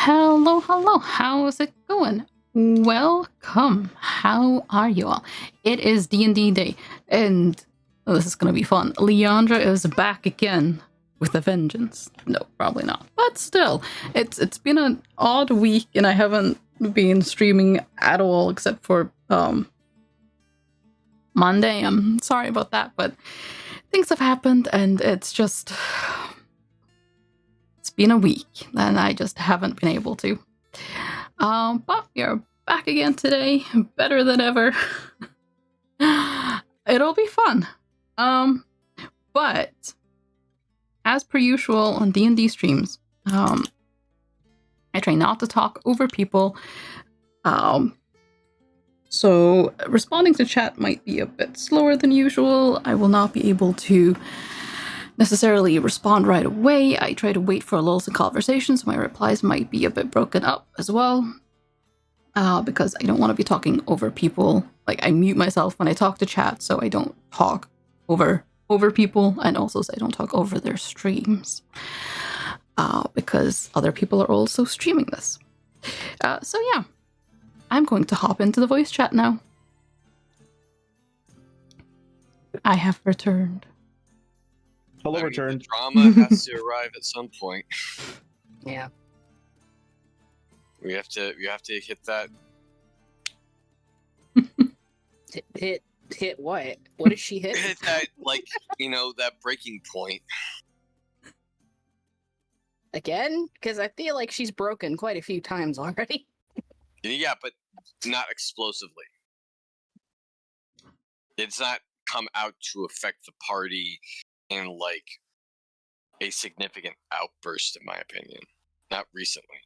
Hello, hello. How's it going? Welcome. How are you all? It is D&D day, and this is gonna be fun. Leandra is back again with a vengeance. No, probably not. But still, it's been an odd week, and I haven't been streaming at all except for Monday. I'm sorry about that, but things have happened, and it's been a week, and I just haven't been able to. But we are back again today, better than ever. It'll be fun. But as per usual on D&D streams, I try not to talk over people. So responding to chat might be a bit slower than usual. I will not be able to necessarily respond right away. I try to wait for a little conversation, so my replies might be a bit broken up as well. Because I don't want to be talking over people. Like, I mute myself when I talk to chat, so I don't talk over people, and also so I don't talk over their streams. Because other people are also streaming this. So yeah, I'm going to hop into the voice chat now. I have returned. Hello, returned. The drama has to arrive at some point. Yeah. We have to hit that. Hit what? What did she hit? Hit that, like, that breaking point. Again? Because I feel like she's broken quite a few times already. Yeah, but not explosively. It's not come out to affect the party in, like, a significant outburst, in my opinion. Not recently.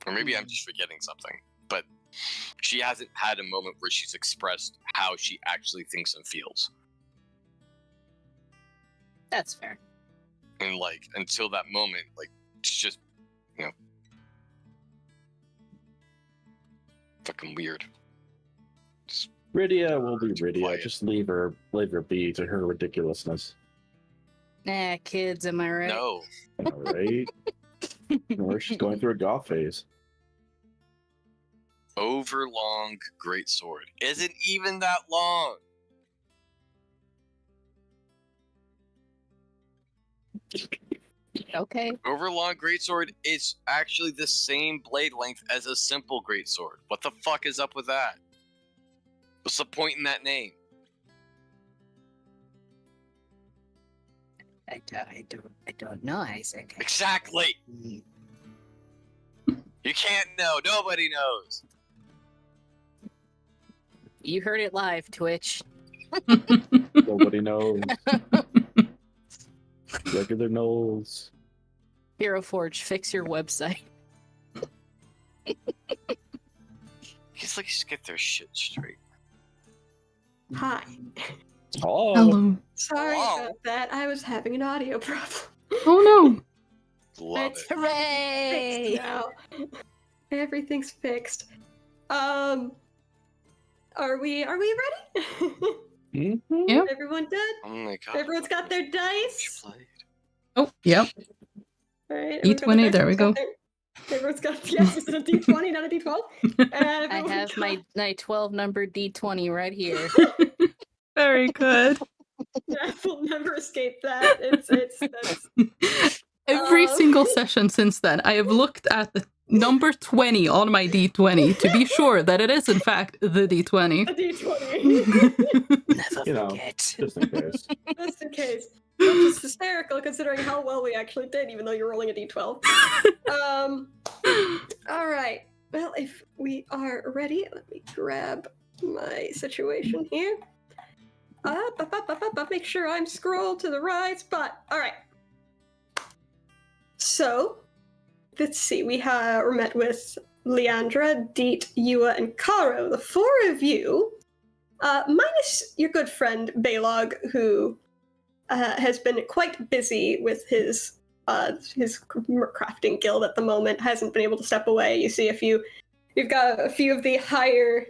Or maybe I'm just forgetting something. But she hasn't had a moment where she's expressed how she actually thinks and feels. That's fair. And, like, until that moment, like, it's just, fucking weird. Just Rydia will be Rydia. quiet. Just leave her be to her ridiculousness. Nah, kids, am I right? No. All right. Or she's going through a goth phase. Overlong greatsword isn't even that long. Okay. Overlong greatsword is actually the same blade length as a simple greatsword. What the fuck is up with that? What's the point in that name? I don't know, Isaac. Exactly. You can't know. Nobody knows. You heard it live, Twitch. Nobody knows. Regular knows. Hero Forge, fix your website. Just get their shit straight. Hi. Oh. Hello. Sorry Hello. about that. I was having an audio problem. Oh Love It's it. Hooray! fixed now. Everything's fixed. Are we ready? Mhm. no. Yep. Everyone good? Oh my god. Everyone's got their dice? Oh, yep. Alright. D20, there we go. Everyone's got, yes, it's a D20, not a D12. I have my 12 number D20 right here. Very good. I will never escape that. That's Every single session since then, I have looked at the number 20 on my D20 to be sure that it is, in fact, the D20. a D20. Never forget. Just in case. Just in case. Which is hysterical considering how well we actually did, even though you're rolling a d12. Alright. Well, if we are ready, let me grab my situation here. Make sure I'm scrolled to the right spot. Alright. So, let's see. We're met with Leandra, Deet, Yua, and Karo. The four of you, minus your good friend Balog, who has been quite busy with his crafting guild at the moment, hasn't been able to step away. You see you've got a few of the higher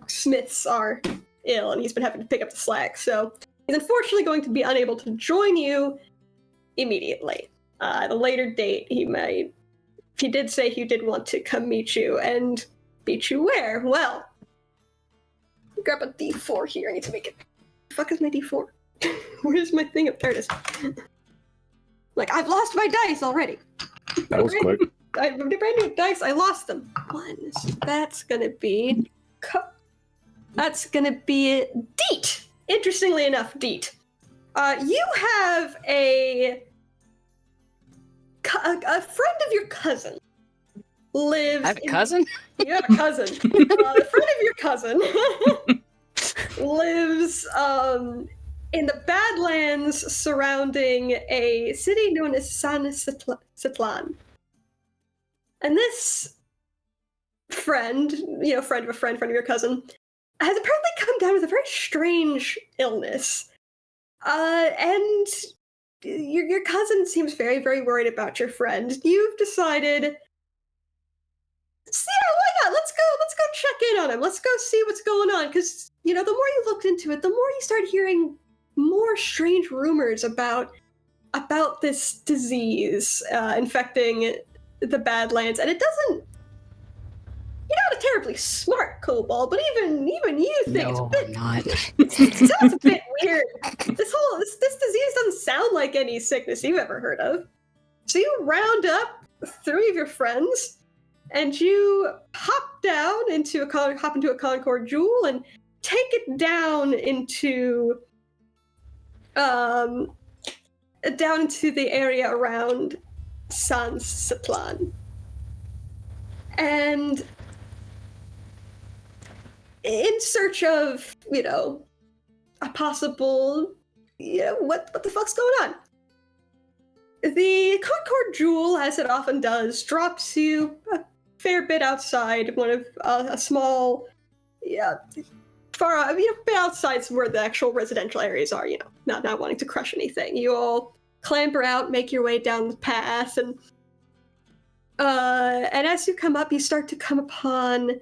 smiths are ill, and he's been having to pick up the slack. So he's unfortunately going to be unable to join you immediately. At a later date, he did say he did want to come meet you, and meet you where? Well, grab a D4 here. I need to make it. The fuck is my D4? Where's my thing? There it is. Like, I've lost my dice already. That was quick. I have brand new dice. I lost them. One. So that's gonna be. That's gonna be Deet. Interestingly enough, Deet. You have a friend of your cousin lives. I have a cousin? You have a cousin. The friend of your cousin lives in the Badlands surrounding a city known as San Citlan. And this friend, friend of a friend of your cousin, has apparently come down with a very strange illness. And your cousin seems very, very worried about your friend. You've decided, why not? Let's go check in on him. Let's go see what's going on. Because, the more you looked into it, the more you started hearing more strange rumors about this disease infecting the Badlands. And it doesn't... You're not a terribly smart kobold, but even you think No, it's a bit... I'm not. It sounds a bit weird. This disease doesn't sound like any sickness you've ever heard of. So you round up 3 of your friends, and you hop into a Concord Jewel and take it down into the area around San Citlan. And in search of, a possible, what the fuck's going on? The Concord Jewel, as it often does, drops you a fair bit outside one of a small, far out, a bit outside where the actual residential areas are, not wanting to crush anything. You all clamber out, make your way down the path, and as you come up, you start to come upon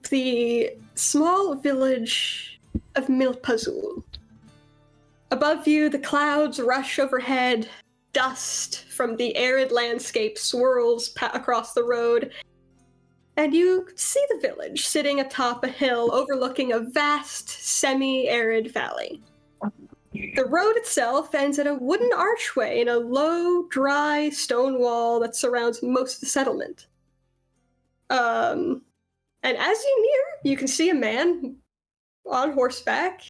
the small village of Milpazul. Above you, the clouds rush overhead, dust from the arid landscape swirls across the road, and you see the village sitting atop a hill overlooking a vast, semi-arid valley. The road itself ends at a wooden archway in a low, dry stone wall that surrounds most of the settlement. And as you near, you can see a man on horseback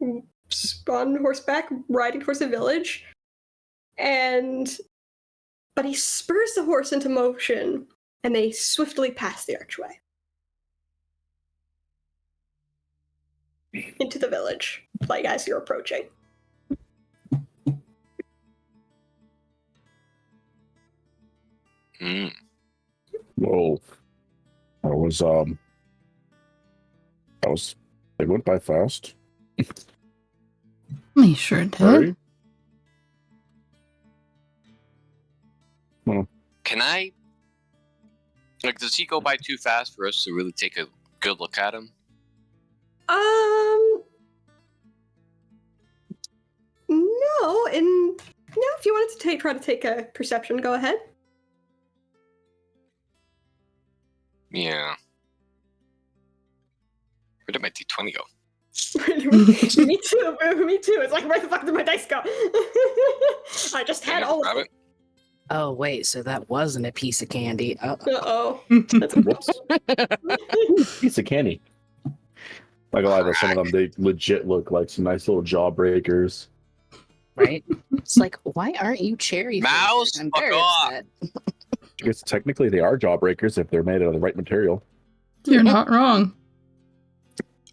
riding towards the village. But he spurs the horse into motion, and they swiftly pass the archway into the village, like as you're approaching. Whoa. They went by fast. He sure did. Sorry. Well, Can I? Does he go by too fast for us to really take a good look at him? No, if you wanted to try to take a perception, go ahead. Yeah. Where did my D20 go? Me too. It's like, where the fuck did my dice go? I just had all of it. Oh, wait, so that wasn't a piece of candy. Uh-oh. whoops. Piece of candy. Not gonna lie, though, some of them, they legit look like some nice little jawbreakers. Right? It's like, why aren't you cherry? Mouse, I'm fuck very off. upset. I guess technically they are jawbreakers if they're made out of the right material. You're not wrong.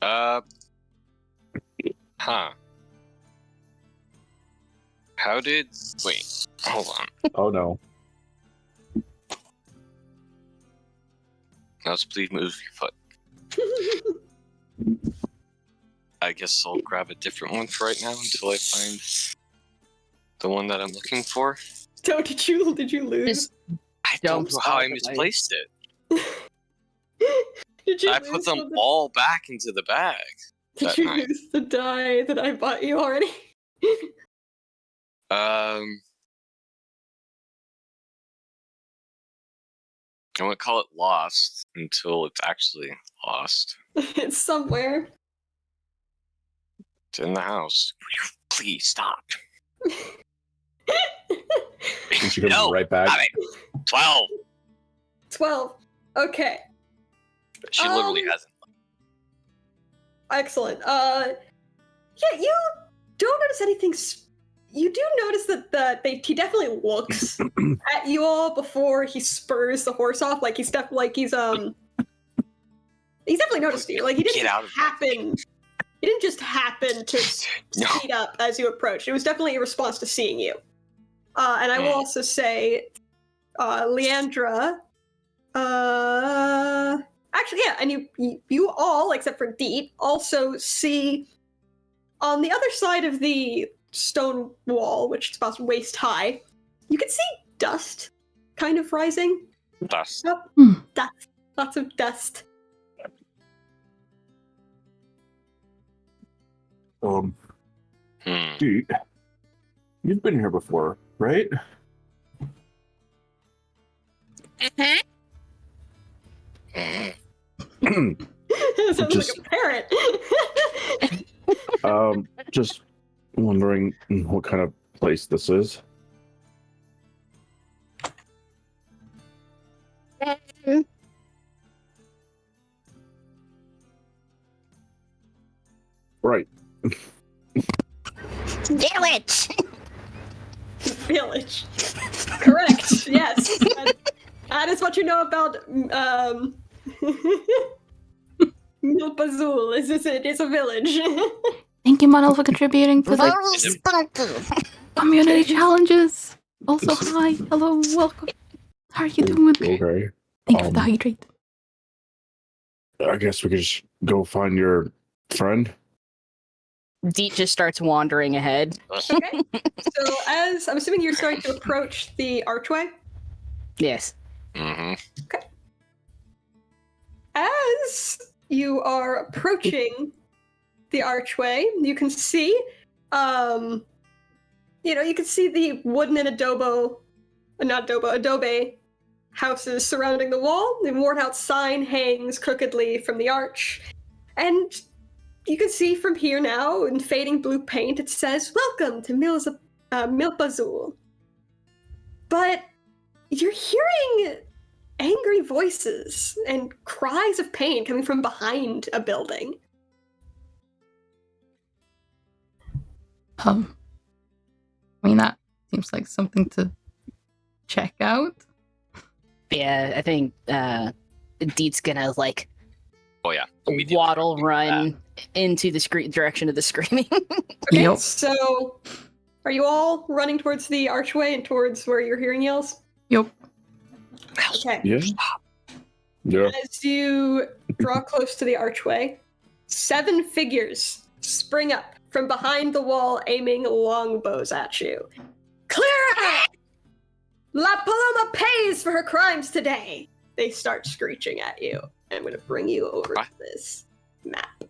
Huh. How did... Wait, hold on. Oh no. Mouse, please move your foot. I guess I'll grab a different one for right now until I find the one that I'm looking for. So did you lose? Just I don't know how I stop it, misplaced it. Did you I lose put them the- all back into the bag. Did that you night. lose the die that I bought you already? I won't call it lost until it's actually lost. It's somewhere. It's in the house. Please stop. And she comes No, right back. stop it. 12. 12. Okay. She literally hasn't. Excellent. Yeah, you don't notice anything. You do notice that he definitely looks at you all before he spurs the horse off. Like he's definitely noticed you. Like he didn't Get out of just happen. He didn't just happen to speed up as you approached. It was definitely a response to seeing you. And I will also say, Leandra. Actually, yeah, and you all, except for Deet, also see on the other side of the stone wall, which is about waist high, you can see dust kind of rising. Dust. Yep. Dust. Lots of dust. Dude, you've been here before, right? Sounds Just- like a parrot. Just wondering what kind of place this is. Right. Village! Village. Correct. Yes. That is what you know about Milpazul. It's a village. Thank you, Manel, for contributing to the Very spunky. community challenges. Also, hi, hello, welcome. How are you doing? Okay. Thank you for the hydrate. I guess we could just go find your friend. Deet just starts wandering ahead. Okay. So as I'm assuming you're starting to approach the archway. Yes. Mm-hmm. As you are approaching the archway, you can see, you can see the wooden and adobe houses surrounding the wall. The worn out sign hangs crookedly from the arch. And you can see from here now, in fading blue paint, it says, "Welcome to Milpazul." But you're hearing angry voices and cries of pain coming from behind a building. I mean, that seems like something to check out. Yeah, I think Deet's gonna Oh yeah. waddle run into the direction of the screaming. Okay, Yep. so are you all running towards the archway and towards where you're hearing yells? Yep. Okay. Yeah. Yeah. As you draw close to the archway, 7 figures spring up from behind the wall, aiming longbows at you. Clear out! La Paloma pays for her crimes today! They start screeching at you. I'm going to bring you over to this map.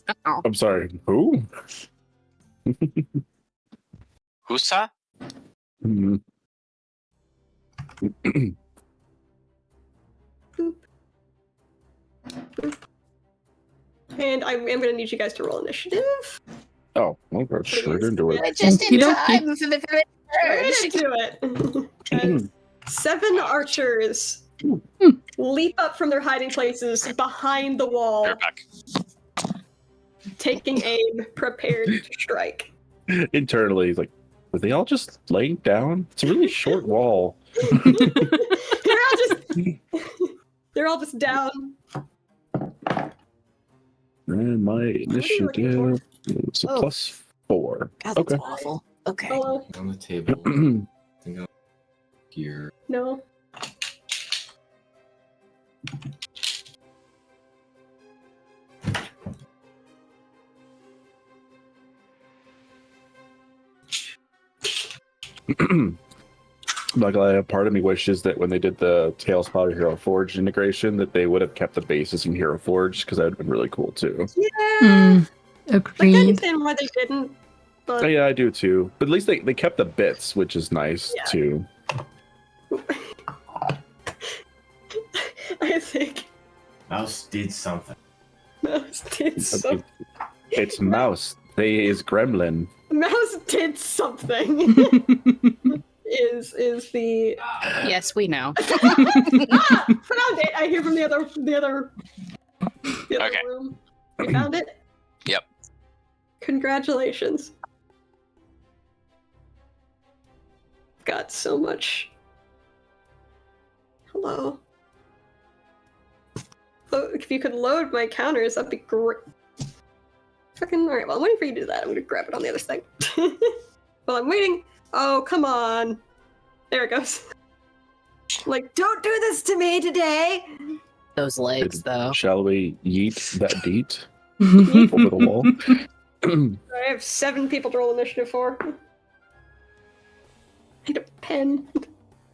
Uh-oh. I'm sorry. Who? Husa? Hmm. Boop. Boop. And I'm going to need you guys to roll initiative. Oh, I'll go straight into it. We're just in Okey-dokey. time for the Right village. into it. As 7 archers leap up from their hiding places behind the wall, Bear back. taking aim, prepared to strike. Internally, he's like, were they all just laying down? It's a really short wall. They're all just down. And my initiative is a Oh. +4. God, that's Okay. awful. Okay. Hello? On the table. I think I'll here. No. Like, a part of me wishes that when they did the Tales of Hero Forge integration, that they would have kept the bases from Hero Forge, because that would have been really cool too. Yeah. Mm, Like, I agreed. understand why they didn't, but Oh, yeah, I do too. But at least they kept the bits, which is nice Yeah. too. I think Mouse did something. Mouse did something. It's Mouse. They is Gremlin. Mouse did something. is the Yes, we know. found it. I hear from the other Okay. room. You found it? Yep. Congratulations. Got so much. Hello. Oh, if you could load my counters, that'd be great. Fucking alright, well I'm waiting for you to do that. I'm gonna grab it on the other side. While I'm waiting. Oh, come on. There it goes. Like, don't do this to me today! Those legs, though. Shall we yeet that deet I over the wall? have 7 people to roll initiative for. I need a pen.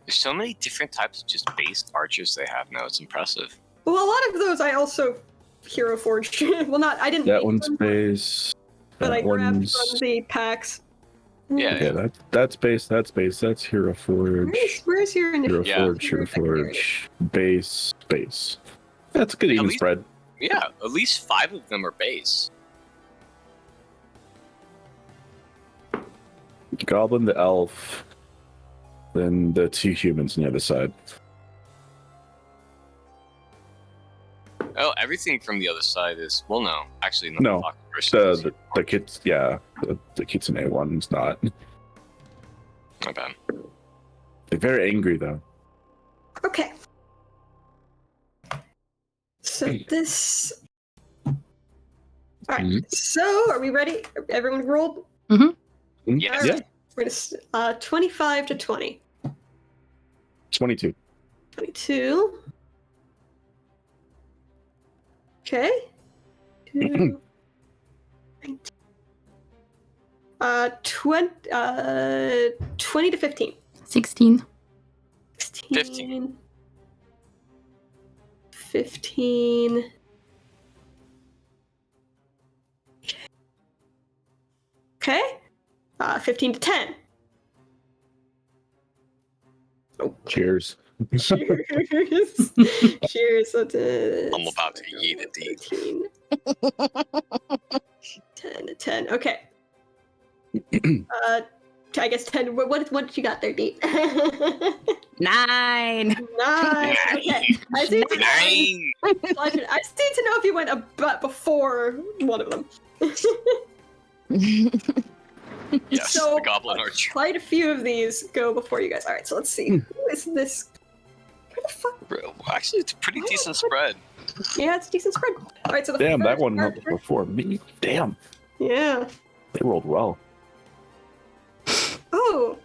There's so many different types of just base archers they have now. It's impressive. Well, a lot of those I also hero forged. Well, not I didn't. That make one's them, base. but I That grabbed one's. from the packs. Yeah. Yeah, that's base. That's base. That's Hero Forge. Where's your Hero initiative? Yeah. Forge. Hero Forge. Base. Base. That's a good even least- spread. Yeah, at least 5 of them are base. Goblin, the elf, then the 2 humans on the other side. Oh, everything from the other side is well, no, actually, No, the The kids, yeah, the Kitsune one's not. My bad. They're very angry though. Okay. So this. All right. Mhm. So are we ready? Everyone rolled. Yes. Yeah, We're gonna 25 to 20. 22. 22. Okay. 2, 19. 20 to 15. 16. 16. 15. 15. Okay. 15 to 10. Cheers. Cheers. Cheers. So I'm about to eat it deep. 13. 10 to 10. Okay. I guess 10. What did you got there, Deet? 9. Nice. Okay. I just need to know, 9. I just need to know if you went before one of them. Yes, So, the Goblin Archer. Quite a few of these go before you guys. All right, so let's see. Who is this? Where the fuck? Actually, it's a pretty decent spread. Yeah, it's a decent spread. All right, so the Damn, that first one went character- before me. Damn, Yeah. they rolled well. Oh,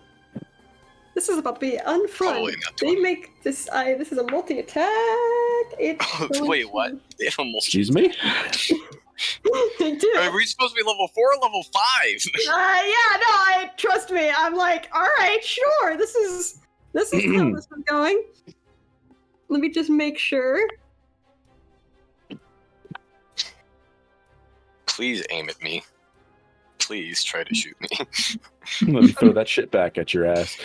this is about to be unfun. Probably not They doing. make this. This is a multi-attack. It's going Wait, to- what? They have a multi. Excuse me. They do. Are we supposed to be level 4 or level 5? Yeah, no, trust me. I'm like, all right, sure. This is how this is going. Let me just make sure. Please aim at me. Please try to shoot me. Let me throw that shit back at your ass.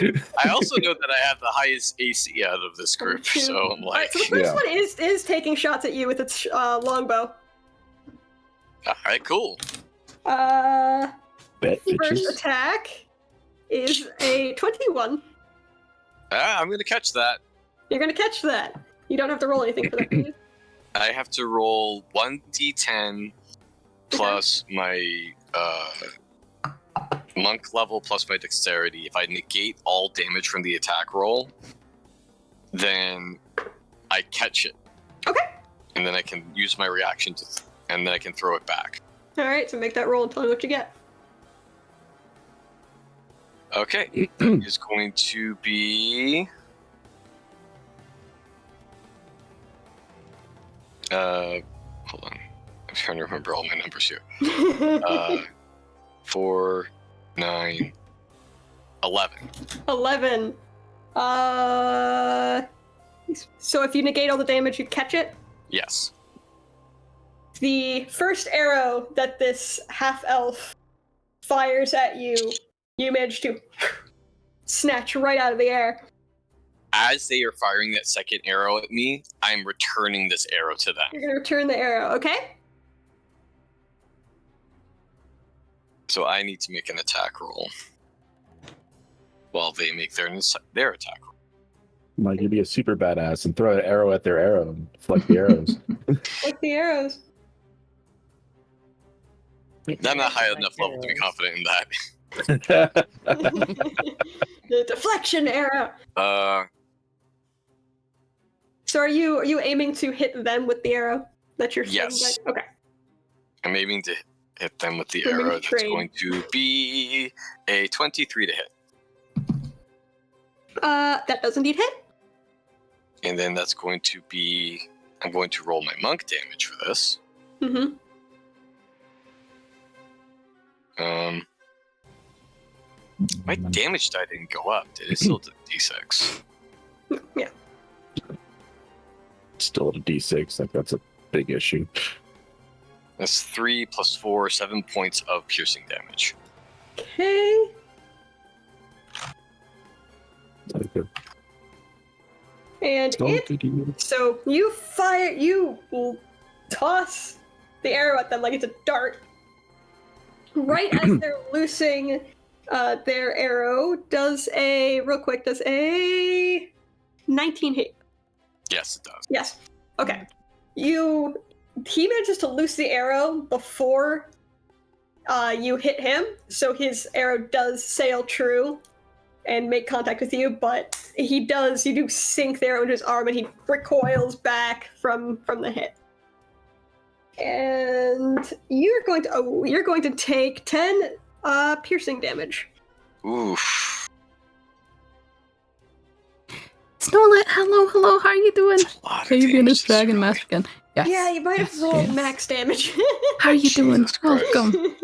I also know that I have the highest AC out of this group, so I'm All right, like, so the first Yeah. one is taking shots at you with its longbow. alright, cool. Bet, First bitches. attack is a 21. I'm gonna catch that. You're gonna catch that. You don't have to roll anything for that. do you? I have to roll 1d10 plus my monk level plus my dexterity. If I negate all damage from the attack roll, then I catch it. Okay. And then I can use my reaction and then I can throw it back. All right, so make that roll and tell me what you get. Okay. It's going to be hold on. I'm trying to remember all my numbers here. 4, 9, 11. 11. So if you negate all the damage, you catch it. Yes. The first arrow that this half-elf fires at you. You manage to snatch right out of the air. As they are firing that second arrow at me, I'm returning this arrow to them. You're going to return the arrow, okay? So I need to make an attack roll while they make their attack roll. Might you be a super badass and throw an arrow at their arrow and deflect the arrows. Like the arrows. I'm not high enough level to be confident in that. The deflection arrow. So are you aiming to hit them with the arrow that you're shooting Yes. back? Okay. I'm aiming to hit them with the Let me arrow. That's trade. going to be a 23 to hit. That does indeed hit. And then that's going to be... I'm going to roll my monk damage for this. Mm-hmm. My damage die didn't go up. Did it? Still did D6. Yeah. Still at a D6. Like that's a big issue. That's 3 plus 4, 7 points of piercing damage. Okay. And so you fire, you toss the arrow at them like it's a dart. Right as they're loosing their arrow, does a 19 hit? Yes, it does. Yes. Okay. He manages to loose the arrow before you hit him, so his arrow does sail true and make contact with you, but you do sink the arrow into his arm and he recoils back from the hit. And you're going to take 10 piercing damage. Oof. Snowlight, hello, how are you doing? That's a lot of Fabian damage is to Dragon throw. Master again. Yes. Yeah, you might have yes, rolled yes. max damage. How are you doing? Jesus Christ. Welcome.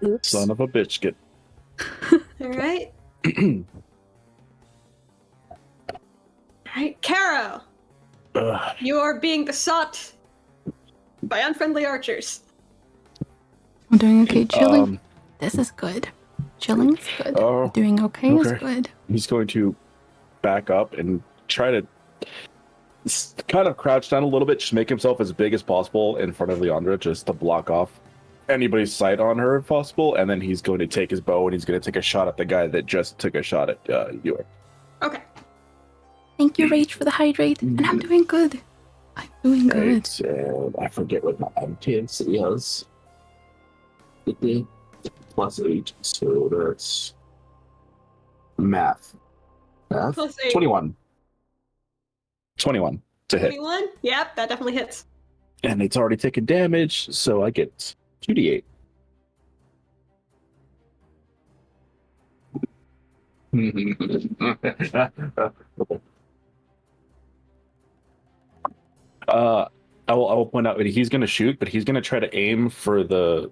Oops. Son of a bitch, get. Alright. Alright, Caro, Ugh. you are being besought by unfriendly archers. I'm doing okay. Chilling. This is good. Chilling is good. Oh, Doing okay is okay. good. He's going to back up and try to kind of crouch down a little bit, just make himself as big as possible in front of Leandra, just to block off anybody's sight on her if possible. And then he's going to take his bow and he's going to take a shot at the guy that just took a shot at you. Okay. Thank you, Rage, for the hydrate. And I'm doing good. I'm doing good. Right, I forget what my MTNC is. +8, so that's math. Plus 8. 21. 21 to hit. 21? Yep, that definitely hits. And it's already taken damage, so I get 2d8. I will point out that he's going to shoot, but he's going to try to aim for the.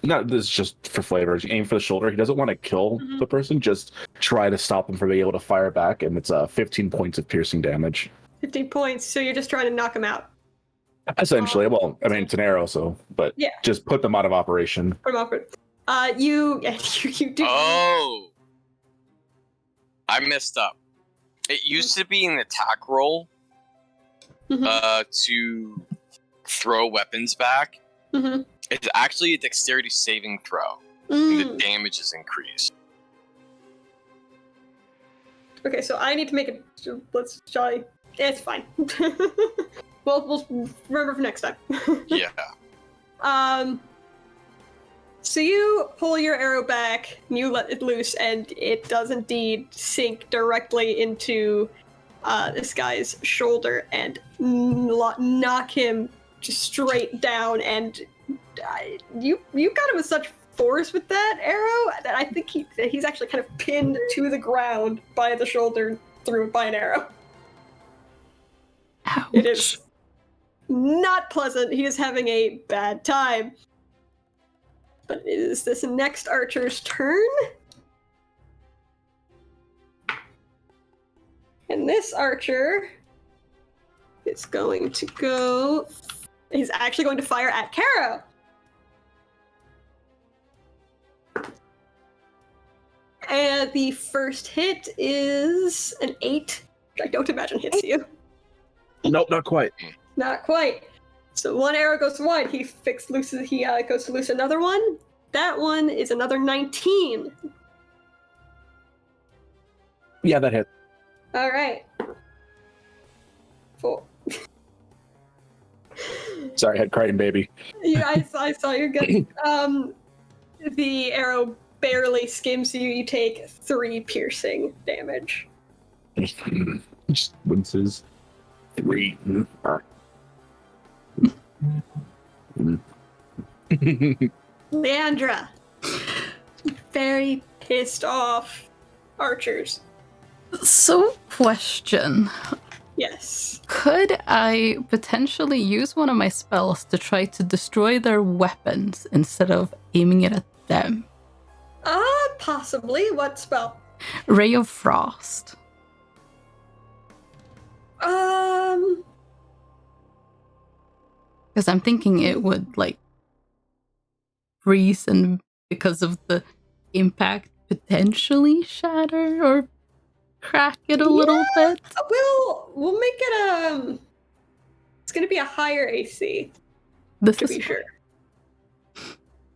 Not this is just for flavor. Aim for the shoulder. He doesn't want to kill the person. Just try to stop him from being able to fire back, and it's 15 points of piercing damage. 15 points, so you're just trying to knock him out. Essentially, well, I mean it's an arrow, so but Yeah. just put them out of operation. Put him off. You do. Oh! I messed up. It used to be an attack roll Mhm. to throw weapons back. Mm-hmm. It's actually a dexterity saving throw. And the Mm. damage is increased. Okay, so I need to make it. Let's try. It's fine. We'll remember for next time. Yeah. So you pull your arrow back, you let it loose, and it does indeed sink directly into this guy's shoulder and knock him just straight down. And you got him with such force with that arrow that I think he's actually kind of pinned to the ground by the shoulder by an arrow. Ouch. It is not pleasant. He is having a bad time. But it is this next archer's turn. And this archer is going to go... He's actually going to fire at Caro. And the first hit is an 8, which I don't imagine hits you. Nope, not quite. Not quite. So one arrow goes wide. He goes to loose another one. That one is another 19. Yeah, that hit. All right. 4. Sorry, I had crying baby. Yeah, I saw you're good. The arrow barely skims you. You take 3 piercing damage. Just winces. 3. Leandra. Very pissed off archers. So, question. Yes. Could I potentially use one of my spells to try to destroy their weapons instead of aiming it at them? Possibly. What spell? Ray of Frost. Because I'm thinking it would, like, freeze and because of the impact potentially shatter or crack it a little bit. We'll make it it's gonna be a higher AC This to is be sure.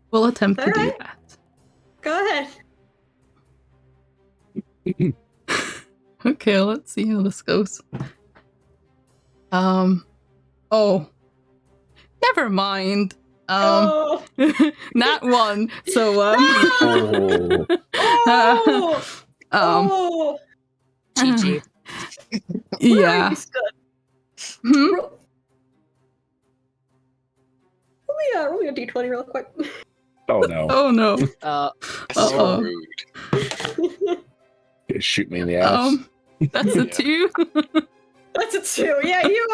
We'll attempt to do Alright. that. Go ahead. Okay, let's see how this goes. Oh. Never mind. Oh. Not one. So Oh. Oh. GG. Where are yeah. you stood? Hmm? Roll me a d20 real quick. Oh no. Oh no. That's so Uh-oh. rude. Shoot me in the ass. That's a Yeah. 2. That's a 2. Yeah, you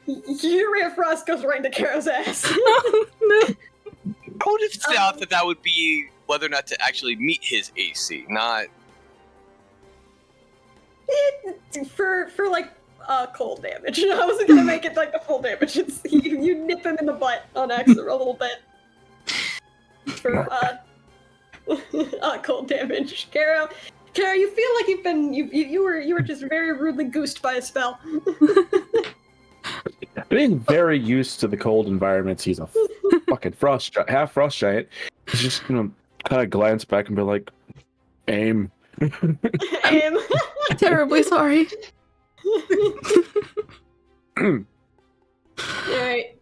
your ray of frost goes right into Karo's ass. Oh, no. I would have thought that would be whether or not to actually meet his AC, not. for like cold damage. I wasn't gonna make it like the full damage. It's you nip him in the butt on accident a little bit. For cold damage. Kara, you feel like you were just very rudely goosed by a spell. Being very used to the cold environments, he's a fucking half frost giant. He's just gonna kind of glance back and be like, aim. Aim. Terribly sorry. Alright.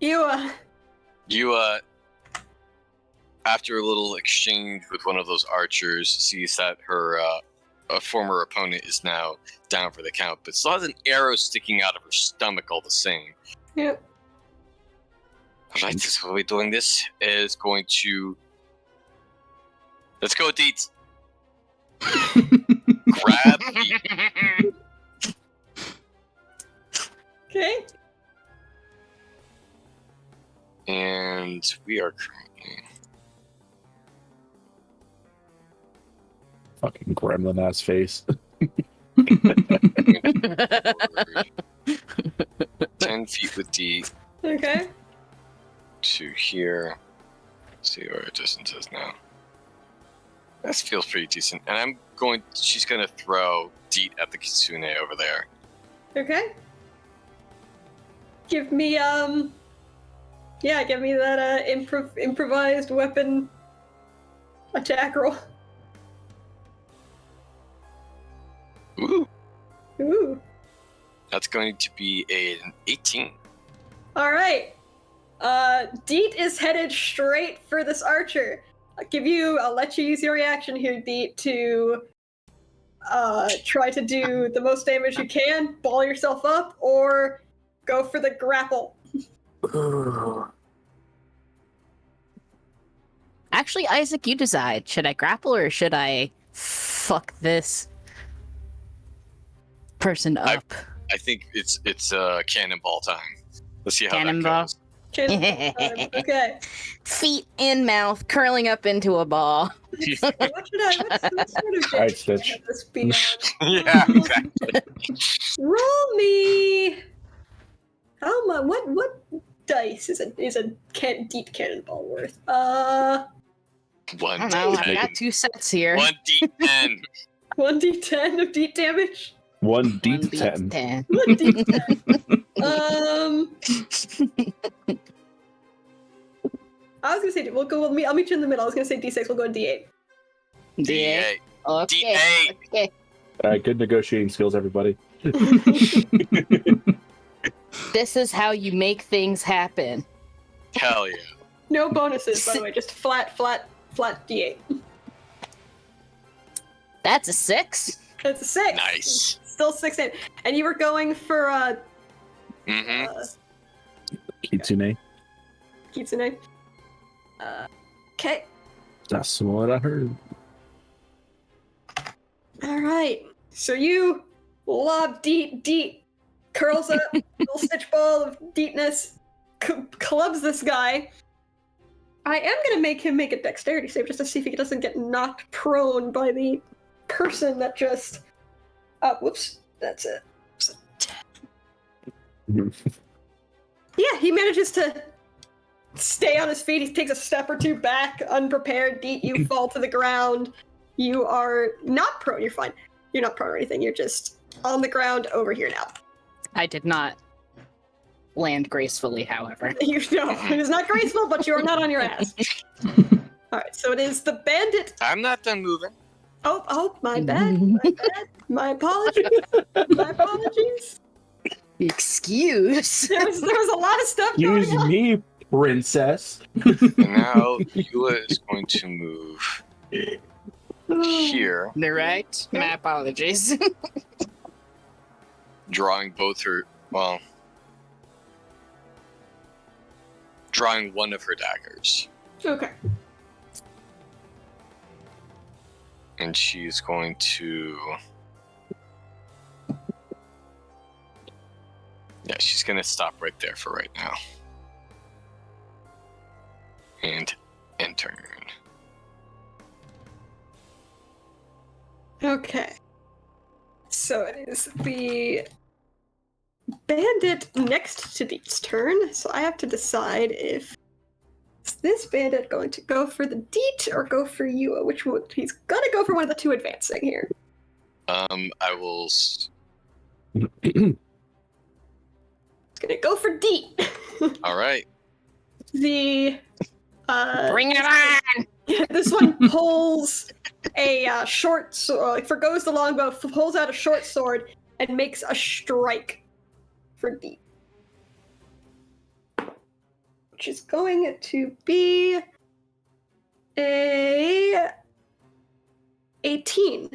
You After a little exchange with one of those archers, sees that her a former opponent is now down for the count, but still has an arrow sticking out of her stomach all the same. Yep. Alright, this is what we're doing. This is going to. Let's go, Deets. Grab. Okay. And we are currently. Fucking gremlin ass face. 10 feet with D Okay. to here. Let's see what our distance is now. This feels pretty decent. And she's gonna throw Deet at the Kitsune over there. Okay. Give me that improvised weapon attack roll. Ooh, Ooh. that's going to be an 18. All right. Deet is headed straight for this archer. I'll let you use your reaction here, Deet, to try to do the most damage you can, ball yourself up, or go for the grapple. Actually, Isaac, you decide. Should I grapple or should I fuck this person up? I think it's cannonball time. Let's see how Cannonball. that goes. Okay. Feet in mouth, curling up into a ball. What sort of Alright, damage Stitch. should this be on? Yeah, exactly. Roll me. How much? dice is a deep cannonball worth? One I don't know. I D10. got 2 sets here. 1d10. 1d10 of deep damage. 1 1 D10. 10. 1d10. I was gonna say I'll meet you in the middle. I was gonna say d6. We'll go d8. D8. D8. Okay. D8. Okay. All right, good negotiating skills, everybody. This is how you make things happen. Hell yeah. No bonuses, by the way. Just flat d8. That's a 6. That's a 6. Nice. Still 6 in. And you were going for Kitsune. Kitsune. Okay. That's what I heard. All right. So you lob deep, curls up, little stitch ball of deepness, clubs this guy. I am gonna make him make a dexterity save just to see if he doesn't get knocked prone by the person that just. Whoops. That's it. Yeah, he manages to stay on his feet. He takes a step or two back, unprepared. Deet, you fall to the ground. You are not prone. You're fine. You're not prone or anything. You're just on the ground over here now. I did not land gracefully, however. You know, it is not graceful, but you are not on your ass. All right, so it is the bandit. I'm not done moving. Oh, my bad. My apologies. My apologies. Excuse. There was a lot of stuff going Excuse on. me, princess. And now Yula is going to move here, You're right. My apologies. drawing drawing one of her daggers. Okay. And she's going to... Yeah, she's going to stop right there for right now. And turn. Okay. So it is the bandit next to Deet's turn. So I have to decide if is this bandit going to go for the Deet or go for you? Which one? He's gonna go for one of the two advancing here. I will... He's gonna go for Deet. All right. The Bring it on! this one pulls a short sword, forgoes the longbow, pulls out a short sword, and makes a strike for Deep. Which is going to be a 18.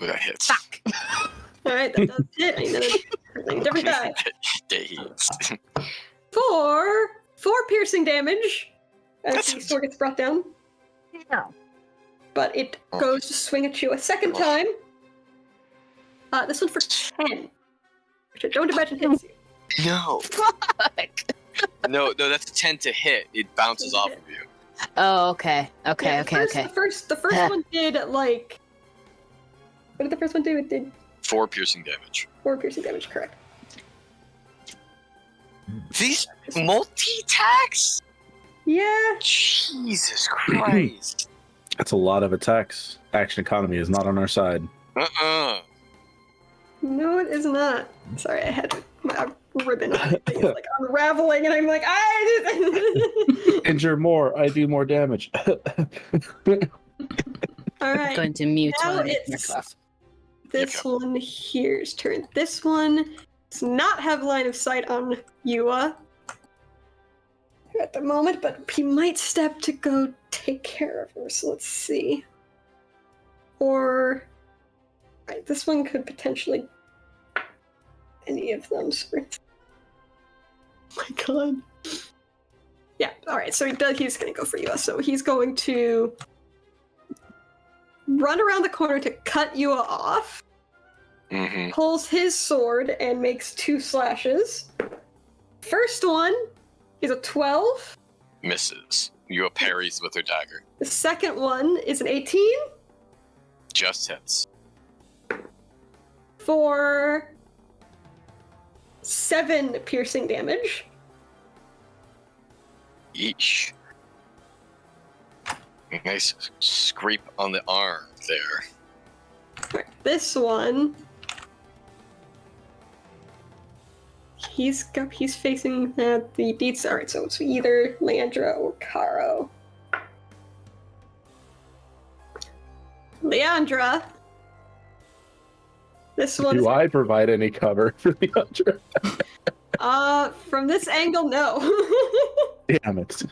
Oh, that hits. Fuck. Alright, that does hit. I need a different die. That hits. Four piercing damage as the sword gets brought down. No. But it goes to swing at you a second time. This one for 10. Which I don't imagine hits you. No. Fuck. No, that's a 10 to hit. It bounces off of you. Oh, okay. Okay, Yeah, okay. The first one did like... What did the first one do? It did 4 piercing damage. 4 piercing damage, correct. These multi-attacks? Yeah. Jesus Christ. That's a lot of attacks. Action economy is not on our side. No, it is not. Sorry, I had my ribbon on it. It's like unraveling, and I'm like, Injure more, I do more damage. All right. Going to mute Now while I make my it's- cough. This one here's turn. This one does not have line of sight on Yua at the moment, but he might step to go take care of her. So let's see. Or right, this one could potentially any of them. Oh my god. Yeah. All right. So he's going to go for Yua. So he's going to run around the corner to cut Yua off. Mm-hmm. Pulls his sword and makes 2 slashes. First one is a 12. Misses. You parries with her dagger. The second one is an 18 Just hits. for 7 piercing damage. Yeesh. Nice scrape on the arm there. This one. He's facing the beats. Alright, so it's either Leandra or Caro. Leandra. This one. Do I provide any cover for Leandra? From this angle, no. Damn it.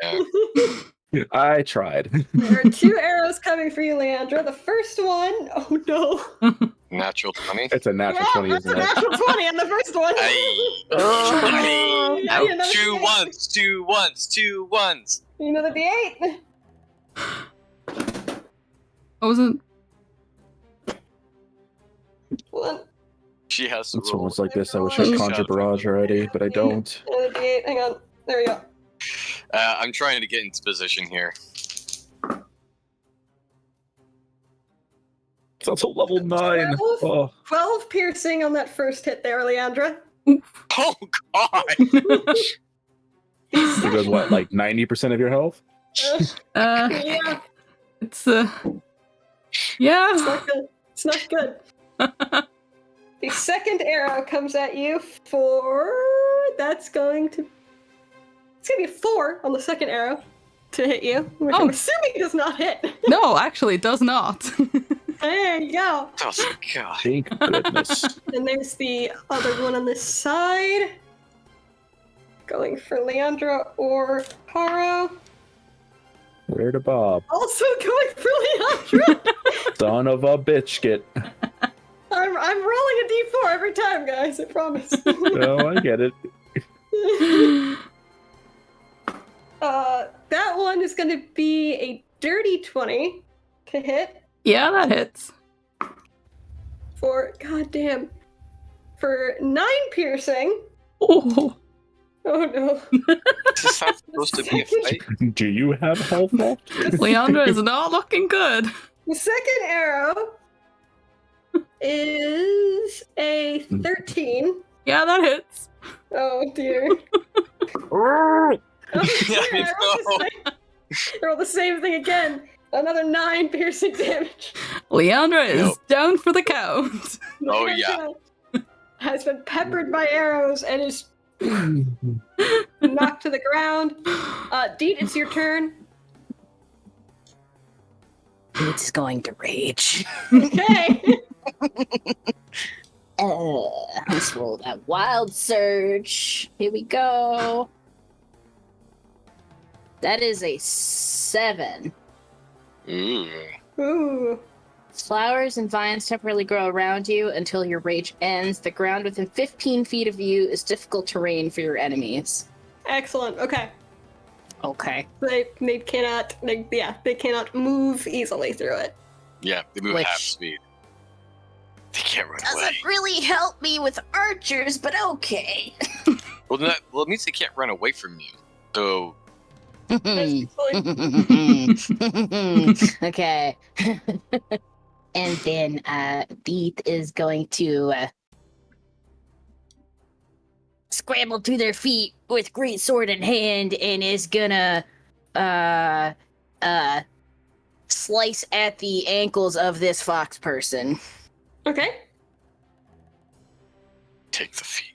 Yeah. I tried. There are 2 arrows coming for you, Leandra. The first one, oh no. Natural 20. It's a natural 20, That's isn't a it? natural 20 on the first one. Aye. Yeah, you know, Two ones, two ones, two ones. You know the D8. I wasn't. One. She has to It's roll. almost like this. I wish I conjured barrage already, but I don't. Another D8. Hang on. There we go. I'm trying to get into position here. That's a level 9. Oh, 12 piercing on that first hit there, Leandra. Oh God! it goes what, like 90% of your health? Yeah, It's yeah. it's not good. It's not good. The second arrow comes at you for... It's going to be a 4 on the second arrow to hit you, which I'm Oh. assuming does not hit. No, actually, it does not. There you go. Oh God! Thank goodness. And there's the other one on this side. Going for Leandra or Caro. Where to Bob? Also going for Leandra. Son of a bitch, get. I'm rolling a d4 every time, guys. I promise. No, I get it. That one is going to be a dirty 20 to hit Yeah, that hits. for for 9 piercing. Oh, Oh no. Is this not supposed to be a fight? Do you have health left? Leandra is not looking good. The second arrow is a 13. Yeah, that hits. Oh dear. Yeah, I rolled the same thing again. Another 9 piercing damage. Leandra is Nope. down for the count. Oh, yeah. Has been peppered by arrows and is knocked to the ground. Deet, it's your turn. It's going to rage. Okay. Let's roll that wild surge. Here we go. That is a 7. Ooh. Ooh. Flowers and vines temporarily grow around you until your rage ends. The ground within 15 feet of you is difficult terrain for your enemies. Excellent. Okay. Okay. They cannot move easily through it. Yeah, they move Which- half speed. They can't run away. Doesn't really help me with archers, but okay. Well, it means they can't run away from you. So, Basically. Okay. And then Deeth is going to scramble to their feet with great sword in hand and is gonna slice at the ankles of this fox person. Okay. take the feet.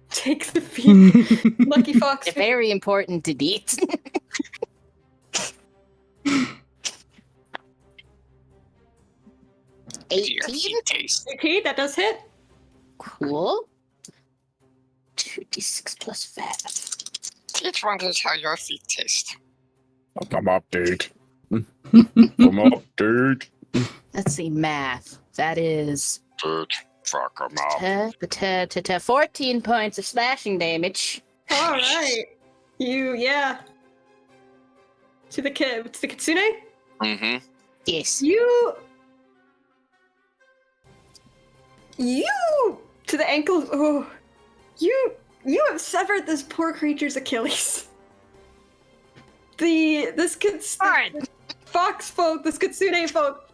Take the feet. Lucky fox. They're very important to Deeth. Your 18. feet taste. Okay, that does hit. Cool. 2d6 plus 5. Teach wonders how your feet taste. Come up, dude. Come up, dude. Let's see, math. That is Dude, fuck 'em up. 14 points of slashing damage. All right. Yeah. To the kitsune. Mm-hmm. Yes. You to the ankles. Oh, you have severed this poor creature's Achilles. This fox folk, this kitsune folk,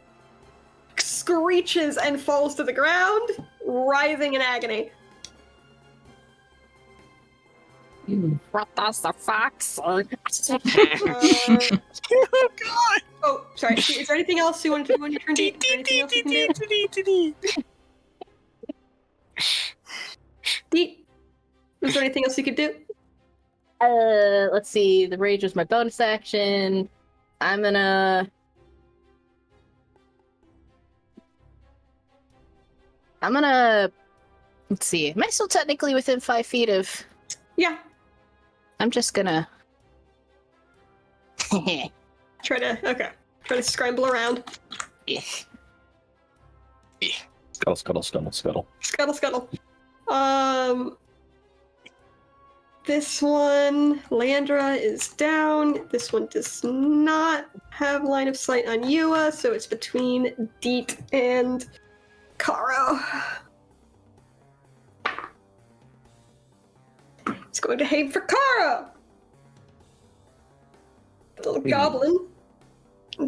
screeches and falls to the ground, writhing in agony. what does the fox say? Oh god! Oh, sorry. Is there anything else you wanted to do on your turn? Is there anything else you can do? Deep. Is there anything else you could do? Let's see. The rage was my bonus action. I'm gonna. Let's see. Am I still technically within 5 feet of? Yeah. I'm just gonna. Try to scramble around. Scuttle, scuttle, scuttle, scuttle. Scuttle, scuttle. This one, Leandra is down. This one does not have line of sight on Yua, so it's between Deet and Karo. It's going to aim for Karo. The little goblin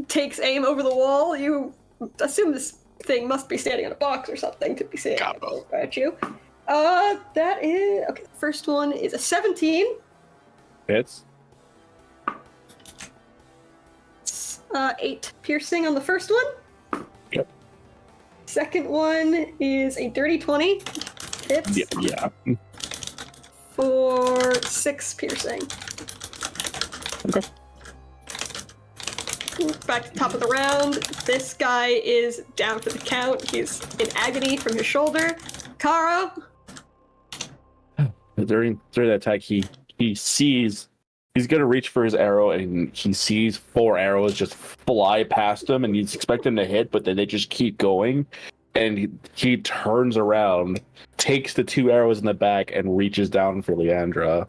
takes aim over the wall. You assume this thing must be standing on a box or something to be standing at you. That is okay. The first one is a 17. Hits. 8 piercing on the first one. Yep. Second one is a dirty 20. Hits. Yeah. For 6 piercing. Okay. Back to the top of the round. This guy is down for the count. He's in agony from his shoulder. Karo. During that attack, he sees he's gonna reach for his arrow, and he sees 4 arrows just fly past him, and he's expecting to hit, but then they just keep going, and he turns around, takes the 2 arrows in the back, and reaches down for Leandra.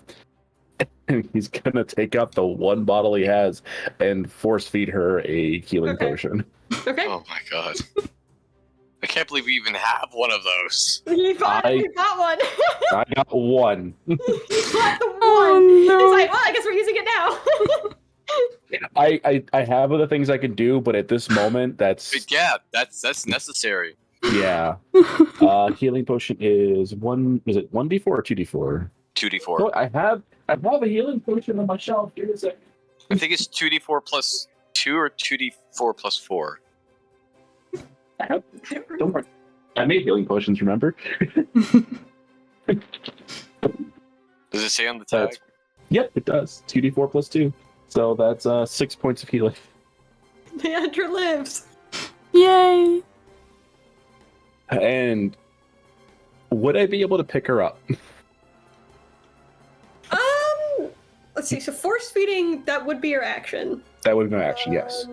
And he's gonna take up the 1 bottle he has and force feed her a healing potion. Okay. Oh my god. I can't believe we even have one of those. He finally got one. I got 1. He got the 1. Oh, no. He's like, well, I guess we're using it now. I have other things I can do, but at this moment, that's But yeah, that's necessary. yeah. Healing potion is 1. Is it 1d4 or 2d4? 2d4. Oh, I have a healing potion on my shelf. Give me a second. I think it's 2d4 plus 2 or 2d4 plus 4. Don't worry. I made healing potions, remember? Does it say on the tag? Yep, it does. 2d4 plus 2. So that's 6 points of healing. Leandra lives. Yay! And would I be able to pick her up? Let's see. So force feeding, that would be your action. That would be my action, yes.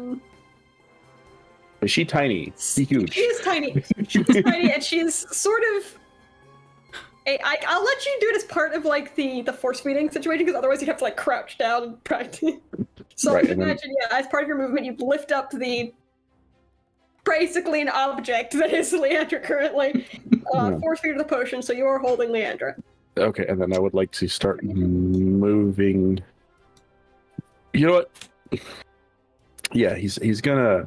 Is she tiny? She huge. She is tiny. She's tiny, and she's sort of. I'll let you do it as part of like the force feeding situation, because otherwise you'd have to like crouch down and practice. So Right, imagine, as part of your movement, you lift up the basically an object that is Leandra currently. Force feed the potion, so you are holding Leandra. Okay, and then I would like to start moving. You know what? Yeah, he's gonna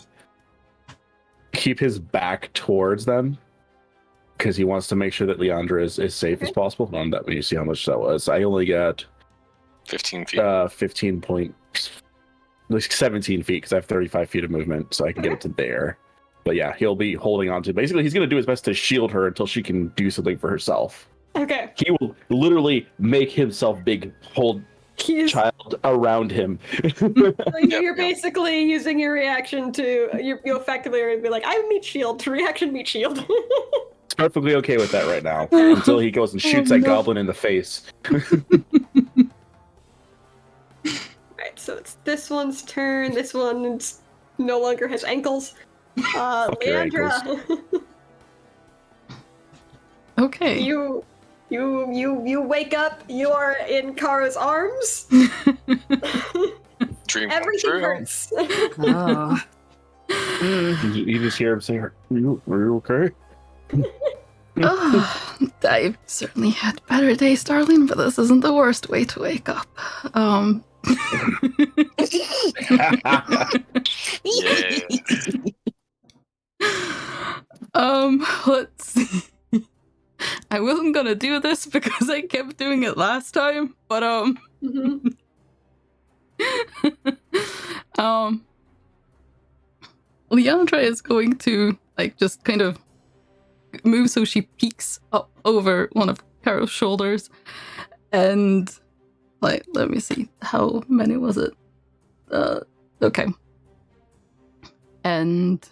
keep his back towards them because he wants to make sure that Leandra is safe as possible. Hold on, that when you see how much that was, I only got 15 feet. 15 point, like 17 feet because I have 35 feet of movement, so I can get it to there. But yeah, he'll be holding on to. Basically, he's gonna do his best to shield her until she can do something for herself. Okay. He will literally make himself big, hold child around him. So you're basically using your reaction to you effectively are gonna be like, I meet shield, reaction meet shield. It's perfectly okay with that right now until he goes and shoots that goblin in the face. Alright, so it's this one's turn. This one no longer has ankles. Leandra. Okay. You wake up, you are in Kara's arms. Dream come Everything true. hurts. Oh. You just hear him say, are you okay? Oh, I've certainly had better days, darling, but this isn't the worst way to wake up. Yeah. Let's see. I wasn't gonna do this because I kept doing it last time, but Mm-hmm. Leandra is going to like just kind of move so she peeks up over one of Caro's shoulders, and like, let me see, how many was it? Okay, and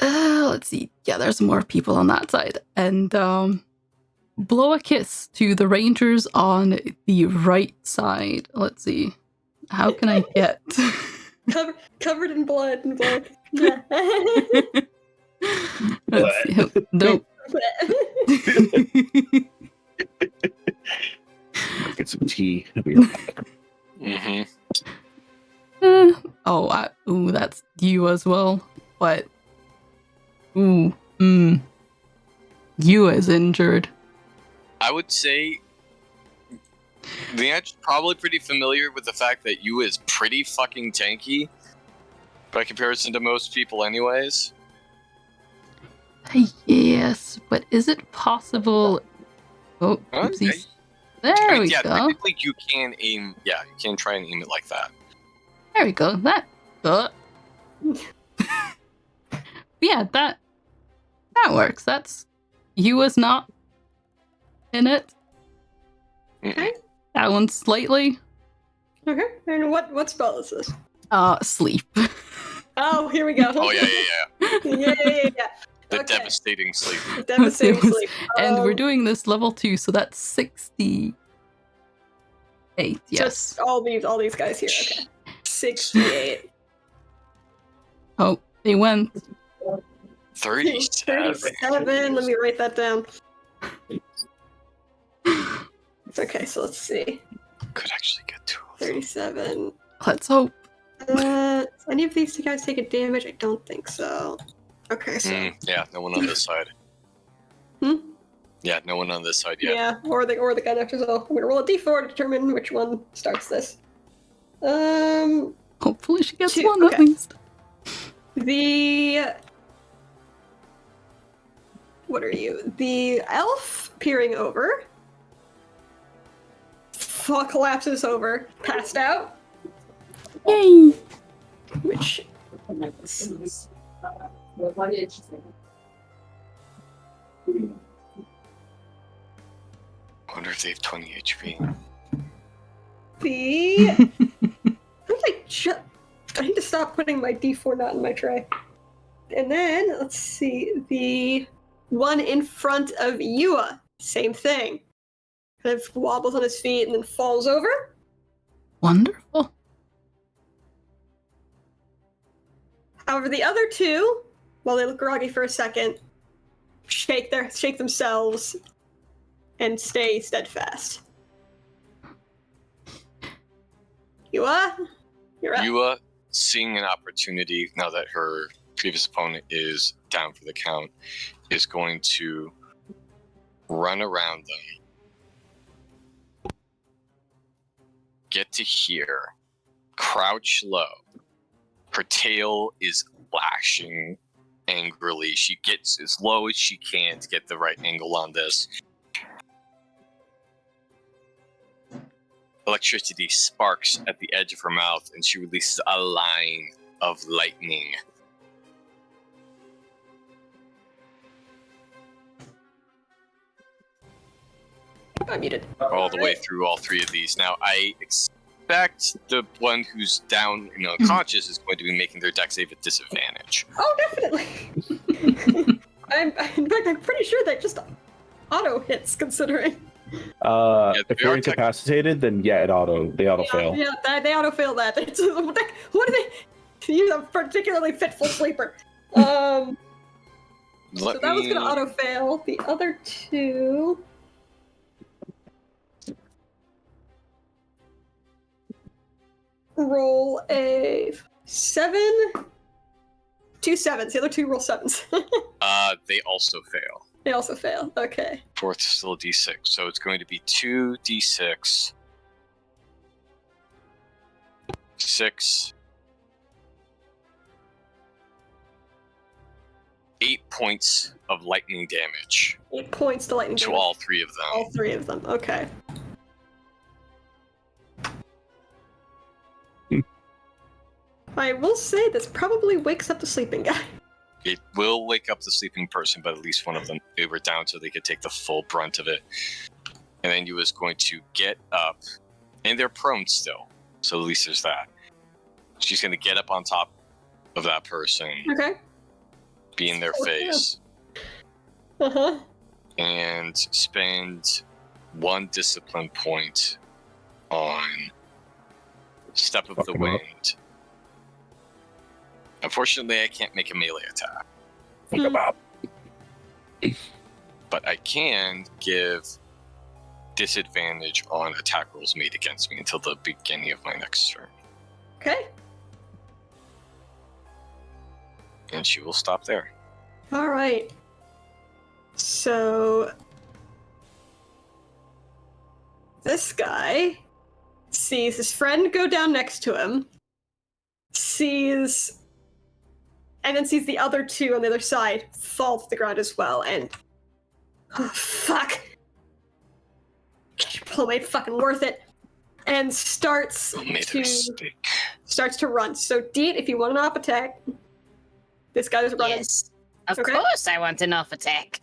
let's see. Yeah, there's more people on that side, and blow a kiss to the rangers on the right side. Let's see. How can I get? Covered in blood and blood. Let's see. Nope. Get some tea. Mm-hmm. Ooh, that's you as well. But you is injured. I would say Leandra's probably pretty familiar with the fact that you is pretty fucking tanky by comparison to most people anyways. Yes, but is it possible? Oh, oopsies. There we go. Technically you can aim. Yeah, you can try and aim it like that. There we go. That. Yeah, that works. That's you is not in it. Okay. That one slightly. Okay. And what spell is this? Sleep. Oh, here we go. Oh yeah. yeah. The Okay. devastating sleep. Devastating sleep. And we're doing this level 2, so that's 68. Yes. Just all these guys here. Okay. 68. Oh, they went. 37. 37. Let me write that down. Okay, so let's see. Could actually get 2 of them. 37. Let's hope. Any of these two guys taking damage? I don't think so. Okay, so Yeah, no one on this side. Yeah, no one on this side yet. yeah, or the gun after so. I'm gonna roll a d4 to determine which one starts this. Hopefully she gets 2, one okay. at least. What are you? The elf peering over. Collapses over, passed out. Yay! Which I wonder if they have 20 HP. I need to stop putting my d4 not in my tray. And then let's see, the one in front of Yua, same thing. Kind of wobbles on his feet and then falls over. Wonderful. However, the other two, while they look groggy for a second, shake themselves and stay steadfast. Yua, you're up. Yua, seeing an opportunity now that her previous opponent is down for the count, is going to run around them. Get to here. Crouch low. Her tail is lashing angrily. She gets as low as she can to get the right angle on this. Electricity sparks at the edge of her mouth, and she releases a line of lightning. I'm muted. All the way through all 3 of these. Now, I expect the one who's down and unconscious is going to be making their deck save at disadvantage. Oh, definitely. In fact, I'm pretty sure that just auto hits, considering. If you're incapacitated, then yeah, they auto fail. Yeah, they auto fail that. What do they? He's a particularly fitful sleeper. So that was gonna auto fail. The other two. Roll a 7. 2 7s. The other two roll 7s. They also fail. They also fail. Okay. 4th is still a d6, so it's going to be 2d6. 6. 8 points of lightning damage 8 points to lightning to damage. all 3 of them. All 3 of them. Okay. I will say this probably wakes up the sleeping guy. It will wake up the sleeping person, but at least one of them, they were down so they could take the full brunt of it. And then you was going to get up, and they're prone still, so at least there's that. She's going to get up on top of that person, Okay. be in their face, Uh-huh. and spend 1 discipline point on Step of Fuck the him up. Wind. Unfortunately, I can't make a melee attack, Fuck him up. but I can give disadvantage on attack rolls made against me until the beginning of my next turn. Okay. And she will stop there. All right. So this guy sees his friend go down next to him, and then sees the other two on the other side fall to the ground as well, and oh, fuck. Pull made fucking worth it. And starts I made a mistake. to run. So Deet, if you want an off attack, this guy is running. Yes. Of Okay. course I want an off attack.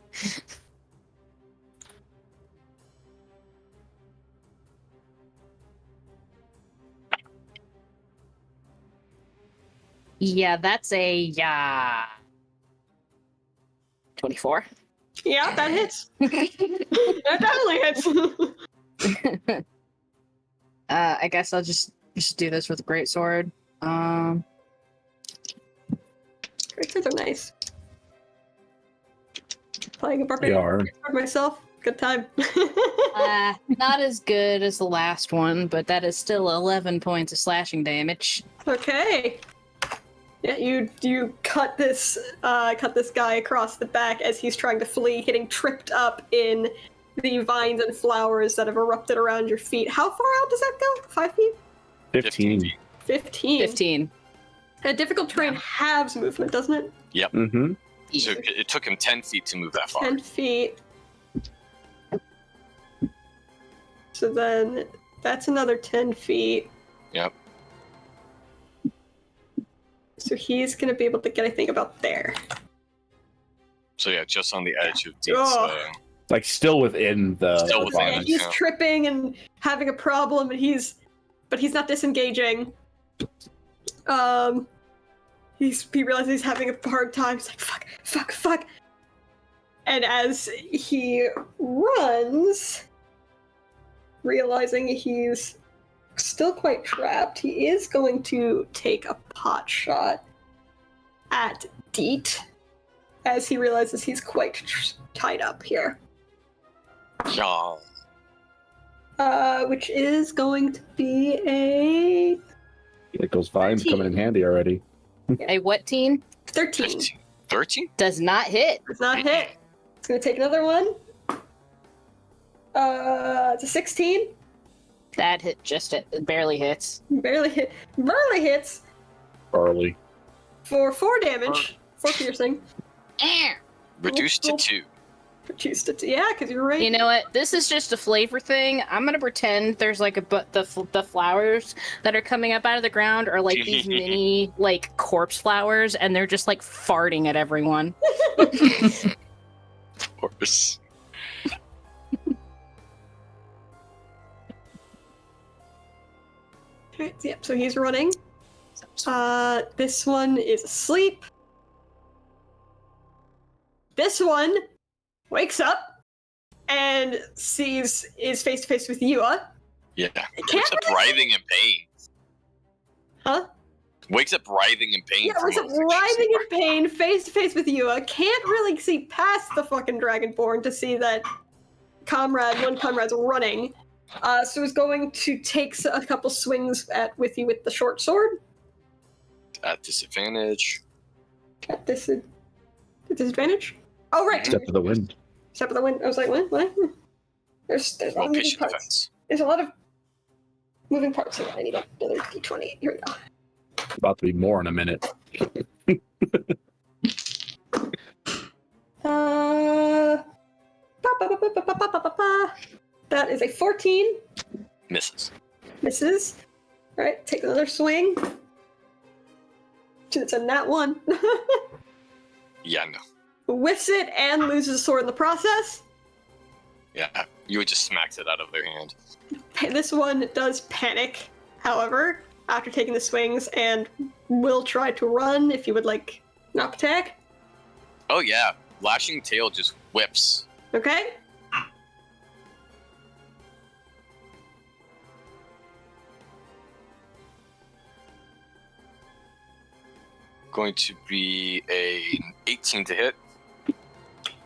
Yeah, that's a 24. Yeah, that hits. That definitely hits. I guess I'll just do this with a greatsword. Great are nice. Playing a They barbarian are. for myself. Good time. Not as good as the last one, but that is still 11 points of slashing damage. Okay. Yeah, you cut this guy across the back as he's trying to flee, getting tripped up in the vines and flowers that have erupted around your feet. How far out does that go? 5 feet? 15. 15. 15. A difficult terrain halves movement, doesn't it? Mm-hmm. So it took him 10 feet to move that far. 10 feet. So then that's another 10 feet. Yep. So he's going to be able to get, I think, about there. So yeah, just on the edge of Deet's, Oh. Like still within the. Still the within And vines. he's yeah. tripping and having a problem, and he's not disengaging. He realizes he's having a hard time. He's like, fuck. And as he runs, realizing he's still quite trapped, he is going to take a pot shot at Deet as he realizes he's quite tied up here. Yeah. Which is going to be a Like those vines 13. coming in handy already. A what teen? 13. 15. 13? Does not hit. It's not hit. It's gonna take another one. It's a 16. That it barely hits. Barely hits Early. for 4 damage. 4 piercing. Reduced to 2. Reduced it to, yeah, because you're right. You know what? This is just a flavor thing. I'm gonna pretend there's like the flowers that are coming up out of the ground are like these mini like corpse flowers, and they're just like farting at everyone. Of course. Right, yep, so he's running. This one is asleep. This one wakes up and is face to face with Yua. Yeah. Can't Wakes up writhing in pain. Huh? Wakes up writhing in pain. Yeah, from wakes up all the writhing in pain, face to face with Yua. Can't really see past the fucking Dragonborn to see that one comrade's running. So he's going to take a couple swings with you with the short sword. At disadvantage. At disadvantage? Oh, right. Step of the wind. Step of the wind. I was like, what? There's a lot Roll of moving patient parts. defense. There's a lot of moving parts here. I need another d20. Here we go. About to be more in a minute. That is a 14. Misses. Misses. All right, take another swing. It's a nat 1. Yeah, no. Whiffs it and loses a sword in the process. Yeah, you just smacked it out of their hand. This one does panic, however, after taking the swings, and will try to run if you would like an up attack. Oh yeah, lashing tail just whips. Okay? Going to be a 18 to hit.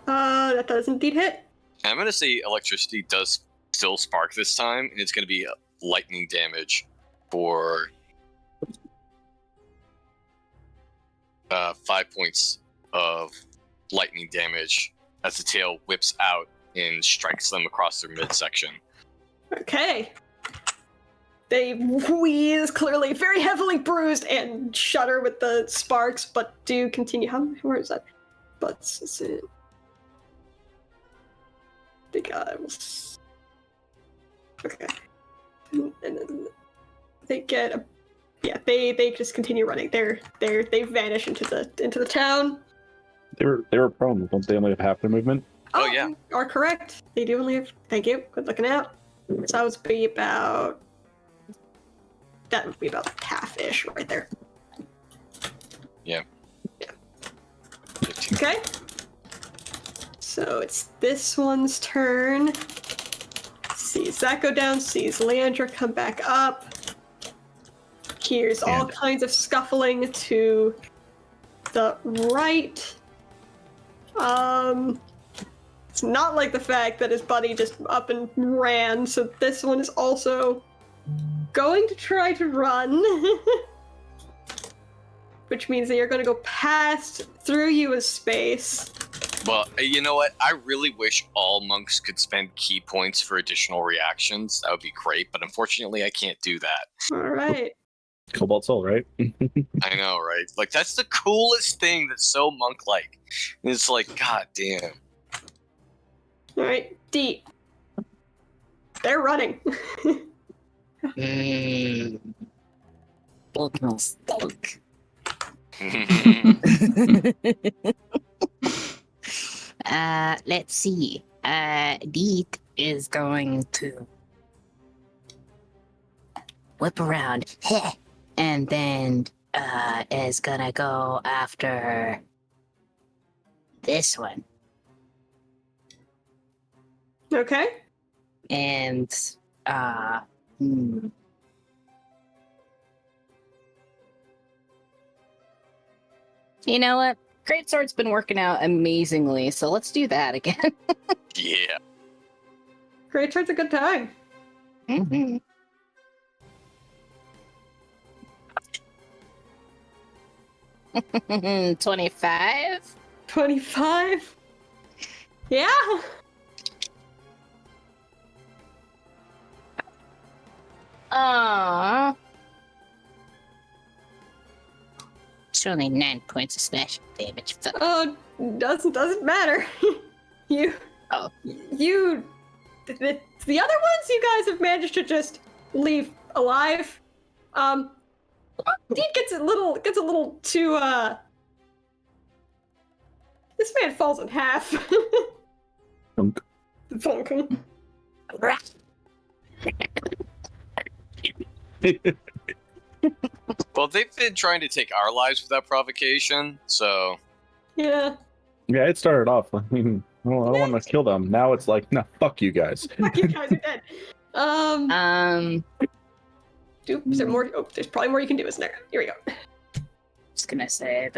That does indeed hit. And I'm going to say electricity does still spark this time, and it's going to be lightning damage for 5 points of lightning damage as the tail whips out and strikes them across their midsection. Okay. They wheeze, clearly very heavily bruised, and shudder with the sparks, but do continue. Where is that? But is it? I think I was. Okay. And then they get a. Yeah, they just continue running. They vanish into the town. They were prone. Don't they only have half their movement? Oh, yeah. You are correct. They do only have. Thank you. Good looking out. So that would be about. That would be about half-ish right there. Yeah. 15. Okay. So it's this one's turn. Sees that go down. Sees Leandra come back up. Hears all kinds of scuffling to the right. It's not like the fact that his buddy just up and ran, so this one is also going to try to run. Which means that you're going to go past through you as space. Well, you know what? I really wish all monks could spend key points for additional reactions. That would be great, but unfortunately I can't do that. Alright. Cobalt Soul, right? I know, right? Like, that's the coolest thing that's so monk-like. It's like, god damn. Alright, deep. They're running. Bulk stunk. Let's see. Deet is going to whip around, and then is gonna go after this one. Okay. And you know what? Greatsword's been working out amazingly, so let's do that again. Yeah. Greatsword's a good time. Mm-hmm. Mm-hmm. 25? 25? Yeah? Aww. It's only 9 points of slashing damage. Oh, doesn't matter. The other ones you guys have managed to just leave alive. Deep gets a little too this man falls in half. Thunk. Thunk. Well, they've been trying to take our lives without provocation, so... Yeah. Yeah, it started off. I want to kill them. Now it's like, nah, fuck you guys. Fuck, you guys are dead. Is there more? Oh, there's probably more you can do, isn't there? Here we go. Just gonna say,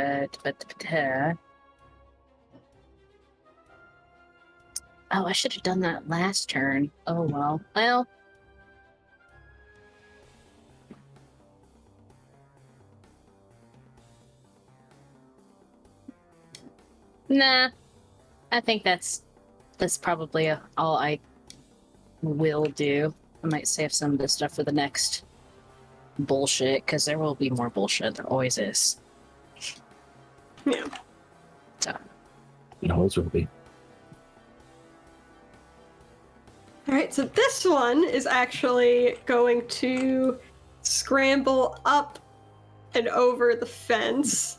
oh, I should have done that last turn. Oh well. Well. Nah. I think that's probably all I will do. I might save some of this stuff for the next bullshit, because there will be more bullshit. There always is. Yeah. So. It always will be. Alright, so this one is actually going to scramble up and over the fence.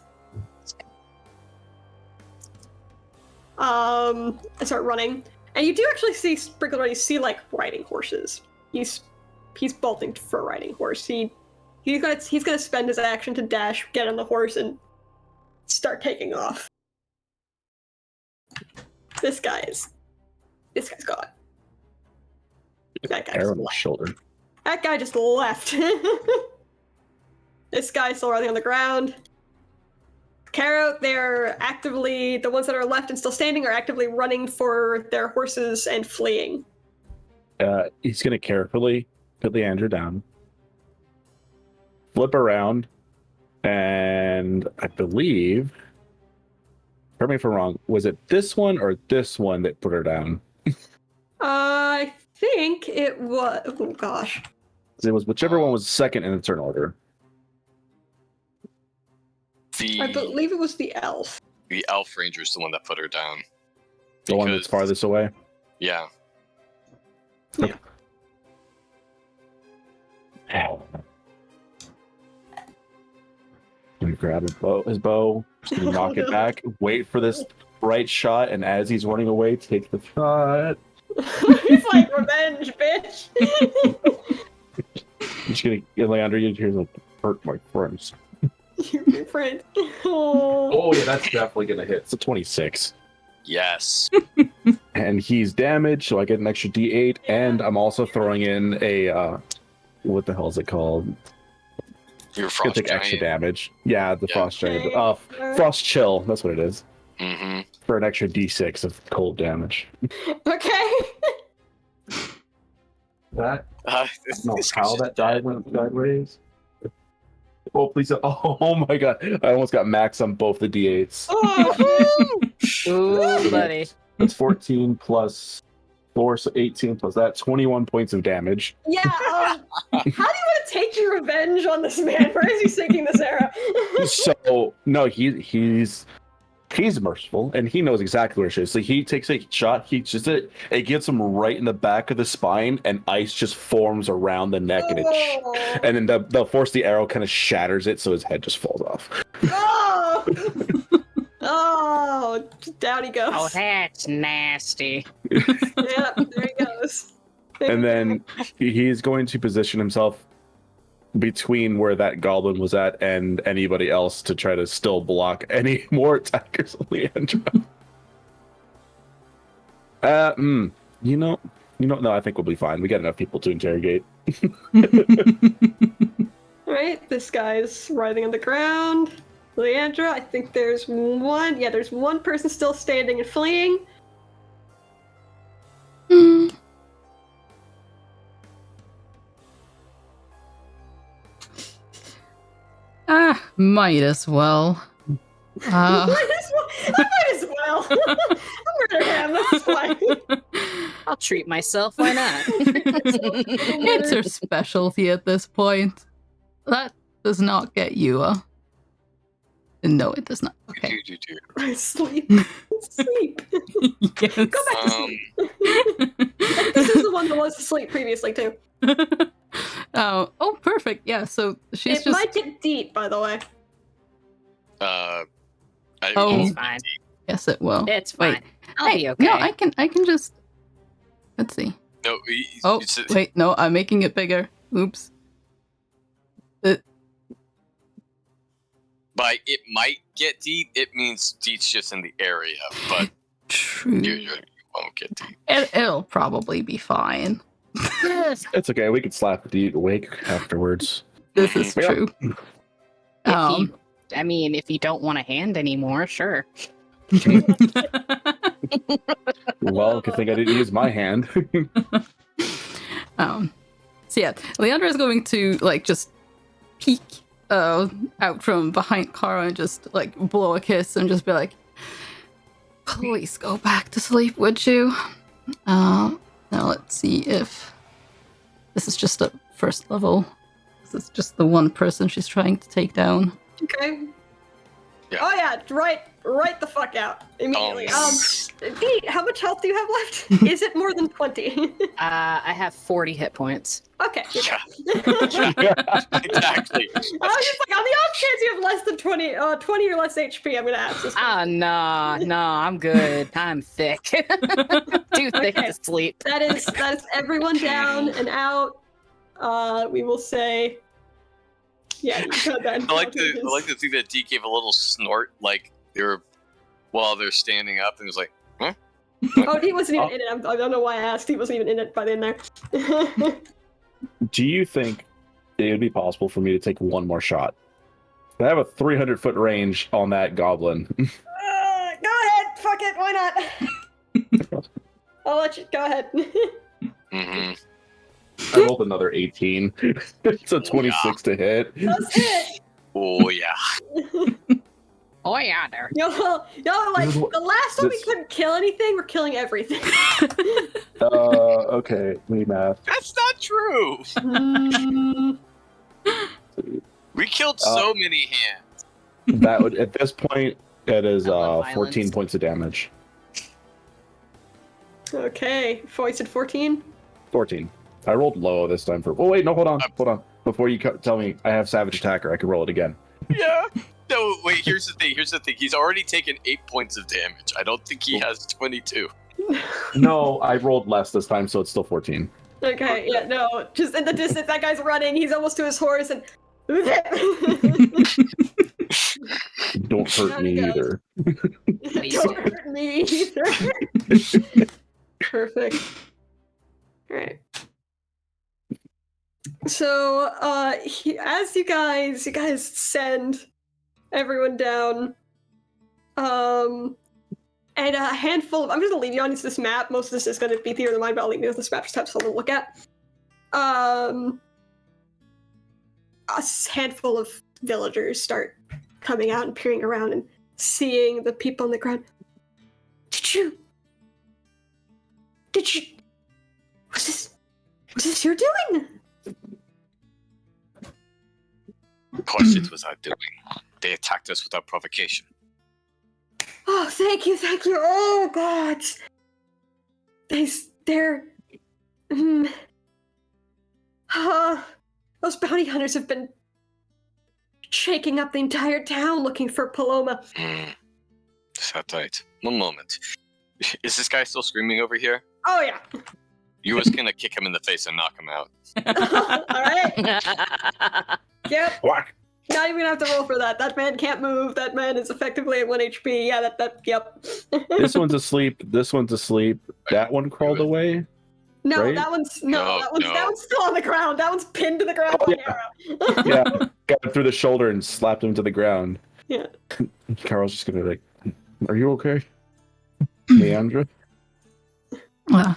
And start running. And you do actually see Sprinkle already see like riding horses. He's bolting for a riding horse. He's gonna spend his action to dash, get on the horse, and start taking off. This guy's gone. That guy Arrow just on his left. shoulder. That guy just left. This guy's still running on the ground. Caro, they're actively, the ones that are left and still standing are actively running for their horses and fleeing. He's going to carefully put Leandra down, flip around, and I believe, correct me if I'm wrong, was it this one or this one that put her down? I think it was, oh gosh. It was whichever one was second in the turn order. I believe it was the elf. The elf ranger is the one that put her down. The one that's farthest away? Yeah. Yeah. Gonna grab his bow, just gonna knock it back, wait for this right shot, and as he's running away, take the shot. He's like, revenge, bitch! I'm just gonna get Leandra, you hear like, hurt my friends. Your friend. Oh, yeah, that's definitely gonna hit. It's a 26. Yes. And he's damaged, so I get an extra D8, and I'm also throwing in a, what the hell is it called? Your It's frost gonna take giant. extra damage. Yeah, the Yeah. frost giant. Frost chill, that's what it is. Mm-hmm. For an extra D6 of cold damage. okay. That I don't know how that died when it died raised. Oh, please. Oh my god. I almost got max on both the D8s. Oh, Ooh, buddy. That's 14 plus 4, so 18 plus that. 21 points of damage. yeah. How do you want to take your revenge on this man? Where is he sinking this arrow? So, no, he's merciful, and he knows exactly where she is. So he takes a shot, it gets him right in the back of the spine, and ice just forms around the neck, and and then the force the arrow kind of shatters it, so his head just falls off. Oh! Oh, down he goes. Oh, that's nasty. Yeah, there he goes. And then he's going to position himself between where that goblin was at and anybody else to try to still block any more attackers on Leandra. No, I think we'll be fine. We got enough people to interrogate. Right, this guy's writhing on the ground. Leandra, I think there's one person still standing and fleeing. Might as well. Might as well. I'll murder him, that's fine. I'll treat myself. Why not? It's her specialty at this point. That does not get you a... No, it does not. Okay. Sleep. Sleep. Yes. Go back to sleep. This is the one that was asleep previously, too. Oh, perfect. Yeah, so she's It just... might get deep, by the way. Oh. It's fine. Yes, it will. It's fine. Wait. I'll be okay. No, I can just... Let's see. No. Oh, wait, no, I'm making it bigger. Oops. By it might get deep, it means deep's just in the area, but True. you won't get deep. It'll probably be fine. It's okay. We can slap the awake afterwards. This is Yeah. true. If you don't want a hand anymore, sure. Well, good thing I didn't use my hand. So yeah, Leandra is going to just peek out from behind Kara and just blow a kiss and just be like, please go back to sleep, would you? Now let's see if this is just a first level. This is just the one person she's trying to take down. Okay. Yeah. Oh yeah, right the fuck out immediately. Pete, how much health do you have left? Is it more than 20? I have 40 hit points. Okay. Yeah. Yeah. Exactly. I was just like, on the off chance you have less than 20 or less HP, I'm gonna ask this. No, I'm good. I'm thick. Too thick Okay. to sleep. That is everyone down and out. We will say, yeah, you got that. I like to think that D gave a little snort, like while they're standing up, and was like, "Huh?" Oh, he wasn't even in it. I don't know why I asked. He wasn't even in it by the end there. Do you think it would be possible for me to take one more shot? I have a 300-foot range on that goblin. Go ahead. Fuck it. Why not? I'll let you go ahead. Mm-hmm. I rolled another 18. It's a 26 to hit. That's it. Oh yeah. Oh yeah, there. Y'all like the last time we couldn't kill anything, we're killing everything. Okay, me math. That's not true. We killed so many hands. That would, at this point, it is I love 14 violence. points of damage. Okay, foisted 14. 14. I rolled low this time for. Oh wait, no, hold on. Before you tell me I have Savage Attacker, I can roll it again. Yeah. No, wait. Here's the thing. He's already taken 8 points of damage. I don't think he has 22. No, I rolled less this time, so it's still 14. Okay, yeah, no, just in the distance, that guy's running. He's almost to his horse, and Don't hurt Down me he goes. either. Don't hurt me either. Perfect. All right. So, as you guys send everyone down, and a handful of, I'm just gonna leave you on this map. Most of this is gonna be theater of the mind, but I'll leave you with this map just to have something to look at. A handful of villagers start coming out and peering around and seeing the people on the ground. Did you? Was this your doing? Of course, it was our doing. They attacked us without provocation. Oh, thank you. Oh, God. They're... those bounty hunters have been shaking up the entire town looking for Paloma. Is that right? One moment. Is this guy still screaming over here? Oh, yeah. You was gonna kick him in the face and knock him out. All right. Yep. Whack. Not even gonna have to roll for that. That man can't move. That man is effectively at 1 HP. Yeah, yep. This one's asleep. This one's asleep. That one crawled away. No, right? that one's No. that one's still on the ground. That one's pinned to the ground with an arrow. Yeah, got him through the shoulder and slapped him to the ground. Yeah. Carl's just gonna be like, "Are you okay, Leandra?" I'm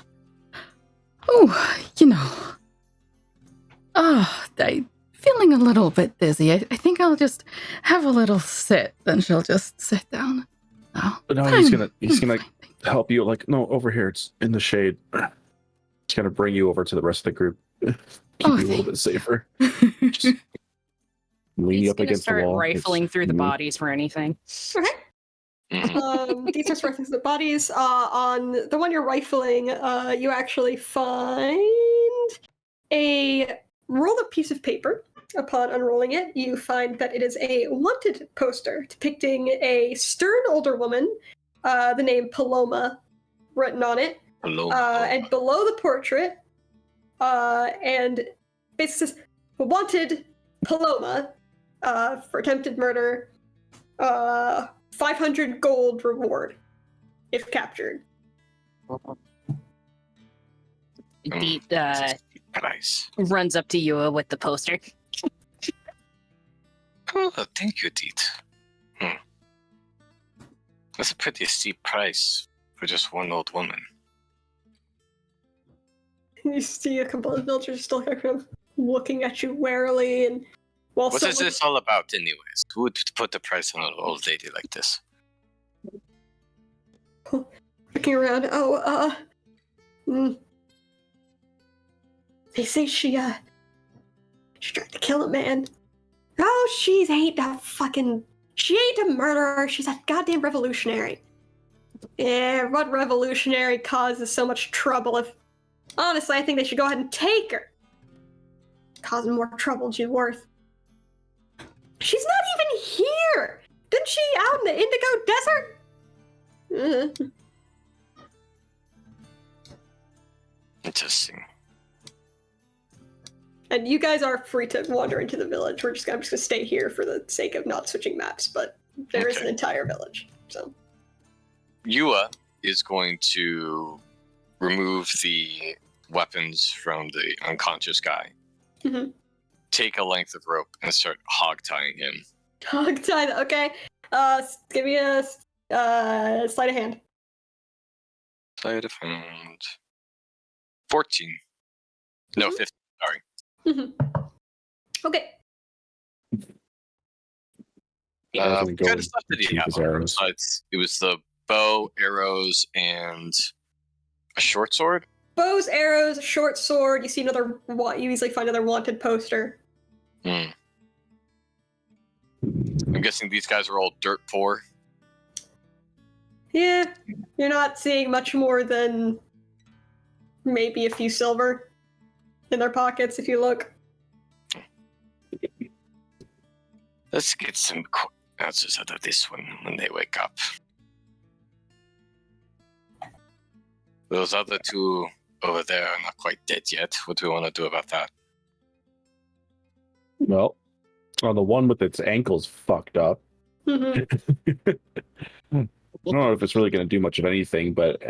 feeling a little bit dizzy. I think I'll just have a little sit. Then she'll just sit down. Oh, No, he's gonna help you. Like, no, over here. It's in the shade. He's gonna bring you over to the rest of the group. Keep you a little bit safer. Just lean you He's up gonna against the start wall. rifling It's- through the bodies for anything. These are rifling the bodies. On the one you're rifling, you actually find roll a piece of paper. Upon unrolling it, you find that it is a wanted poster depicting a stern older woman, the name Paloma written on it, and below the portrait, and basically says, "Wanted Paloma for attempted murder, 500 gold reward if captured." Deet Price. runs up to you with the poster. Oh, thank you, Deet. That's a pretty steep price for just one old woman. You see a couple of villagers still kind of looking at you warily, and while What is this all about, anyways? Who would put the price on an old lady like this? looking around, they say she tried to kill a man. Oh, she ain't a fucking She ain't a murderer. She's a goddamn revolutionary. Yeah, what revolutionary causes so much trouble? If honestly, I think they should go ahead and take her. Causing more trouble than she's worth. She's not even here. Didn't she out in the Indigo Desert? Interesting. And you guys are free to wander into the village. I'm just gonna stay here for the sake of not switching maps, but there is an entire village. So Yua is going to remove the weapons from the unconscious guy, Mhm. take a length of rope, and start hog tying him. hog tie. Okay. Give me a sleight of hand. Sleight of hand. 14. No, 15. Sorry. Okay. Yeah, What kind of stuff did he shoot have his on him? arrows. Besides, it was the bow, arrows, and a short sword? Bows, arrows, a short sword. You see another. You easily find another wanted poster. I'm guessing these guys are all dirt poor. Yeah, you're not seeing much more than maybe a few silver in their pockets if you look. Let's get some answers out of this one when they wake up. Those other two over there are not quite dead yet. What do we want to do about that? Well, the one with its ankles fucked up. Mhm. I don't know if it's really going to do much of anything, but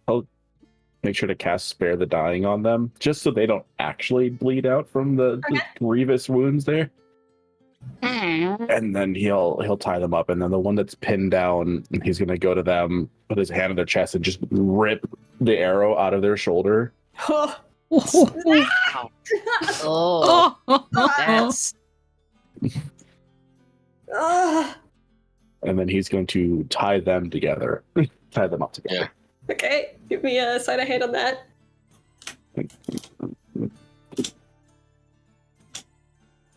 I'll make sure to cast Spare the Dying on them, just so they don't actually bleed out from the grievous wounds there. And then he'll tie them up, and then the one that's pinned down, he's going to go to them, put his hand on their chest, and just rip the arrow out of their shoulder. Oh, Oh, Oh, that's ah, And then he's going to tie them together, tie them up together. okay, give me a sleight of hand on that.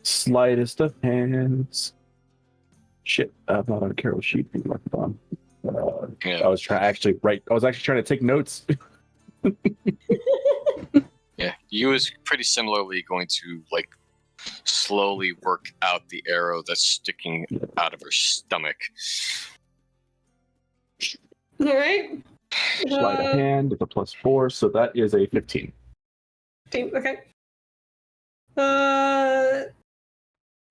Slightest of hands. Shit, I'm not on Carol's sheet. On. I was actually trying to take notes. Yeah, you is pretty similarly going to slowly work out the arrow that's sticking out of her stomach. All right. Sleight of hand with a +4, so that is a 15. Okay.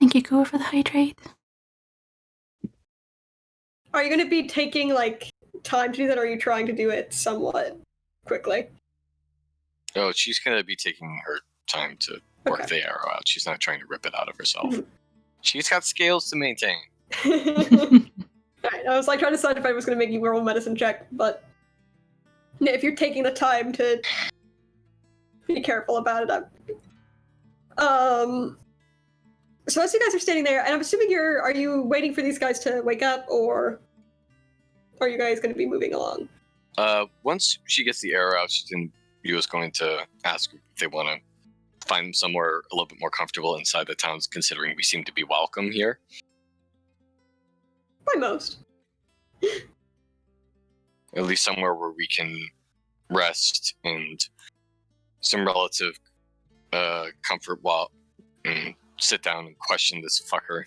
Thank you, Kua, for the hydrate. Are you going to be taking time to do that, or are you trying to do it somewhat quickly? Oh, she's going to be taking her time to work the arrow out. She's not trying to rip it out of herself. Mhm. She's got scales to maintain. Alright, I was trying to decide if I was going to make you roll a medicine check, but if you're taking the time to be careful about it, so as you guys are standing there, and I'm assuming are you waiting for these guys to wake up, or are you guys going to be moving along? Once she gets the arrow out, he was going to ask if they want to find somewhere a little bit more comfortable inside the towns, considering we seem to be welcome here. By most. At least somewhere where we can rest and some relative comfort while sit down and question this fucker.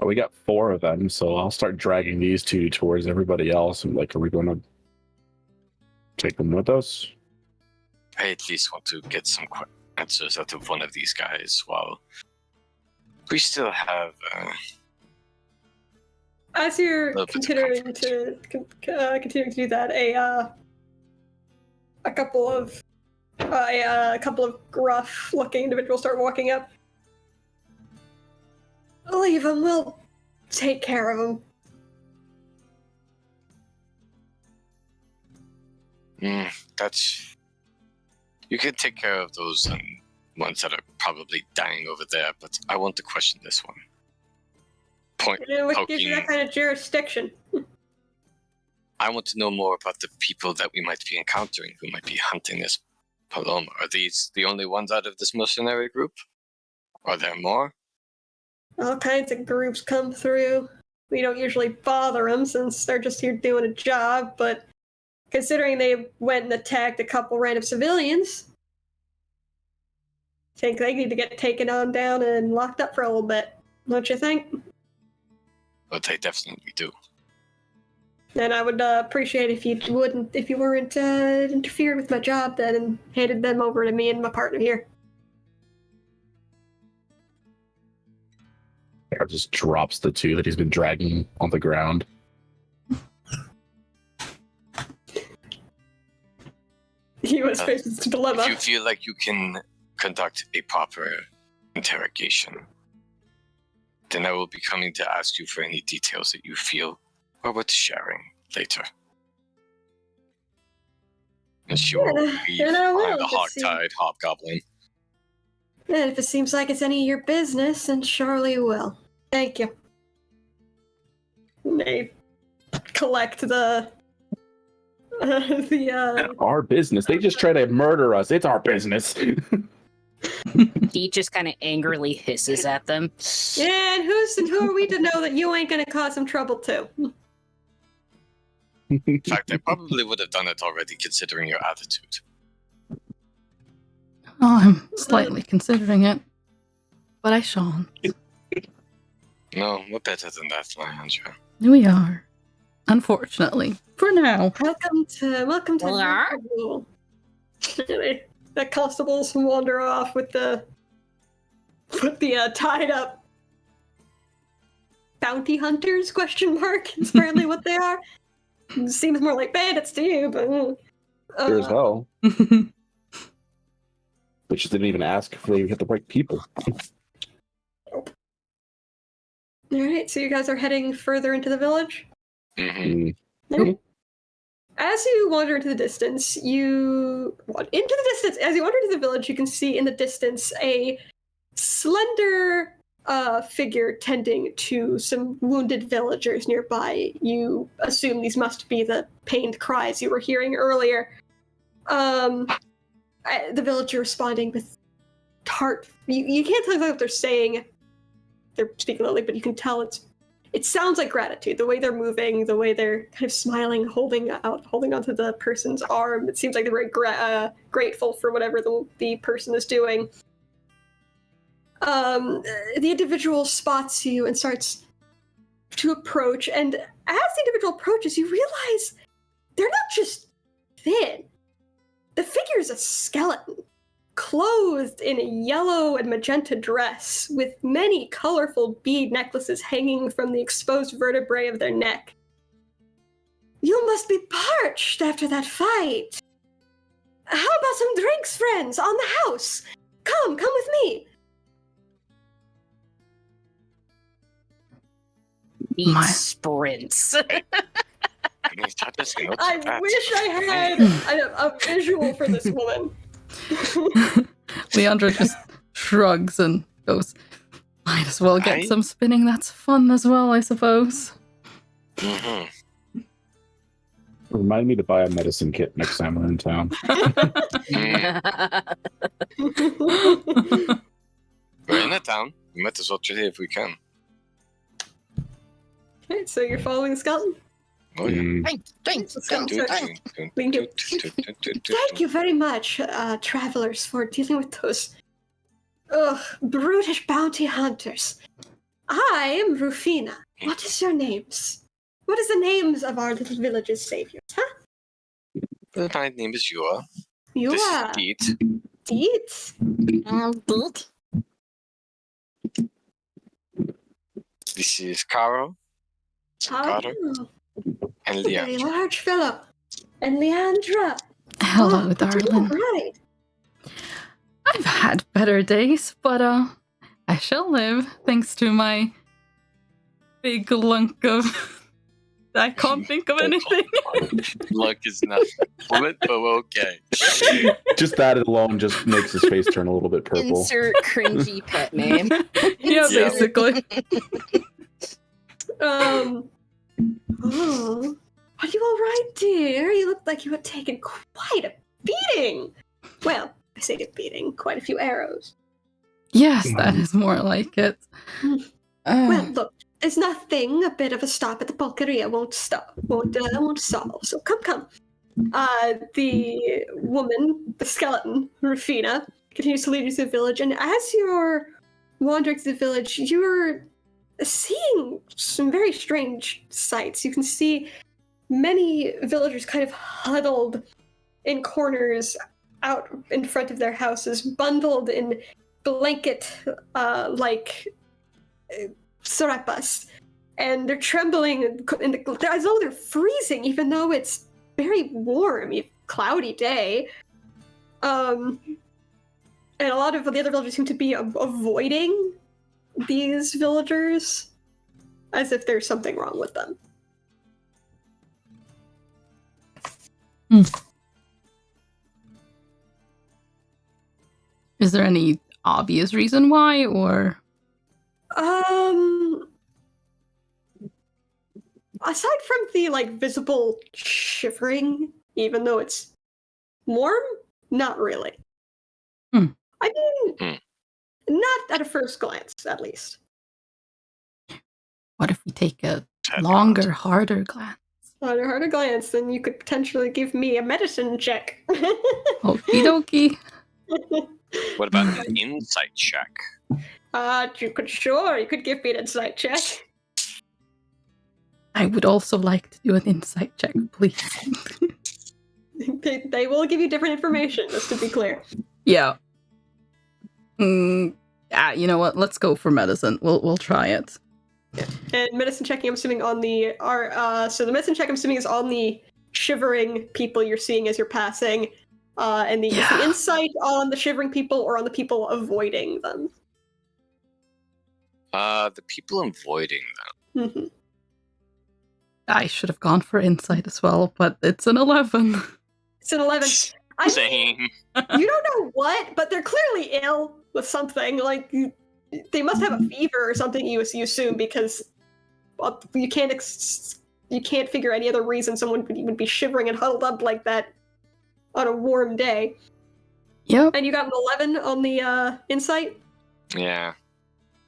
We got 4 of them, so I'll start dragging these 2 towards everybody else. I'm like, are we going to take them with us? I at least want to get some answers out of one of these guys while we still have As you're little bit of continuing to continuing to do that, a couple of gruff-looking individuals start walking up. Leave him. We'll take care of him. that's... You can take care of those ones that are probably dying over there, but I want to question this one. What gives you that kind of jurisdiction? I want to know more about the people that we might be encountering who might be hunting this Paloma. Are these the only ones out of this mercenary group? Are there more? All kinds of groups come through. we don't usually bother them since they're just here doing a job, but considering they went and attacked a couple random civilians, I think they need to get taken on down and locked up for a little bit. Don't you think? But they definitely do. And I would appreciate if you weren't interfered with my job then and handed them over to me and my partner here. Or just drops the two that he's been dragging on the ground. U.S. faces a dilemma. If you feel like you can conduct a proper interrogation, then I will be coming to ask you for any details that you feel are worth sharing later. And she will be and I will, behind the if it hog-tied hobgoblin. And if it seems like it's any of your business, then surely will. Thank you. And they collect the Our business. They just try to murder us. It's our business. He just kind of angrily hisses at them. Yeah, and who are we to know that you ain't gonna cause some trouble too? In fact, I probably would have done it already, considering your attitude. Oh, I'm slightly considering it. But I shan't. No, we're better than that, Leandra. We are. Unfortunately. For now. Welcome to Yeah. Liverpool. The constables wander off with the tied up bounty hunters ? Is apparently what they are. Seems more like bandits to you, but Sure as hell. But she didn't even ask if they hit the right people. Alright, so you guys are heading further into the village? Mm-hmm. Okay. As you wander into the distance, as you wander into the village, you can see in the distance a slender figure tending to some wounded villagers nearby. You assume these must be the pained cries you were hearing earlier. The villager responding with tart. You can't tell what they're saying. They're speaking loudly, but you can tell it sounds like gratitude. The way they're moving, the way they're kind of smiling, holding onto the person's arm. It seems like they're very grateful for whatever the person is doing. The individual spots you and starts to approach, and as the individual approaches, you realize they're not just thin. The figure is a skeleton, clothed in a yellow and magenta dress, with many colorful bead necklaces hanging from the exposed vertebrae of their neck. You must be parched after that fight. How about some drinks, friends, on the house? Come with me. He My- sprints. I wish I had a visual for this woman. Leandra just shrugs and goes, might as well get some spinning. That's fun as well, I suppose. Mm-hmm. Remind me to buy a medicine kit next time we're in town. We're in a town. We might as well try if we can. Okay, so you're following the skeleton? Oh, yeah. Mm, Thank you very much, travelers, for dealing with those brutish bounty hunters. I am Rufina. What is your names? What is the names of our little village's saviors, huh? Well, my name is Yua. You This are is Deet. Deet. This is Caro. Caro. And Very Leandra. large fellow. And Leandra. Hello, All darling. right. I've had better days, but I shall live thanks to my big lunk of... I can't think of anything. Luck is not fluent, but okay. just that alone just makes his face turn a little bit purple. Insert cringy pet name. Yeah, Yeah. basically. Oh, are you all right, dear? You look like you had taken quite a beating. Well, I say a beating, quite a few arrows. Yes, that is more like it. Well, look, It's nothing. A bit of a stop at the pulqueria won't solve. So come. The woman, the skeleton, Rufina, continues to lead you to the village, and as you're wandering through the village, you're seeing some very strange sights. You can see many villagers kind of huddled in corners out in front of their houses, bundled in blanket like sarapas, and they're trembling as though they're freezing, even though it's very warm, cloudy day. And a lot of the other villagers seem to be avoiding these villagers as if there's something wrong with them. Is there any obvious reason why, or? Aside from the, visible shivering, even though it's warm, not really. I mean, not at a first glance, at least. What if we take a longer, harder glance? Harder glance, then you could potentially give me a medicine check. Okie dokie. What about an insight check? You could give me an insight check. I would also like to do an insight check, please. They will give you different information, just to be clear. Yeah. You know what? Let's go for medicine. We'll try it. And medicine checking, I'm assuming on the so the medicine check, I'm assuming, is on the shivering people you're seeing as you're passing, and is the insight on the shivering people or on the people avoiding them? The people avoiding them. Mm-hmm. I should have gone for insight as well, but it's an 11. It's an 11. Same. You don't know what, but they're clearly ill with something. They must have a fever or something. You assume, because you can't figure any other reason someone would be shivering and huddled up like that on a warm day. Yep. And you got an 11 on the insight. Yeah.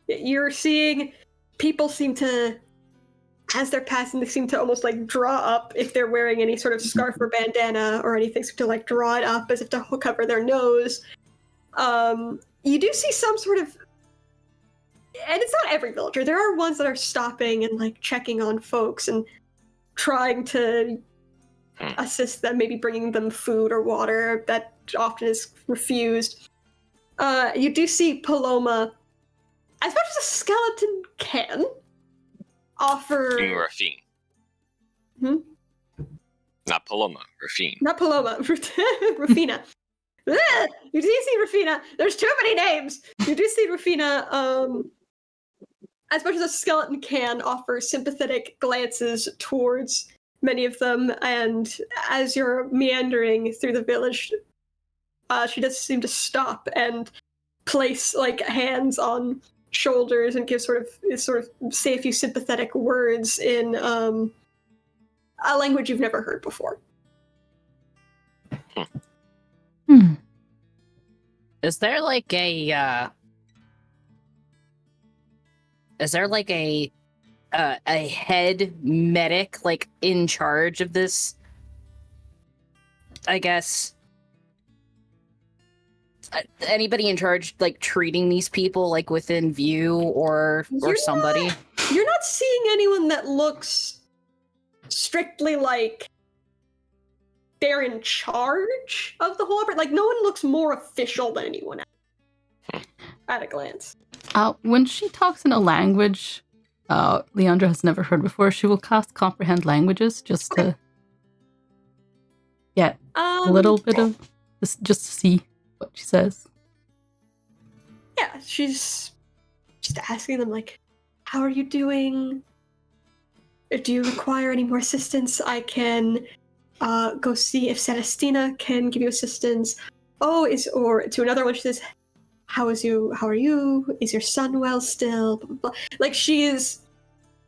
You're seeing people seem to, as they're passing, they seem to almost draw up, if they're wearing any sort of scarf or bandana or anything, seem to draw it up as if to cover their nose. You do see some sort of, and it's not every villager, there are ones that are stopping and checking on folks and trying to assist them, maybe bringing them food or water that often is refused. You do see Paloma, as much as a skeleton can, offer... Rafine. Not Paloma, Rafine. Not Paloma, Rufina. You do see Rufina. There's too many names. You do see Rufina, as much as a skeleton can, offer sympathetic glances towards many of them, and as you're meandering through the village, she does seem to stop and place hands on shoulders and give sort of say a few sympathetic words in a language you've never heard before. Is there a head medic in charge of this? I guess anybody in charge treating these people within view or somebody? You're not seeing anyone that looks strictly they're in charge of the whole effort. No one looks more official than anyone else at a glance. When she talks in a language Leandra has never heard before, she will cast Comprehend Languages just to get a little bit of just to see what she says. Yeah, she's just asking them how are you doing? Do you require any more assistance? I can go see if Celestina can give you assistance. Or to another one, she says, how are you? Is your son well still? Blah, blah, blah. She is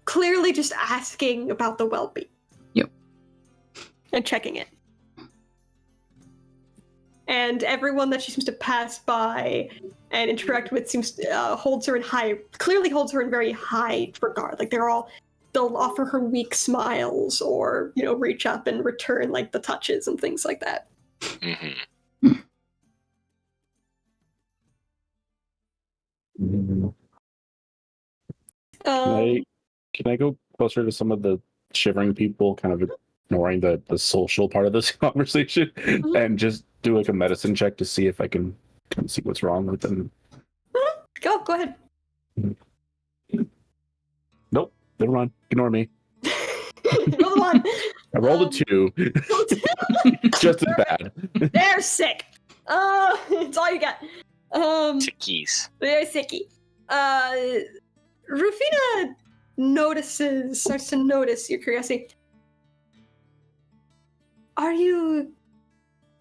clearly just asking about the well-being. Yep. And checking it. and everyone that she seems to pass by and interact with seems holds her in very high regard. Like they'll offer her weak smiles or reach up and return like the touches and things like that. Mm-hmm. Can I go closer to some of the shivering people, kind of ignoring the social part of this conversation, and just do like a medicine check to see if I can kind of see what's wrong with them? Go ahead. Nope, never mind. Ignore me. Roll the one. I rolled a 2. Just as bad. They're sick. It's all you got. Tickies. Very sicky. Rufina starts to notice your curiosity. Are you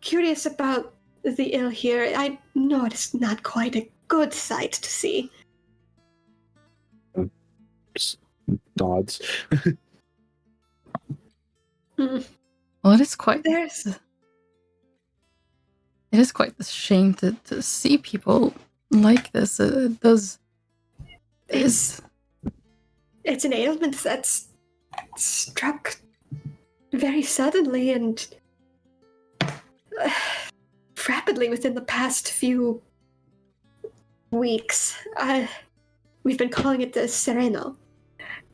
curious about the ill here? I know it's not quite a good sight to see. Just nods. Well, it is quite. It is quite a shame to see people like this. It does. It's an ailment that's struck very suddenly and rapidly within the past few weeks. We've been calling it the Sereno,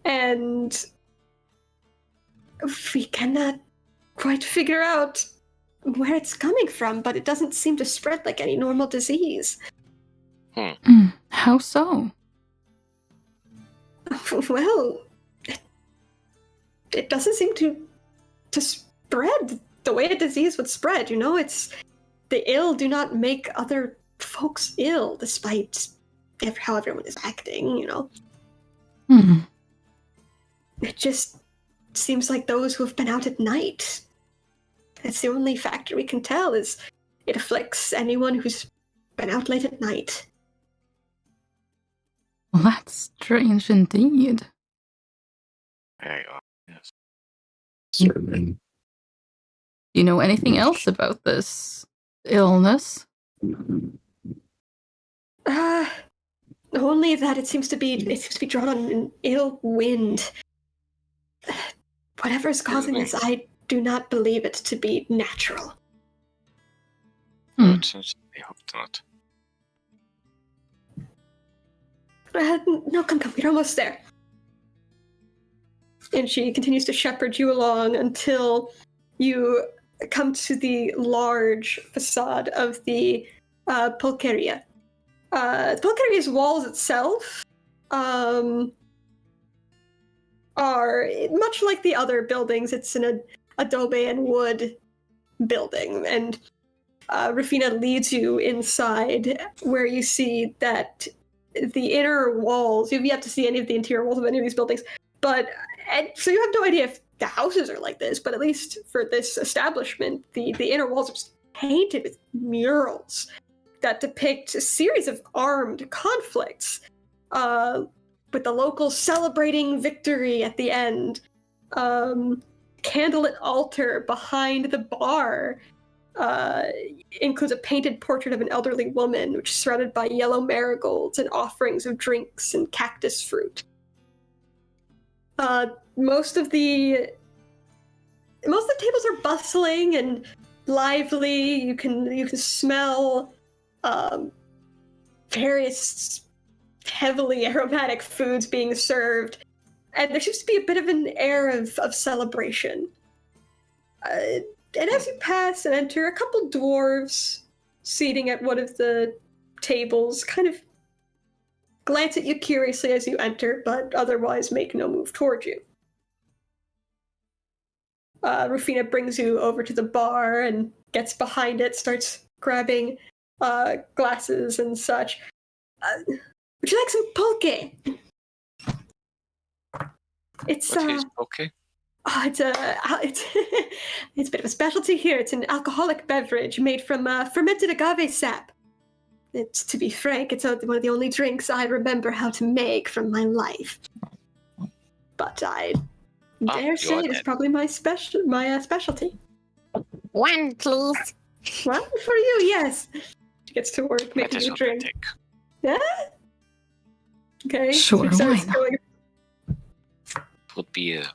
and we cannot quite figure out where it's coming from, but it doesn't seem to spread like any normal disease. How so? Well, it doesn't seem to spread the way a disease would spread. It's the ill do not make other folks ill, despite how everyone is acting. It just seems like those who have been out at night. That's the only factor we can tell, is it afflicts anyone who's been out late at night. Well, that's strange indeed. Very odd, yes. Certainly. Do you know anything else about this illness? Only that it seems to be drawn on an ill wind. Whatever is causing this, I do not believe it to be natural. I hope not. No, come, we're almost there. And she continues to shepherd you along until you come to the large facade of the Pulcheria. The Pulcheria's walls itself are much like the other buildings. It's an adobe and wood building, and Rufina leads you inside, where you see that the inner walls, you've yet to see any of the interior walls of any of these buildings, so you have no idea if the houses are like this, but at least for this establishment, the inner walls are just painted with murals that depict a series of armed conflicts, with the locals celebrating victory at the end. Candlelit altar behind the bar includes a painted portrait of an elderly woman, which is surrounded by yellow marigolds and offerings of drinks and cactus fruit. Most of the tables are bustling and lively. You can smell various heavily aromatic foods being served, and there seems to be a bit of an air of celebration. And as you pass and enter, a couple dwarves seating at one of the tables kind of glance at you curiously as you enter, but otherwise make no move towards you. Rufina brings you over to the bar and gets behind it, starts grabbing glasses and such. Would you like some pulque? It's What is okay? it's a bit of a specialty here. It's an alcoholic beverage made from fermented agave sap. To be frank, it's one of the only drinks I remember how to make from my life. But I dare say it is probably my specialty. One, please. Well, for you, yes. She gets to work That making is you a drink. romantic. Yeah? Okay. Sure, She starts why not? going. It would be it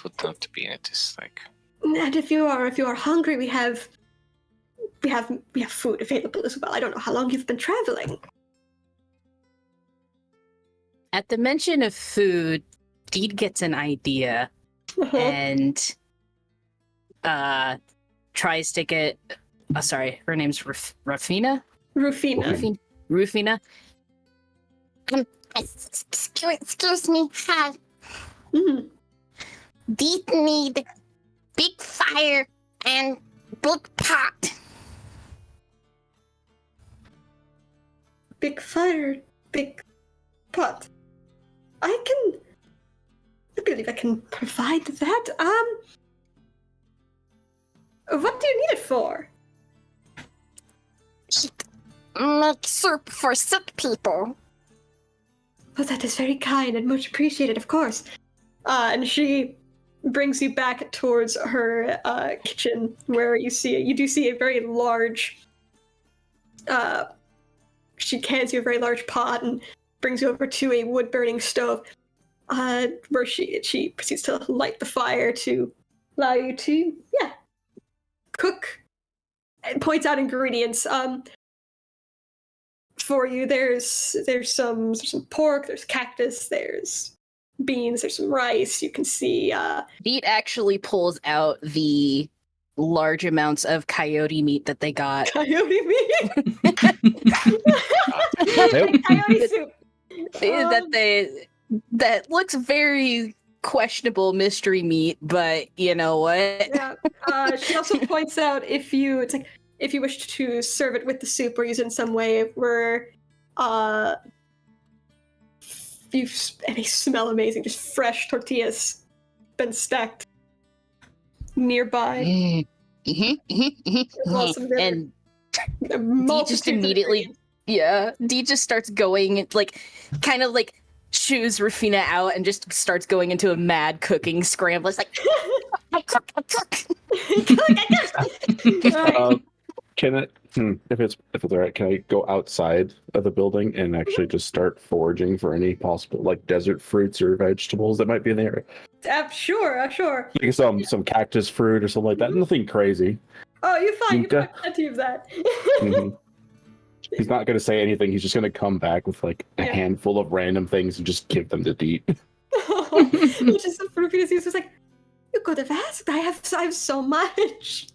would not be a dislike. And if you are hungry, we have food available as well. I don't know how long you've been traveling. At the mention of food, Deed gets an idea and tries to get. Sorry, her name's Rufina. Rufina. Rufina. Excuse me. Hi. Mhm. These need big fire and big pot. Big fire, big pot. I believe I can provide that. What do you need it for? Make soup for sick people. Well, that is very kind and much appreciated, of course. And she brings you back towards her kitchen, where you do see a very large. She hands you a very large pot and brings you over to a wood-burning stove, where she proceeds to light the fire to allow you to cook. And points out ingredients. For you, there's some pork, there's cactus, there's beans, there's some rice. You can see Deed actually pulls out the large amounts of coyote meat that they got. coyote meat. Nope. Coyote soup. That looks very questionable mystery meat, but you know what? Yeah. She also points out if you wish to serve it with the soup or use it in some way where and they smell amazing, just fresh tortillas been stacked nearby. Well, some other- And a Dee multitude just of immediately, Dee just starts going, like, kind of like shoos Rufina out and just starts going into a mad cooking scramble. It's like, I cook. Alright. Can it? If it's all right, can I go outside of the building and actually just start foraging for any possible like desert fruits or vegetables that might be in there? Sure. Like some cactus fruit or something like that. Nothing crazy. Oh, you're fine. You Okay. have plenty of that. Mhm. He's not going to say anything. He's just going to come back with like a handful of random things and just give them to eat. Which is so Rufina's was like, you could have asked. I have so much.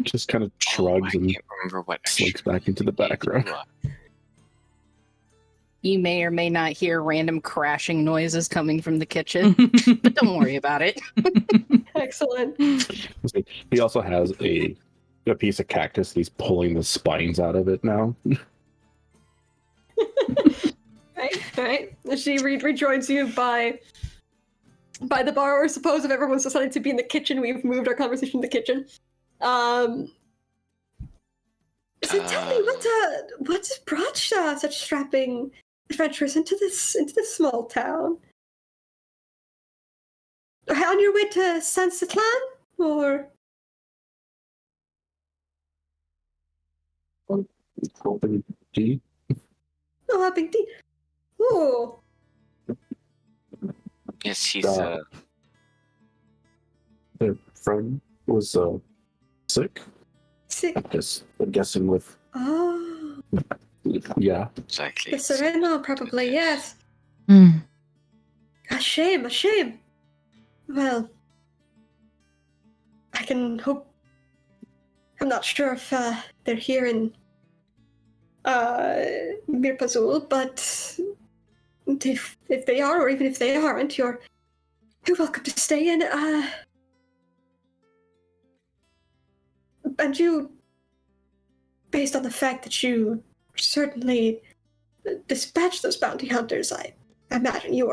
Just kind of I shrugs and can't remember what slinks back into the background. you may or may not hear random crashing noises coming from the kitchen, but don't worry about it. Excellent. He also has a piece of cactus. He's pulling the spines out of it now. Right. She rejoins you by the bar, or suppose if everyone's decided to be in the kitchen, we've moved our conversation to the kitchen. So tell me, what brought such strapping adventurers into this small town? On your way to Sansatlan, or Helping G. oh, how big deal? Oh, Yes, he's Their friend was sick. sick. I'm guessing with Oh, exactly. the Sereno, probably, yes. Mm. A shame. Well, I can hope. I'm not sure if they're here in Mirpazul, but if they are, or even if they aren't, you're welcome to stay in. And you, based on the fact that you certainly dispatched those bounty hunters, I imagine you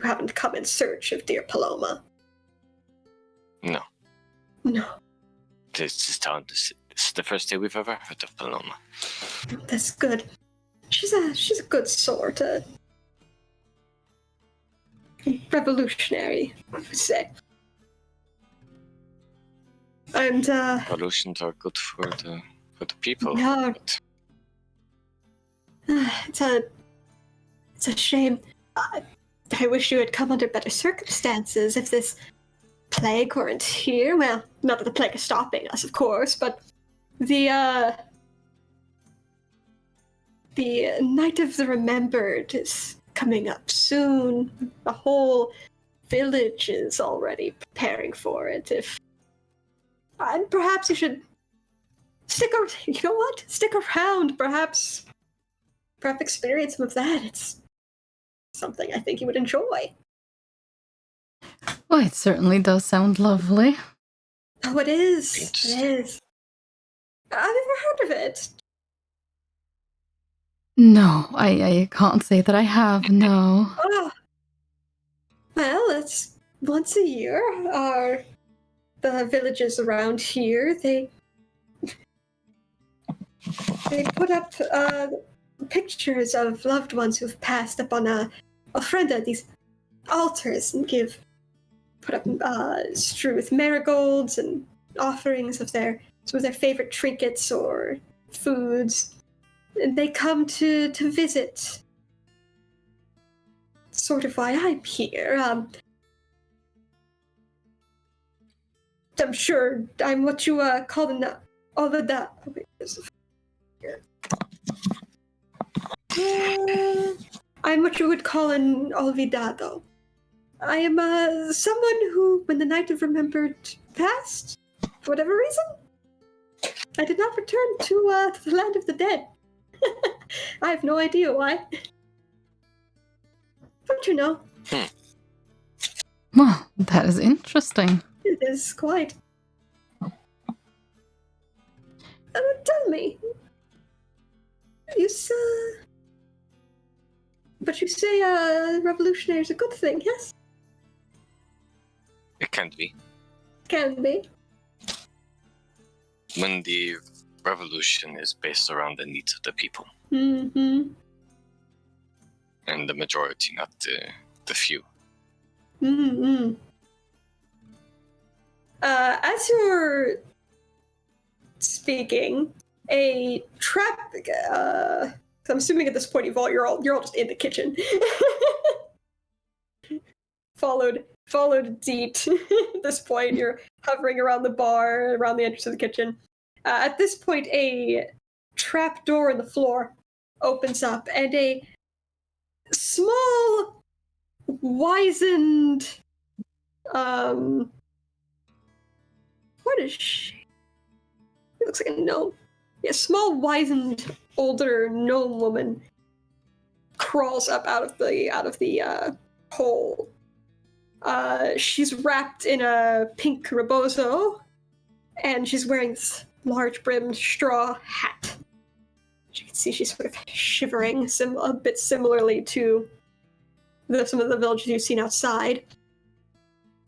haven't come in search of dear Paloma. No. No, This is the first day we've ever heard of Paloma. that's good. She's a good sort, a revolutionary, I would say. And Revolutions are good for the people. Yeah. but it's a shame. I wish you had come under better circumstances if this plague weren't here. Well, not that the plague is stopping us, of course, but the Night of the Remembered is coming up soon. The whole village is already preparing for it. And perhaps you should you know what? Stick around, perhaps experience some of that. It's something I think you would enjoy. Well, it certainly does sound lovely. Oh, it is. Interesting. It is. I've never heard of it. No, I can't say that I have, no. Oh. Well, it's once a year. The villages around here, they put up pictures of loved ones who've passed up on a ofrenda, these altars, and put up strewn with marigolds and offerings of some of their favorite trinkets or foods. And they come to visit. Sort of why I'm here. I'm sure I'm what you call an I'm what you would call an olvidado. I am someone who, when the Night of Remembered passed, for whatever reason, I did not return to the land of the dead. I have no idea why. But you know, Well, that is interesting. it is quite. Tell me, but you say revolutionary is a good thing, yes? it can't be. Can be. When the revolution is based around the needs of the people Mm-hmm. and the majority, not the few. Mm-hmm. As you're speaking, a trap. I'm assuming at this point you're all just in the kitchen. followed Deet. At this point, you're hovering around the bar, around the entrance of the kitchen. At this point, a trap door in the floor opens up, and a small, wizened, what is she? It looks like a gnome. A small, wizened, older gnome woman crawls up out of the hole. She's wrapped in a pink rebozo, and she's wearing this large-brimmed straw hat. As you can see, she's sort of shivering, a bit similarly to some of the villages you've seen outside.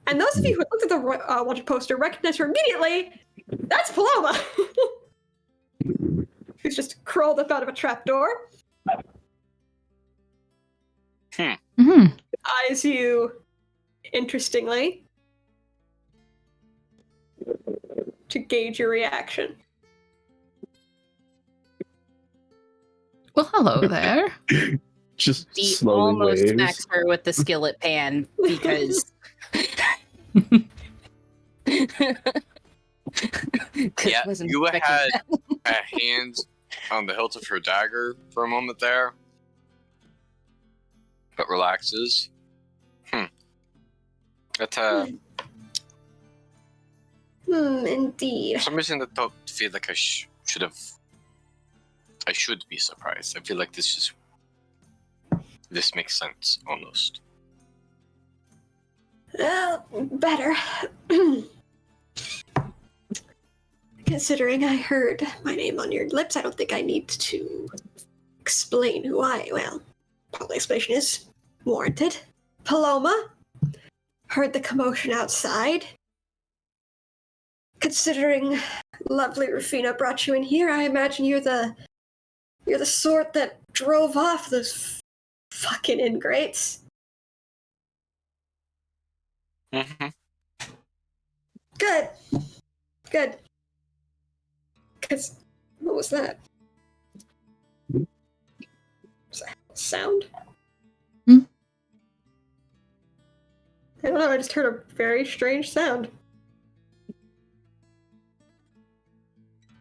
And those of you who looked at the wanted poster recognize her immediately. That's Paloma, who's just crawled up out of a trapdoor. Mm-hmm. Eyes you interestingly to gauge your reaction. Well, hello there. Just He slowly almost waves. smacks her with the skillet pan because. Yeah, wasn't you expecting had a hand on the hilt of her dagger for a moment there, but relaxes. That Indeed. for some reason I don't feel like I should have. I should be surprised. I feel like this makes sense almost. Well, better. Considering I heard my name on your lips, I don't think I need to explain who well, probably explanation is warranted. Paloma, heard the commotion outside. Considering lovely Rufina brought you in here, I imagine you're the sort that drove off those fucking ingrates. Mm-hmm. Good. good. Because, what was that? Was that a sound? Hmm? I don't know, I just heard a very strange sound.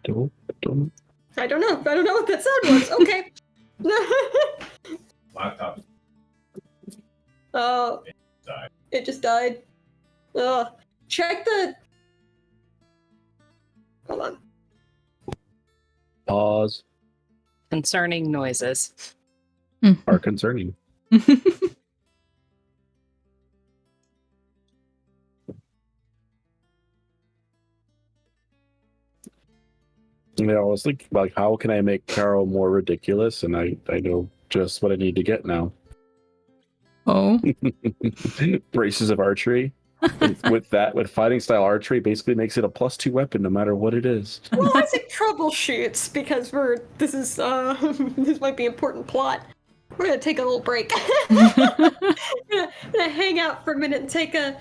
Don't. I don't know what that sound was. Okay. Laptop Oh, died. it just died. Oh, check the... Hold on. Pause. Concerning noises. Are concerning. You know, I was thinking, like, how can I make Carol more ridiculous? And I know just what I need to get now. Oh. Braces of archery. With fighting style archery, basically makes it a +2 weapon no matter what it is. Well, Isaac troubleshoots because this might be important plot. We're gonna take a little break. gonna hang out for a minute and take a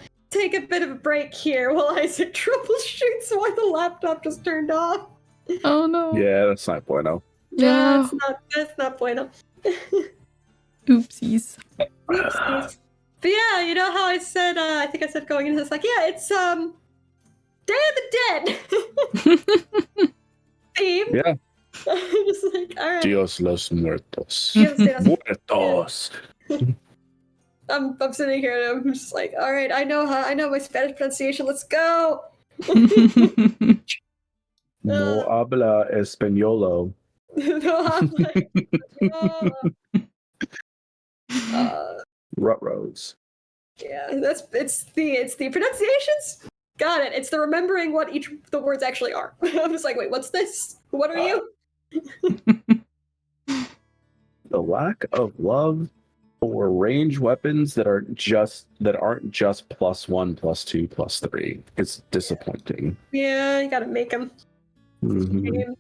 bit of a break here while Isaac troubleshoots why the laptop just turned off. Oh no. Yeah, that's not bueno. Yeah. That's not bueno. Oopsies. Oopsies. But yeah, you know how I said, I think I said going into this, like, yeah, it's, Day of the Dead theme. Yeah. Just like, alright. Dios los muertos. Dios de los- Muertos. I'm sitting here and I'm just like, alright, I know my Spanish pronunciation, let's go! No habla españolo. No, I'm like, Rutrows. yeah, it's the pronunciations. Got it. It's the remembering what the words actually are. I'm just like, wait, what's this? What are you? The lack of love for range weapons that aren't just +1, +2, +3. It's disappointing. Yeah, you gotta make them. Mhm.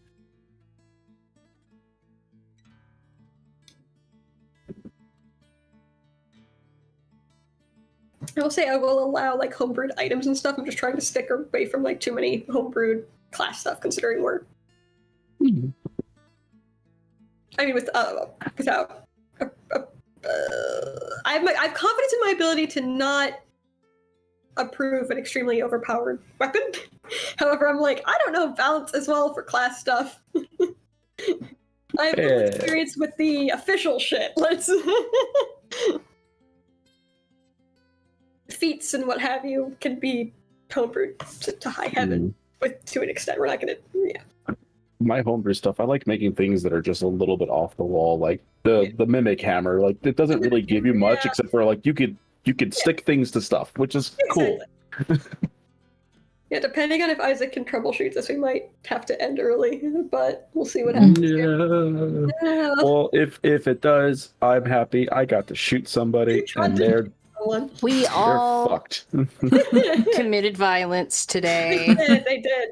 I will say I will allow like homebrewed items and stuff. I'm just trying to stick away from like too many homebrewed class stuff, considering we're. I mean, without. I have confidence in my ability to not approve an extremely overpowered weapon. However, I'm like, I don't know balance as well for class stuff. I have little experience with the official shit. Let's feats and what have you can be homebrewed to high heaven to an extent. We're not gonna, yeah. My homebrew stuff, I like making things that are just a little bit off the wall, like the mimic hammer. Like it doesn't really give you much except for like you could stick things to stuff, which is cool. Yeah, depending on if Isaac can troubleshoot this, we might have to end early, but we'll see what happens. Yeah. Well, if it does, I'm happy. I got to shoot somebody, and they're We all fucked. committed violence today. They did.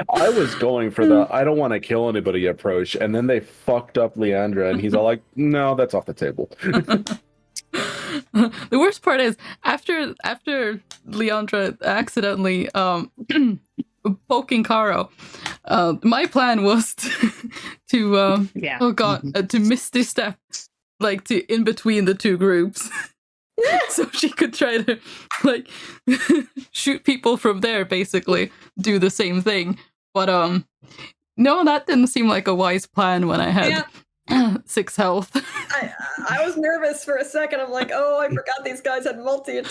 I was going for the I don't want to kill anybody approach, and then they fucked up Leandra, and he's all like, "No, that's off the table." The worst part is after Leandra accidentally poking Caro, my plan was to to misty step like to in between the two groups. So she could try to like shoot people from there, basically do the same thing. But no, that didn't seem like a wise plan when I had 6 health. I was nervous for a second. I'm like, oh, I forgot these guys had multi.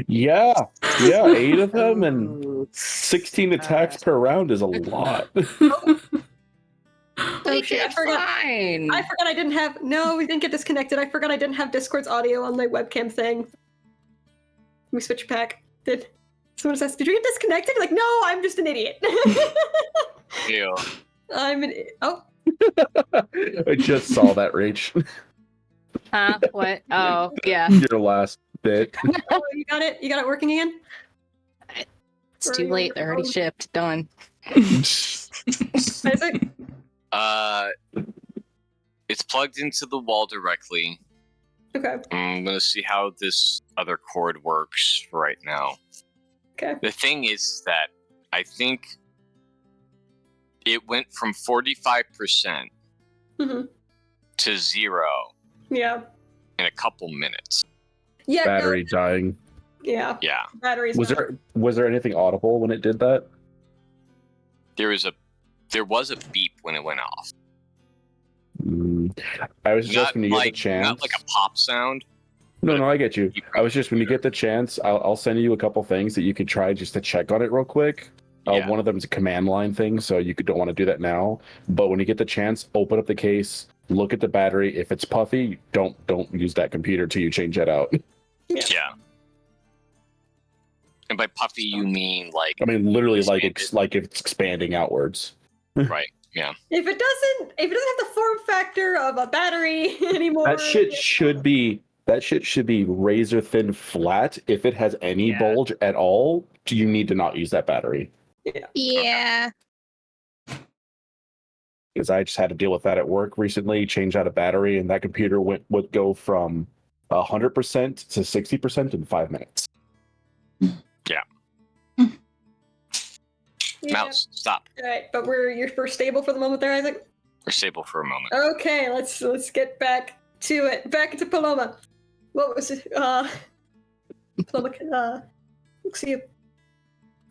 Yeah, 8 of them and 16 attacks per round is a lot. Oh shit, I forgot. Fine. I forgot I didn't have. No, we didn't get disconnected. I forgot I didn't have Discord's audio on my webcam thing. We switch back. Did someone says, "Did you get disconnected?" Like, no, I'm just an idiot. Yeah. I'm an. Oh. I just saw that, Rach. Huh? What? Oh, yeah. Your last bit. Oh, you got it. You got it working again. It's too late. They're already shipped. Done. Isaac? It's plugged into the wall directly. Okay. I'm gonna see how this other cord works right now. Okay. The thing is that I think it went from 45% Mm-hmm. to 0 Yeah. in a couple minutes. Yeah. Battery No, dying. yeah. Yeah, Batteries. Was there anything audible when it did that? there was a beep when it went off. I was just when you get the Not chance. like a pop sound. No, I get you. You I was just when you get the chance, I'll send you a couple things that you could try just to check on it real quick. Yeah. One of them is a command line thing, so you don't want to do that now. But when you get the chance, open up the case, look at the battery. If it's puffy, don't use that computer till you change that out. Yeah. And by puffy, you mean like I mean, literally, like expanded? if it's expanding outwards. Right? Yeah. If it doesn't have the form factor of a battery anymore, That shit should be razor thin flat. If it has any Yeah. bulge at all, you need to not use that battery. Yeah. Because I just had to deal with that at work recently. Change out a battery, and that computer would go from 100% to 60% in 5 minutes. Mouse, stop. All right, but we're stable for the moment there, Isaac. We're stable for a moment. Okay, let's get back to it. Back into Paloma. What was it? Paloma. Let's see.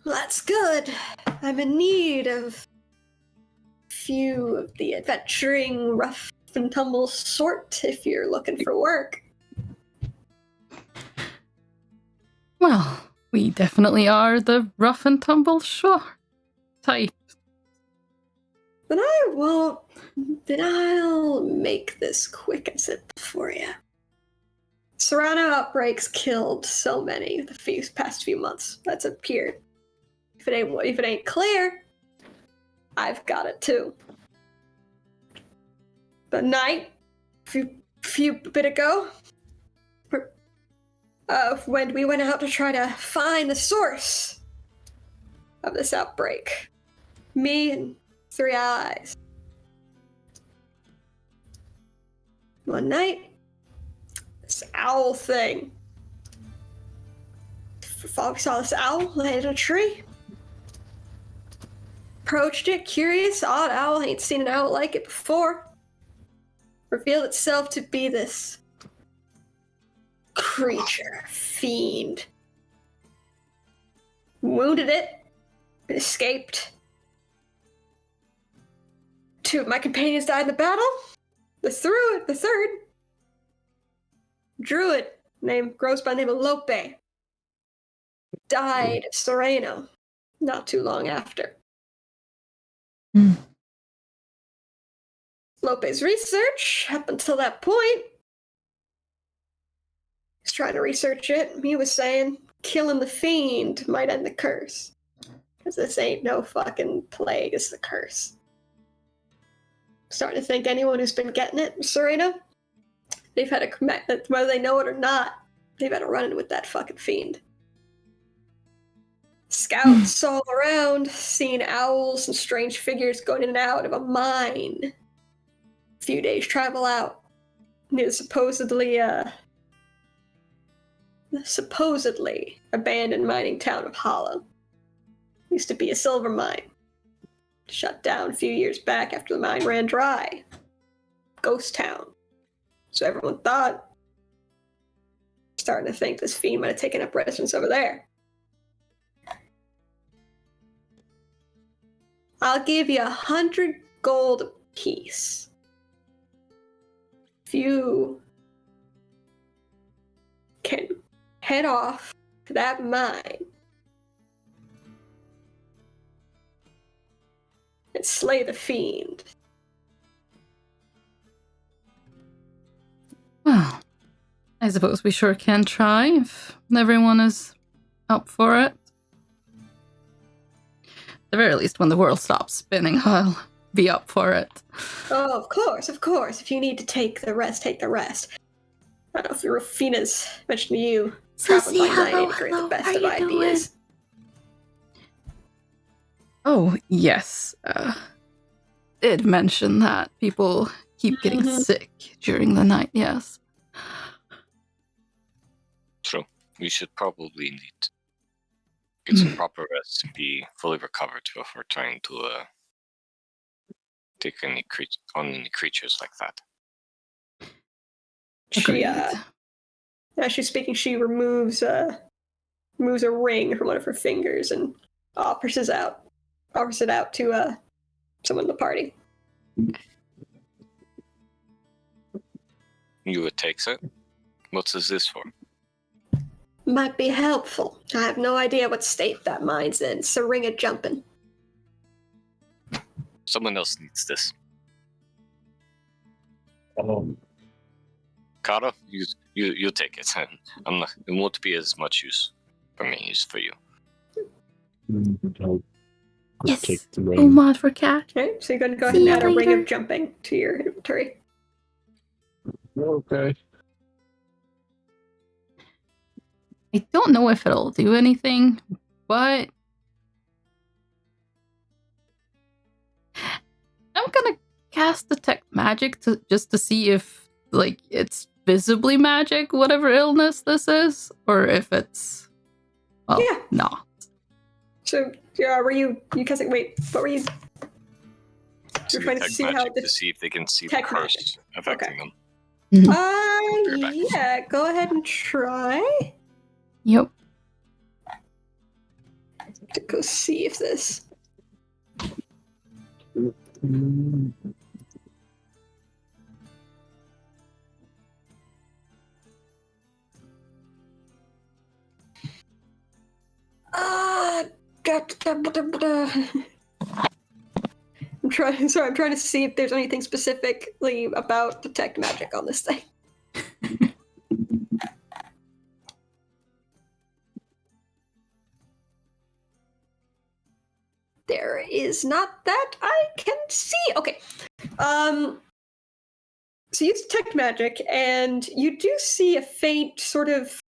That's good. I'm in need of a few of the adventuring, rough and tumble sort if you're looking for work. Well, we definitely are the rough and tumble type. Then I'll make this quick and simple for you. Serrano outbreaks killed so many the past few months that's appeared. If it ain't clear, I've got it too. The night, few bit ago, when we went out to try to find the source of this outbreak, me and 3 allies. One night, this owl thing. We saw this owl laying in a tree. Approached it, curious, odd owl, ain't seen an owl like it before. Revealed itself to be this creature, fiend. Wounded it, it escaped. 2 of my companions died in the battle. The third, druid grows by the name of Lope, died of Sereno not too long after. Lope's research, up until that point, he's trying to research it. He was saying killing the fiend might end the curse. Because this ain't no fucking plague, it's the curse. Starting to think anyone who's been getting it, Sereno, they've had whether they know it or not, they've had a run-in with that fucking fiend. Scouts all around, seeing owls and strange figures going in and out of a mine. A few days travel out. Near the supposedly abandoned mining town of Hollow. Used to be a silver mine. Shut down a few years back after the mine ran dry. Ghost town. So everyone thought. Starting to think this fiend might have taken up residence over there. I'll give you 100 gold apiece. If you can head off to that mine and slay the fiend. Well, I suppose we sure can try if everyone is up for it. At the very least, when the world stops spinning, I'll be up for it. Oh, of course. If you need to take the rest, take the rest. I don't know if Rufina's mentioned to you. Sissy, traveling by night hello, ain't great, the hello, best how of you ideas. Oh, yes. Did mention that people keep getting sick during the night, yes. So we should probably need Get some proper rest and be fully recovered before trying to take on any creatures like that. She, Agreed. as she's speaking, she removes a ring from one of her fingers and offers it out to someone in the party. You takes it. What is this for? Might be helpful. I have no idea what state that mine's in. It's a ring of jumping. Someone else needs this. Kara, you take it. I'm not. It won't be as much use for me as for you. I'll Yes. take the Oh, ring. mod for cat. Okay, so you're going to go See ahead and you add a ring later. of jumping to your inventory. Okay. I don't know if it'll do anything, but I'm gonna cast detect magic just to see if like it's visibly magic, whatever illness this is, or if it's Yeah. not. So, were you casting? Wait, what were you? So You're trying to detect see how magic the to see if they can see the detect curse affecting Okay. them. back. Yeah. Go ahead and try Yep. to go see if this. I'm trying to see if there's anything specifically about detect magic on this thing. There is not that I can see. Okay. So you detect magic, and you do see a faint sort of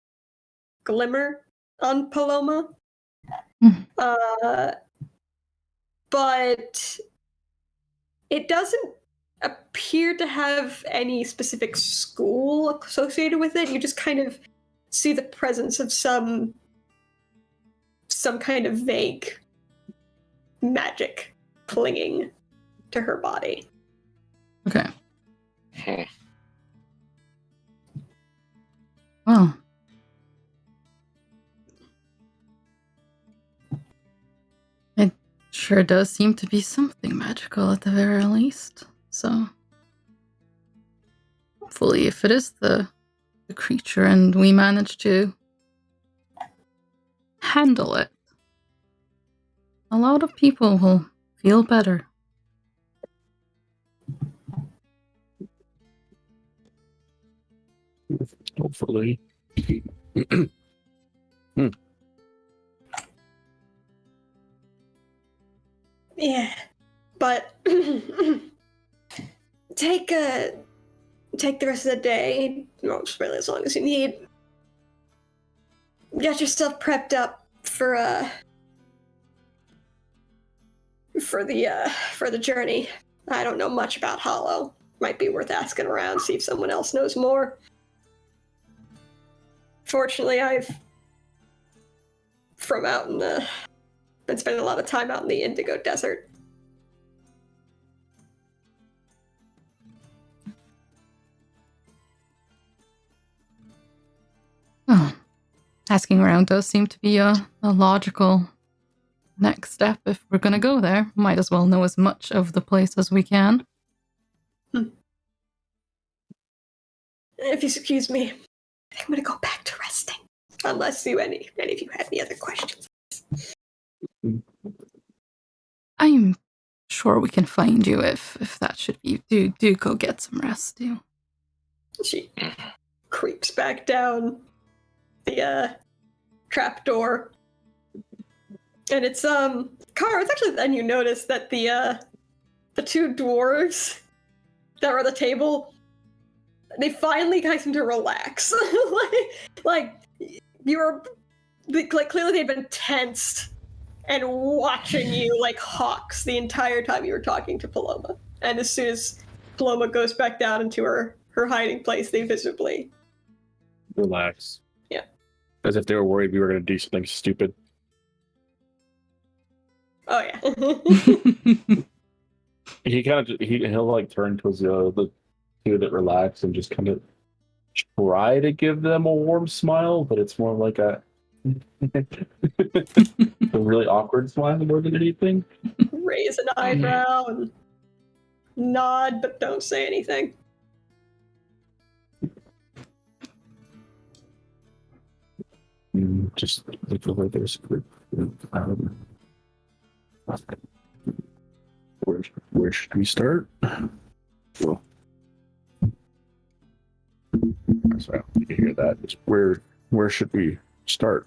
glimmer on Paloma. Mhm. But it doesn't appear to have any specific school associated with it. You just kind of see the presence of some kind of vague magic clinging to her body. Okay. Hmm. Well. It sure does seem to be something magical at the very least. So hopefully if it is the creature and we manage to handle it, a lot of people will feel better. Hopefully. Yeah, but take the rest of the day, well, just really as long as you need. Get yourself prepped up for the journey. I don't know much about Hollow. Might be worth asking around, see if someone else knows more. Fortunately, I've been spending a lot of time out in the Indigo Desert. Oh, asking around does seem to be a logical next step if we're going to go there. Might as well know as much of the place as we can. If you excuse me, I think I'm gonna go back to resting. Unless any of you had any other questions. I'm sure we can find you if that should be. Do go get some rest, do. She creeps back down the trapdoor. And it's Kara, it's actually then you notice that the two dwarves that were at the table, they finally kind of seem to relax. like clearly they'd been tensed and watching you like hawks the entire time you were talking to Paloma. And as soon as Paloma goes back down into her hiding place, they visibly Relax. Yeah. As if they were worried we were going to do something stupid. Oh yeah. He kind of he'll like turn towards the two that relax and just kind of try to give them a warm smile, but it's more like a really awkward smile more than anything. Raise an eyebrow and nod, but don't say anything. Just look over there's where should we start? Well, sorry, you can hear that. Just where should we start?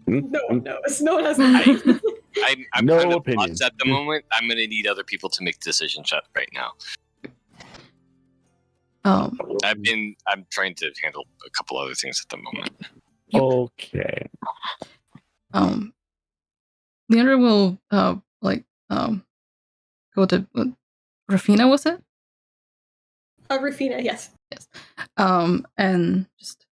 No one knows. No one has an idea. I'm No kind of opinion. lost at the moment. I'm going to need other people to make decisions right now. I'm trying to handle a couple other things at the moment. Okay. Leandra will go to Rafina, was it? Rufina, yes. And just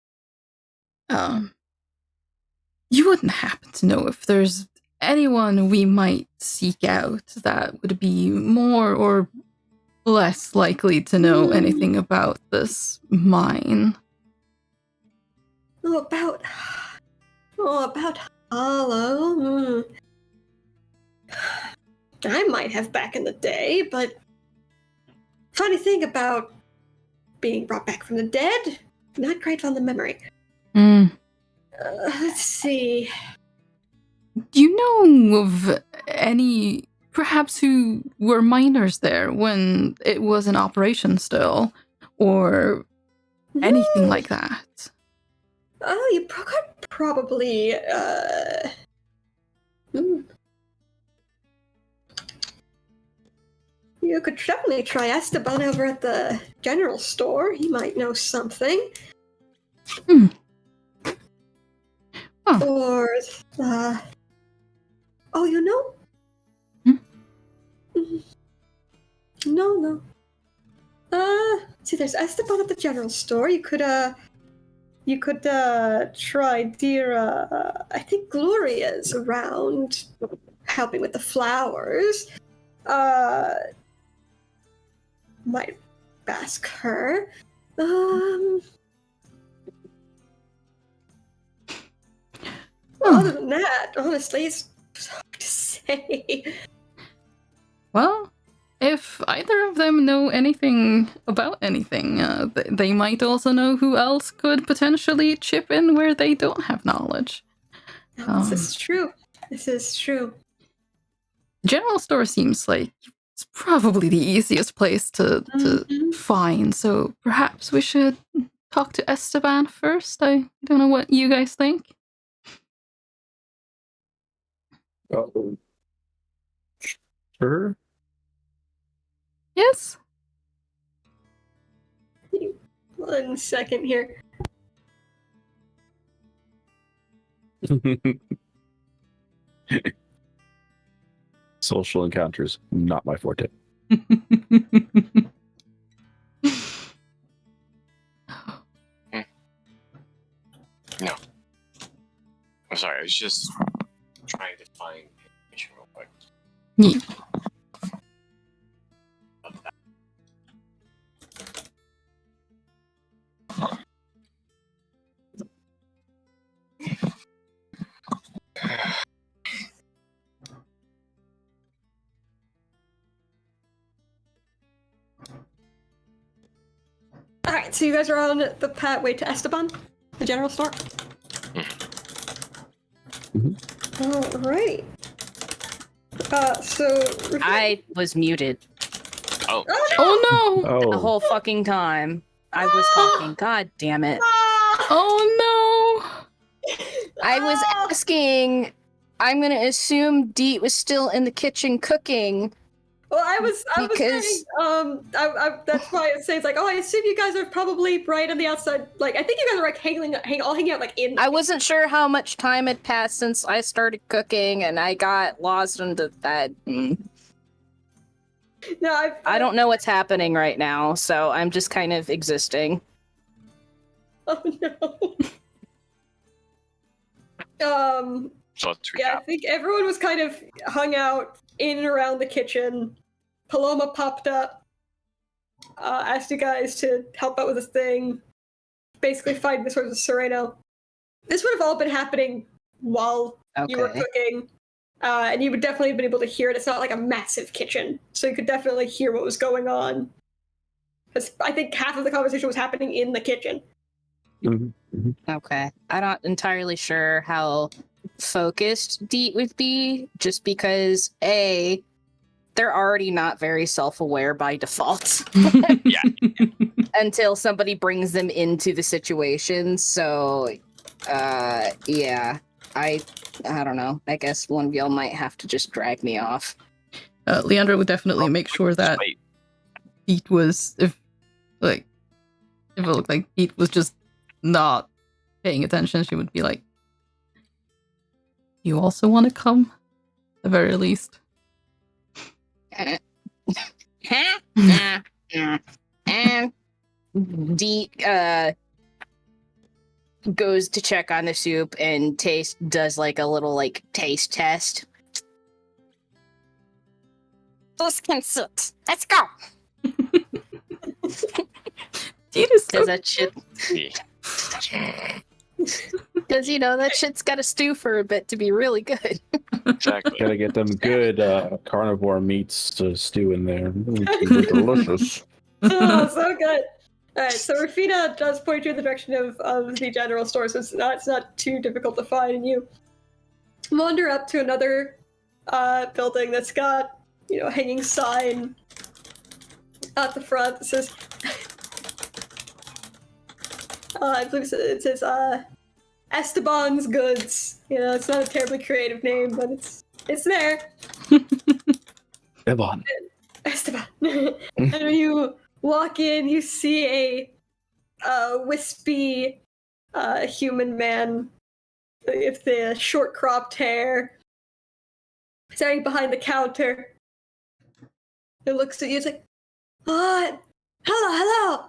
you wouldn't happen to know if there's anyone we might seek out that would be more or less likely to know anything about this mine. About Hollow. I might have back in the day, but funny thing about being brought back from the dead, not great on the memory. Let's see. Do you know of any, perhaps, who were miners there when it was in operation still, or anything like that? Oh, you could probably, You could definitely try Esteban over at the general store. He might know something. Huh. Or, oh, you know? No. See, there's Esteban at the general store. You could try dear, I think Gloria's around helping with the flowers. Might ask her. Other than that, honestly, it's hard to say. Well, if either of them know anything about anything, they might also know who else could potentially chip in where they don't have knowledge. This is true. The general store seems like it's probably the easiest place to find, so perhaps we should talk to Esteban first. I don't know what you guys think. Sure. Yes? 1 second here. Social encounters, not my forte. No. I'm sorry, I was just trying to find information real quick. Yeah. Alright, so you guys are on the pathway to Esteban, the general store? Alright. So... I was muted Oh, Oh no! the whole fucking time. I was talking. God damn it. Oh no! Ah! I was asking. I'm gonna assume Deet was still in the kitchen cooking. Well, I was Because- saying, that's why it says, like, oh, I assume you guys are probably right on the outside. Like, I think you guys are, like, all hanging out, like, in... I wasn't sure how much time had passed since I started cooking, and I got lost into that. No, I don't know what's happening right now, so I'm just kind of existing. Oh no. So let's Yeah, I recap. think everyone was kind of hung out in and around the kitchen. Paloma popped up, asked you guys to help out with this thing, basically fighting the swords of Sereno. This would have all been happening while you were Okay. cooking, and you would definitely have been able to hear it. It's not like a massive kitchen, so you could definitely hear what was going on. Because I think half of the conversation was happening in the kitchen. Okay. I'm not entirely sure how focused Deet would be, just because A, they're already not very self-aware by default Yeah. until somebody brings them into the situation. So, yeah, I don't know. I guess one of y'all might have to just drag me off. Leandra would definitely make sure that Wait, Pete was, if it looked like Pete was just not paying attention, she would be like, "You also want to come?" At the very least. And Deet goes to check on the soup and does like a little like taste test. This can sit. Let's go. Pete is so Because that shit, because that shit's got to stew for a bit to be really good. exactly. Gotta get them good carnivore meats to stew in there. They're delicious. Oh, so good. Alright, so Rafina does point you in the direction of the general store, so it's not too difficult to find, and you wander up to another building that's got, a hanging sign at the front that says I believe it says Esteban's Goods. It's not a terribly creative name, but it's there. Evan. Esteban. And when you walk in, you see a wispy human man with the short cropped hair standing behind the counter. It looks at you. It's like, "What? Hello.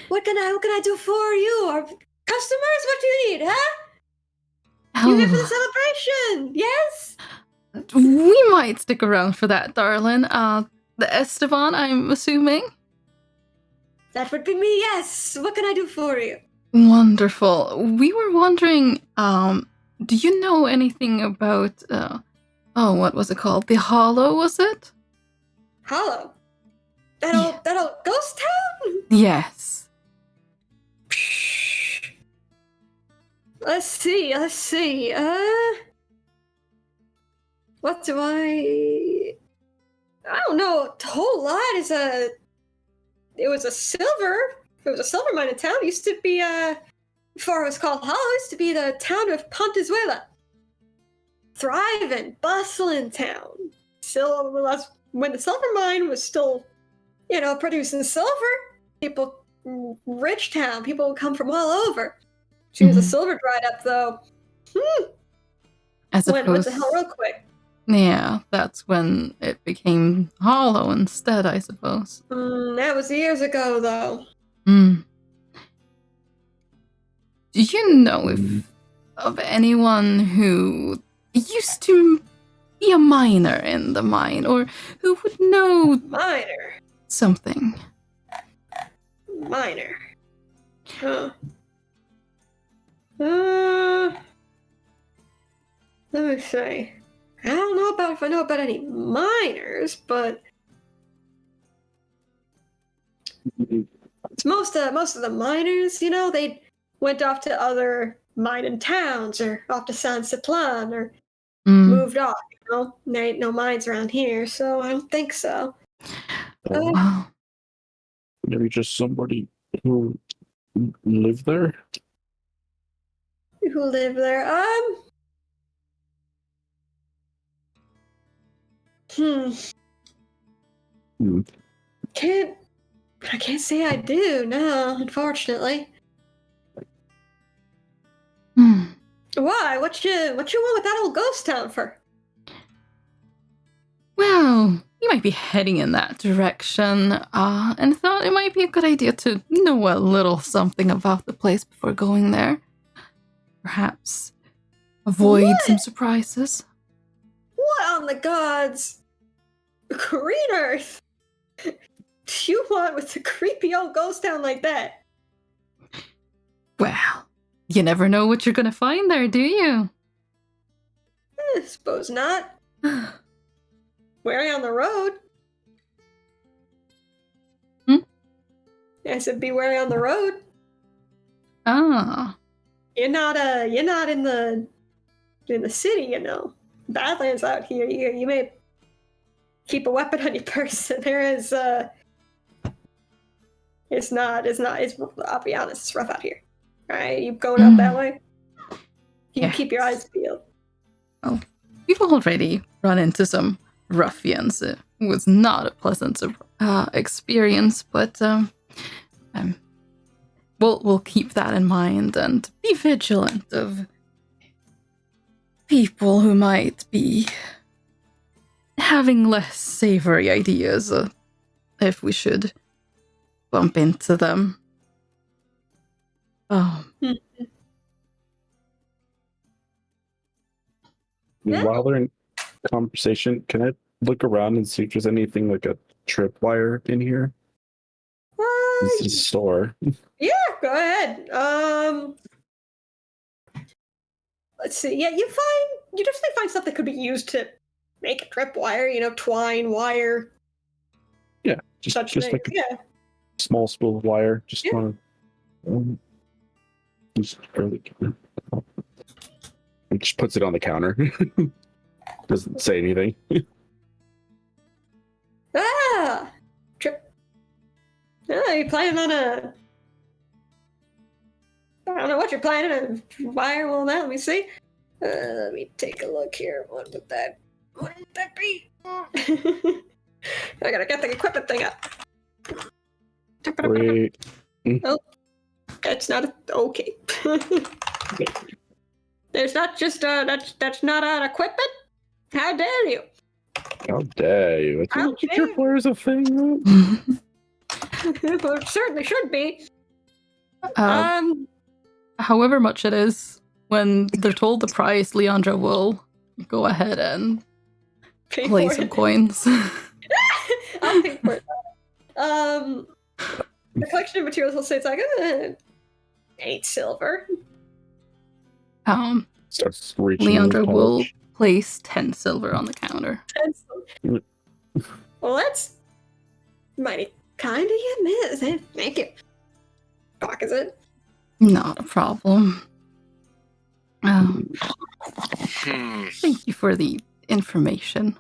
What can I do for you? Our customers? What do you need, huh? You here for the celebration? Yes." We might stick around for that, darling. The Esteban, I'm assuming? That would be me, yes. What can I do for you? Wonderful. We were wondering, do you know anything about, what was it called? The Hollow, was it? Hollow? That old ghost town? Yes. Let's see. What do I don't know a whole lot. It was a silver mine in town. It used to be, before it was called Hollow, it used to be the town of Pontezuela. Thriving, bustling town. Still, when the silver mine was still, producing silver, rich town, people would come from all over. As soon as the silver dried up, though, I suppose. went to hell real quick. Yeah, that's when it became Hollow instead, I suppose. That was years ago, though. Do you know of anyone who used to be a miner in the mine, or who would know Miner. something? Miner. Huh. Let me see. I don't know if I know about any miners, but most of the miners, they went off to other mining towns or off to San Citlan or moved off. There ain't no mines around here, so I don't think so. Wow. Maybe just somebody who lived there. Who live there? I can't say I do, no, unfortunately. Why? What you want with that old ghost town for? Well, you might be heading in that direction, and thought it might be a good idea to know a little something about the place before going there. Perhaps avoid What? some surprises. What on the gods? Green Earth? Do you want with a creepy old ghost town like that? Well, you never know what you're gonna find there, do you? Suppose not. Wary on the road. I said be wary on the road. Ah, You're not in the city, you know. Badlands out here. You may keep a weapon on your person. There is it's I'll be honest, it's rough out here. Alright, you going out that way? You Yes. keep your eyes peeled. we've already run into some ruffians. It was not a pleasant experience, but we'll keep that in mind and be vigilant of people who might be having less savory ideas if we should bump into them. Oh, Yeah. While they're in conversation, can I look around and see if there's anything like a tripwire in here? This is a store. Yeah, go ahead. Let's see. Yeah, you definitely find stuff that could be used to make a tripwire. You know, twine, wire, Yeah, just such like things. a Yeah. small spool of wire. Just Yeah. want to. Just puts it on the counter. Doesn't say anything. Trip. You planning on a? I don't know what you're planning. A wire on that. Let me see. Let me take a look here. What would that be? I gotta get the equipment thing up. Wait. That's not okay. There's not just that's not an equipment. How dare you? How dare you? I How think dare tripwire is a thing. Well, it certainly should be. However much it is, when they're told the price, Leandra will go ahead and Pay play for some it. coins. I'll pay for it. The collection of materials will say it's like 8 silver. Starts reaching. in his Leandra will pouch. place 10 silver on the counter. 10 silver. Well, that's mighty kind of you, miss. Thank you. Pockets it. Not a problem. Hmm. Thank you for the information.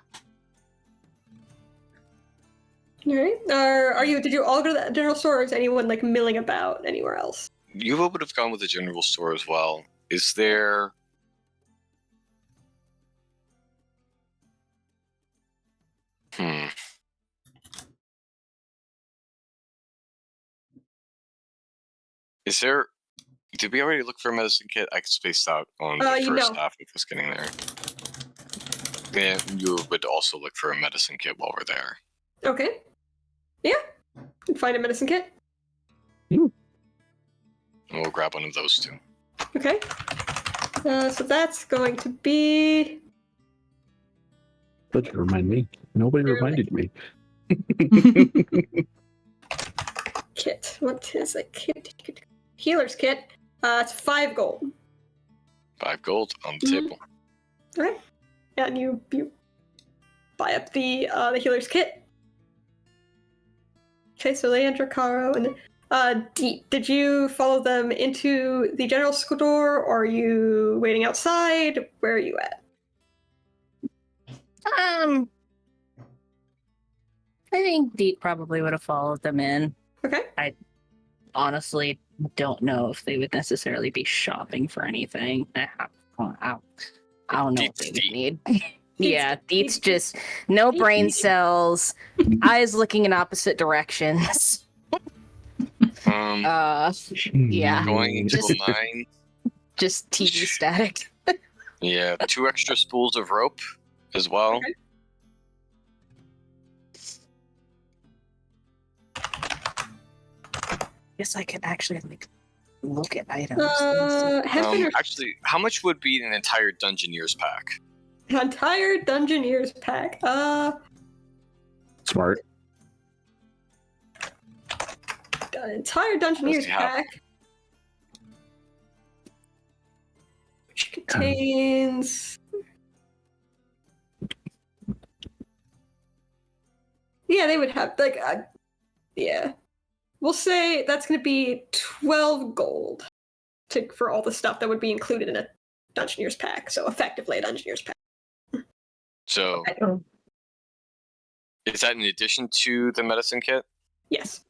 All right. Are you? Did you all go to the general store, or is anyone like milling about anywhere else? You would have gone with the general store as well. Is there? Is there? Did we already look for a medicine kit? I spaced out on the You first know. half of us getting there. Then you would also look for a medicine kit while we're there. Okay. Yeah. Find a medicine kit. And we'll grab one of those two. Okay. So that's going to be. But you remind me. Nobody reminded me. Kit. What is a kit? Healer's kit. It's 5 gold. 5 gold on the table. Right. And you buy up the healer's kit. Okay, so Leandra, Caro, and did you follow them into the general store, or are you waiting outside? Where are you at? I think Deep probably would have followed them in. Okay. Honestly, don't know if they would necessarily be shopping for anything. I don't know what they would need. Yeah, Deep's just no brain cells, eyes looking in opposite directions. Yeah. Going into Just- a mine. Just TV static. Yeah, 2 extra spools of rope as well. Okay. guess I could actually like look at items. Actually, how much would be an entire Dungeoneer's pack? Entire Dungeoneer's pack. Smart. An entire Dungeoneer's pack. Which contains. Yeah, they would have like. Yeah. We'll say that's going to be 12 gold for all the stuff that would be included in a Dungeoneer's pack. So effectively a Dungeoneer's pack. So, is that in addition to the medicine kit? Yes.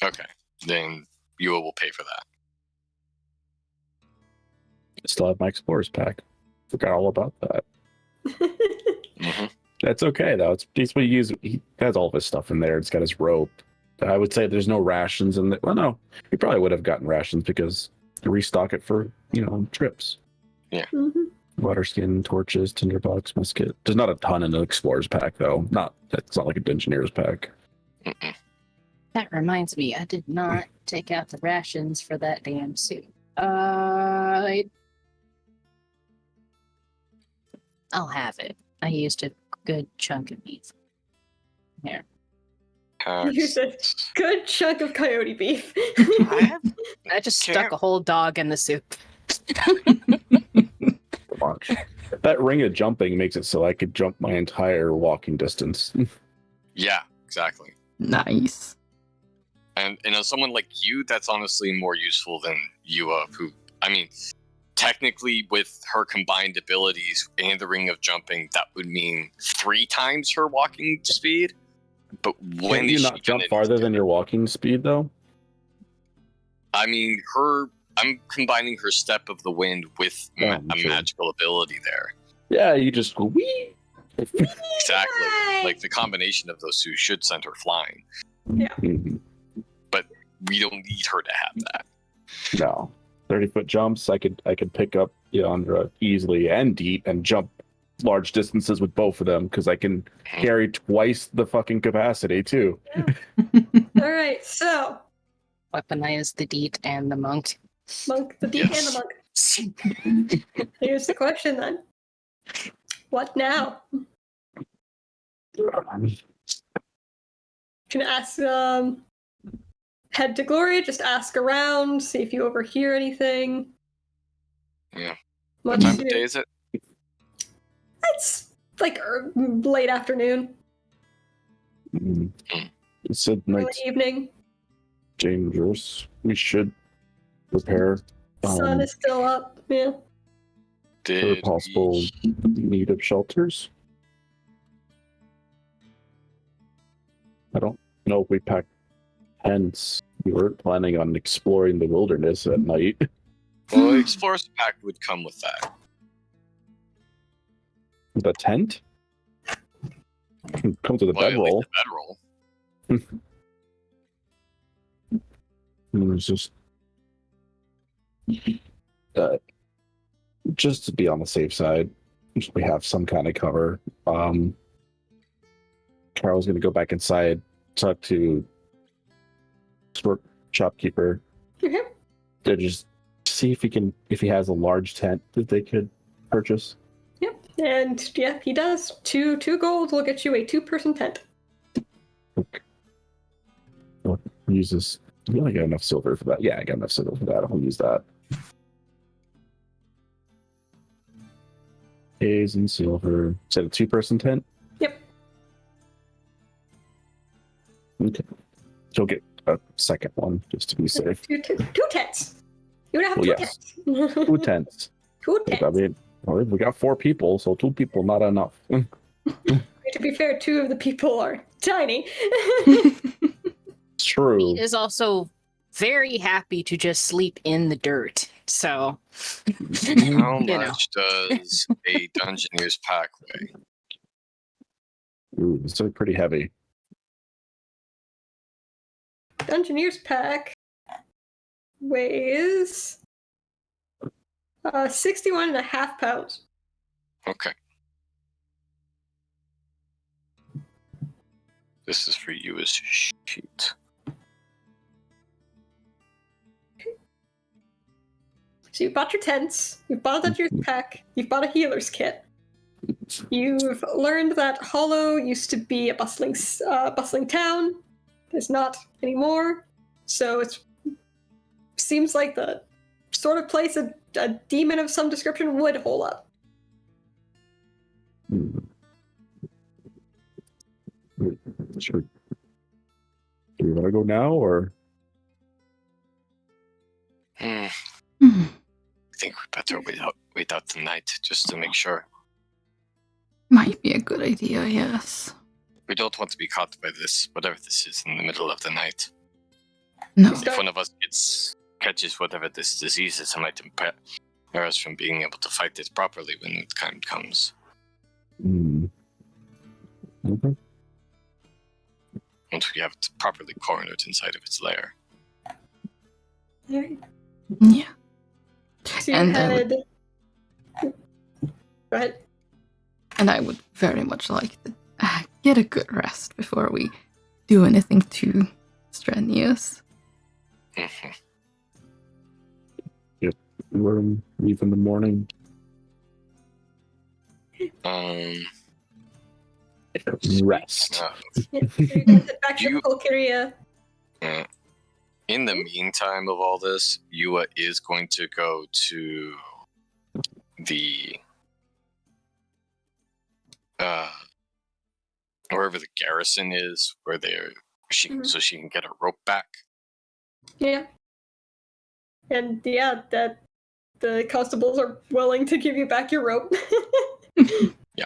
Okay, then you will pay for that. Still have my Explorer's pack. Forgot all about that. That's okay though. It's what he uses. He has all of his stuff in there. It's got his rope. I would say there's no rations in it. Well, no, he probably would have gotten rations because you restock it for trips. Yeah. Water skin, torches, tinderbox, musket. There's not a ton in the Explorer's pack though. It's not like a Dungeoneer's pack. That reminds me, I did not take out the rations for that damn suit. I'll have it. I used a good chunk of beef. Here. Use a good chunk of coyote beef. I just stuck a whole dog in the soup. That ring of jumping makes it so I could jump my entire walking distance. Yeah, exactly. Nice. And someone like you, that's honestly more useful than Yua, who, I mean, technically with her combined abilities and the ring of jumping, that would mean 3 times her walking speed. But when Can you not jump farther than your walking speed, though? I mean, I'm combining her Step of the Wind with a magical ability there. Yeah, you just go wee. Exactly. Like the combination of those two should send her flying. Yeah. But we don't need her to have that. No. 30-foot jumps, I could pick up Leandra easily and deep and jump large distances with both of them because I can carry twice the fucking capacity too. All right, so weaponize the Deet and the monk. The Deet and the monk. Here's the question then. What now? You can ask head to Gloria, just ask around, see if you overhear anything. Yeah. What time of day is it? It's like late afternoon. It's a night evening. Dangerous. We should prepare. Sun is still up. Yeah. For possible need of shelters. I don't know if we packed tents. We weren't planning on exploring the wilderness at night. Well, the Explorer's Pack would come with that. The tent? Comes with a bedroll. It's just to be on the safe side. We have some kind of cover. Carol's gonna go back inside, talk to shopkeeper. To just see if he has a large tent that they could purchase. Yep, and yeah, he does. Two gold will get you a 2-person tent. Okay. I'll use this. I got enough silver for that. Yeah, I got enough silver for that. I'll use that. A's and silver. Is that a 2-person tent? Yep. Okay. So I'll get a second one just to be safe. Two tents. You would have two tents. 2 tents. 2 tents. I mean, we got 4 people, so 2 people not enough. To be fair, 2 of the people are tiny. It's true. He is also very happy to just sleep in the dirt. So, how much does a Dungeoneer's pack weigh? Ooh, it's pretty heavy. Dungeoneer's pack weighs 61.5 pounds. Okay. This is for you as sheet. So you bought your tents, you've bought a Dungeoneer's pack, you've bought a healer's kit. You've learned that Hollow used to be a bustling town. It's not anymore. So it seems like the sort of place a demon of some description would hole up. Sure. Do you want to go now, or? I think we better wait out the night just to make sure. Might be a good idea, yes. We don't want to be caught by this, whatever this is, in the middle of the night. No. If one of us catches whatever this disease is, it might impair us from being able to fight it properly when the time comes. Okay. Once we have it properly cornered inside of its lair. Alright. Yeah. So you And head... Go ahead. And I would very much like to get a good rest before we do anything too strenuous. We're leave in the morning. Rest. You're gonna head back to the Pulcheria. In the meantime of all this, Yua is going to go to the wherever the garrison is, where so she can get her rope back. Yeah. And yeah, that the constables are willing to give you back your rope. Yeah.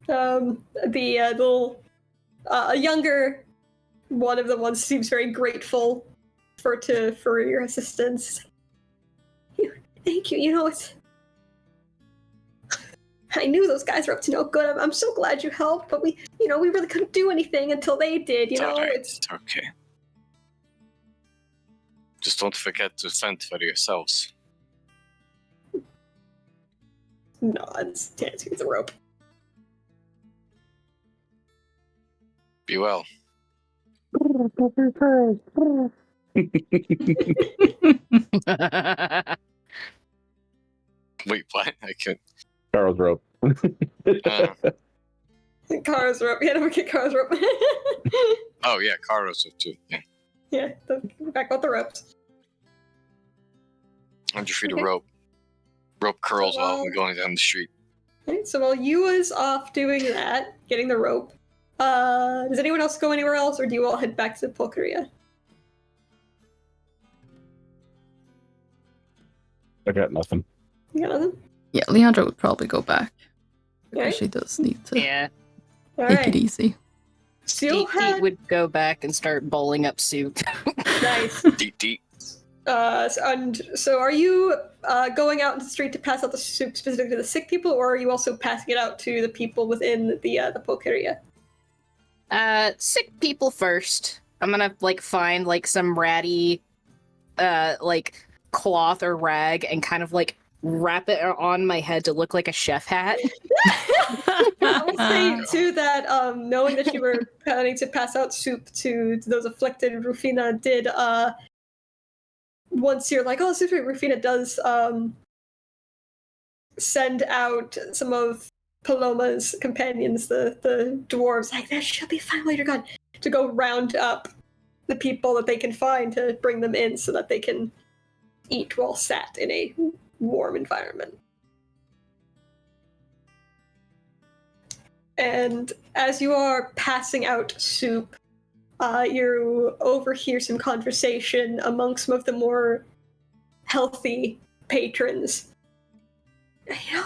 The little younger one of the ones seems very grateful for your assistance. Thank you. You know, I knew those guys were up to no good. I'm so glad you helped, but we really couldn't do anything until they did. You know, All right. it's okay. Just don't forget to fend for yourselves. nods. Hands you the rope. Be well. Wait, what? I can't. Carl's rope. Kara's rope. Yeah, don't forget Kara's rope. Oh yeah, Kara's rope too. Yeah. Yeah, back with the ropes. 100 feet Okay. of rope. Rope curls So, while we're going down the street. Okay, so while Yua's off doing that, getting the rope, does anyone else go anywhere else, or do you all head back to Pulcheria? I got nothing. You got nothing? Yeah, Leandra would probably go back. Because Okay. she does need to Yeah, All take right. it easy. So you'll Deep head... would go back and start bowling up soup. Nice. Deep. So are you going out into the street to pass out the soup specifically to the sick people, or are you also passing it out to the people within the Pulcheria? Sick people first. I'm gonna find some ratty cloth or rag and kind of wrap it on my head to look like a chef hat. I would say too that knowing that you were planning to pass out soup to those afflicted, Rufina did once you're like, oh, super, Rufina does send out some of Paloma's companions, the dwarves, like, that should be fine while you're gone, to go round up the people that they can find to bring them in so that they can eat while sat in a warm environment. And as you are passing out soup, you overhear some conversation amongst some of the more healthy patrons. You know,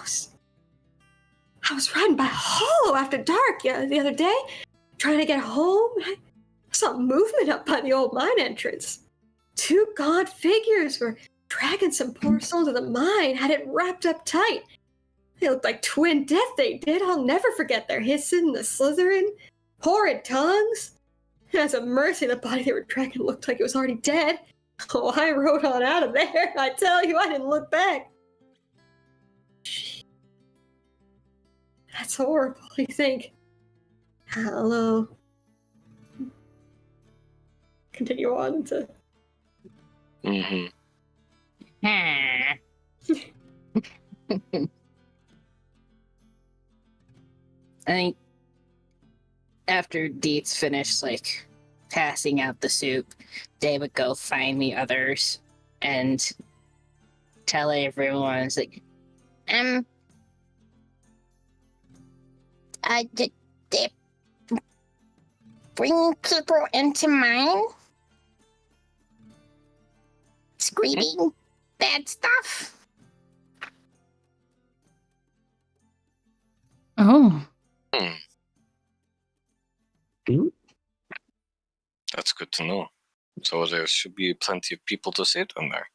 I was riding by Hollow after dark the other day, trying to get home. I saw movement up by the old mine entrance. 2 gaunt figures were dragging some poor soul to the mine, had it wrapped up tight. They looked like twin death, they did. I'll never forget their hissing, the slithering, horrid tongues. As a mercy, the body they were dragging looked like it was already dead. Oh, I rode on out of there. I tell you, I didn't look back. That's horrible, you think. Hello. continue on to. Mm-hmm. I think after Deet's finished, like, passing out the soup, they would go find the others and tell everyone, it's like, did they bring people into mine? Screaming bad stuff? Oh. That's good to know. So there should be plenty of people to sit on there.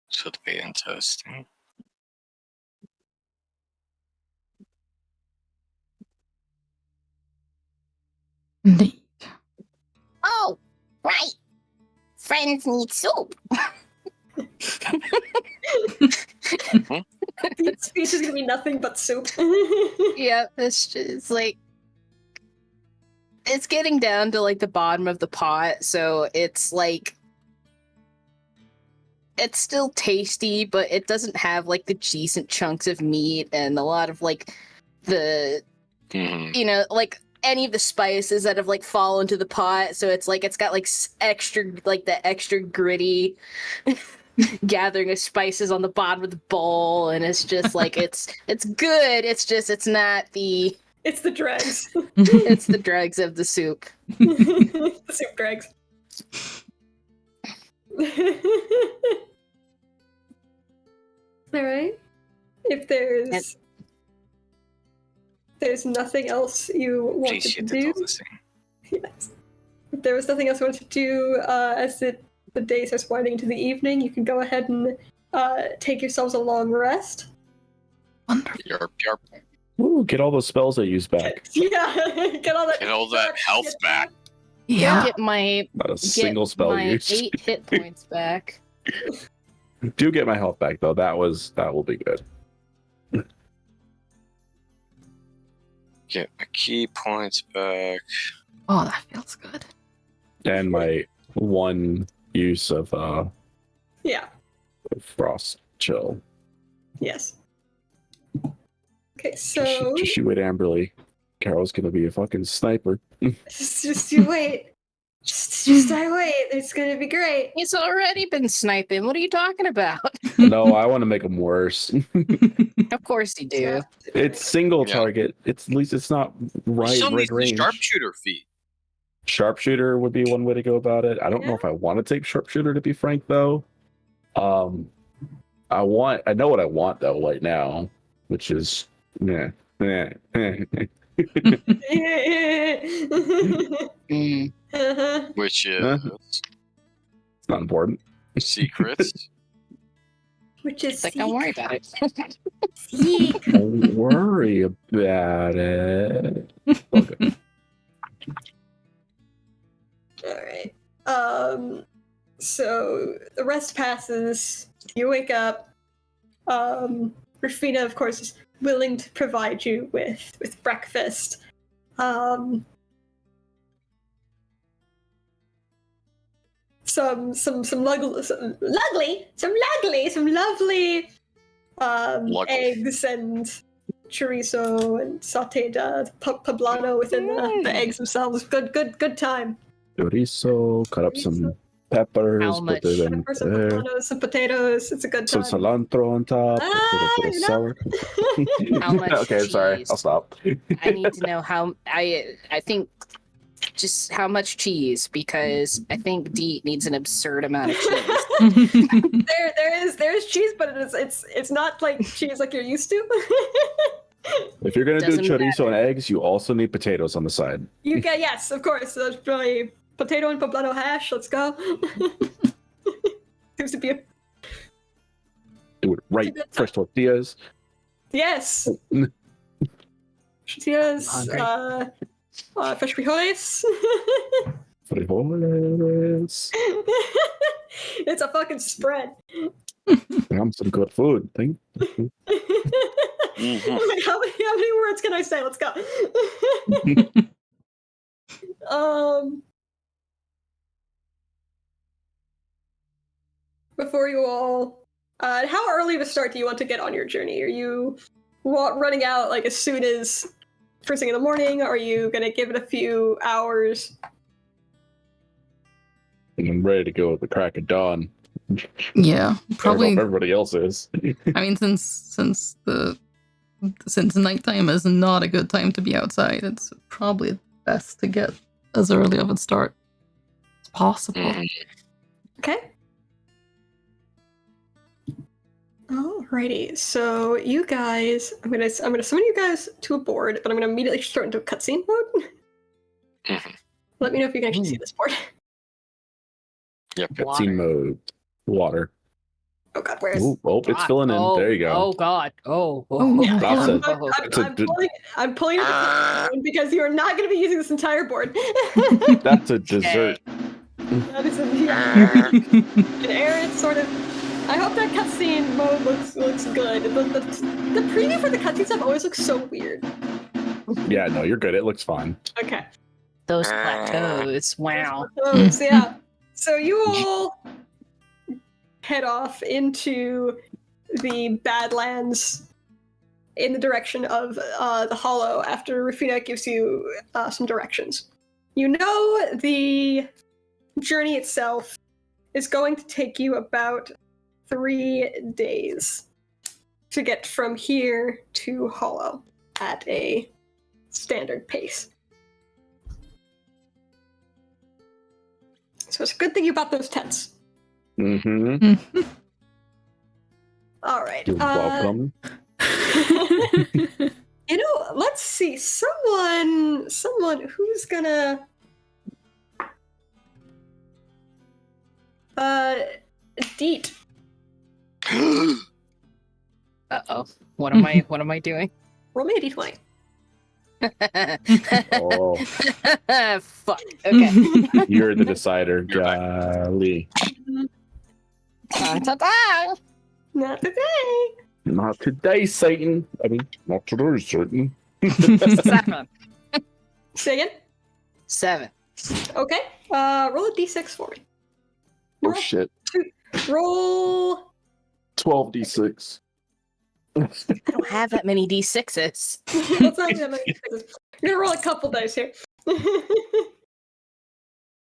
Should be interesting. Indeed. Oh, right. Friends need soup. The speech is gonna be nothing but soup. yeah, it's just like, it's getting down to like the bottom of the pot, so it's like, it's still tasty, but it doesn't have like the decent chunks of meat and a lot of like the, you know, like any of the spices that have like fallen to the pot. So it's like, it's got like extra, like the extra gritty gathering of spices on the bottom of the bowl. And it's just like, it's good. It's just, it's not the, It's the dregs. it's the dregs of the soup. The soup dregs. All right. If there's nothing else you wanted to do, yes. If there was nothing else you wanted to do as the day starts winding into the evening, you can go ahead and take yourselves a long rest. Wonderful. Yarp, yarp. Ooh, get all those spells I used back. Yeah, get all that. Get all that health back. Yeah. Get my Not a single spell my used. 8 hit points back. Do get my health back though. That will be good. Get my key points back. Oh, that feels good. And my one use of Yeah. frost chill. Yes. Okay, so Just you wait, Amberly. Carol's gonna be a fucking sniper. just you wait. Just I wait. It's gonna be great. He's already been sniping. What are you talking about? No, I want to make them worse. Of course you do. It's single Yeah. target. At least it's not You still need right the range. sharpshooter feat. Sharpshooter would be one way to go about it. I don't know if I want to take sharpshooter, to be frank, though. I know what I want though right now, which is Uh-huh. Which is It's not important. secrets. Which is Like, don't worry about it. Seek. Don't worry about it. Okay. All right. So the rest passes. You wake up. Rufina, of course, is willing to provide you with breakfast. Some lovely eggs and chorizo and sauteed poblano within the eggs themselves. Good time. Chorizo, cut up some peppers, How put much? them in Peppers, some there. poblanos, some potatoes. It's a good Some time. cilantro on top. Ah, a little bit of you know. sour. How much Okay, sorry. cheese? I'll stop. I need to know how. I think just how much cheese, because I think Deet needs an absurd amount of cheese. There's cheese, but it's not like cheese like you're used to. If you're gonna do Doesn't chorizo and eggs, you also need potatoes on the side. You get yes, of course. There's probably potato and poblano hash. Let's go. Seems to be Do it right. Fresh tortillas. yes. Tortillas, Hungry. fresh frijoles. Frijoles. It's a fucking spread. Damn, some good food. Think. Mhm. How many words can I say? Let's go. Before you all, how early of a start do you want to get on your journey? Are you running out like as soon as first thing in the morning? Are you gonna give it a few hours? I'm ready to go at the crack of dawn. Yeah, I don't know probably. if everybody else is. I mean, since nighttime is not a good time to be outside, it's probably best to get as early of a start as possible. Okay. Alrighty, so you guys, I'm gonna summon you guys to a board, but I'm gonna immediately start into a cutscene mode. Let me know if you can actually see this board. Yep. Cutscene mode. Water. Oh god, where is? Ooh, oh, it's filling in. Oh, there you go. oh god. Oh. That's I'm, a- I'm pulling it because you are not going to be using this entire board. That's a dessert. That is an error. It's sort of. I hope that cutscene mode looks good. The preview for the cutscene stuff always looks so weird. Yeah, no, you're good. It looks fine. Okay. Those plateaus. Wow. So yeah. So you all head off into the Badlands in the direction of the Hollow after Rufina gives you some directions. You know the journey itself is going to take you about 3 days to get from here to Hollow at a standard pace. So it's a good thing you bought those tents. Mm-hmm. All right. You're welcome. You know, let's see. Someone who's gonna Deet. Uh-oh. What am I doing? Roll me a d20. Oh, Fuck. Okay. you're the decider, You're back. Golly. Ta-ta-ta! Not today. Not today, Satan. I mean, not today, Satan. 7. Say again. 7. Okay. Roll a d6 for me. Oh shit. Roll. 12d6. I don't have that many D6s. Let's not do that many d6s. You're gonna roll a couple dice here.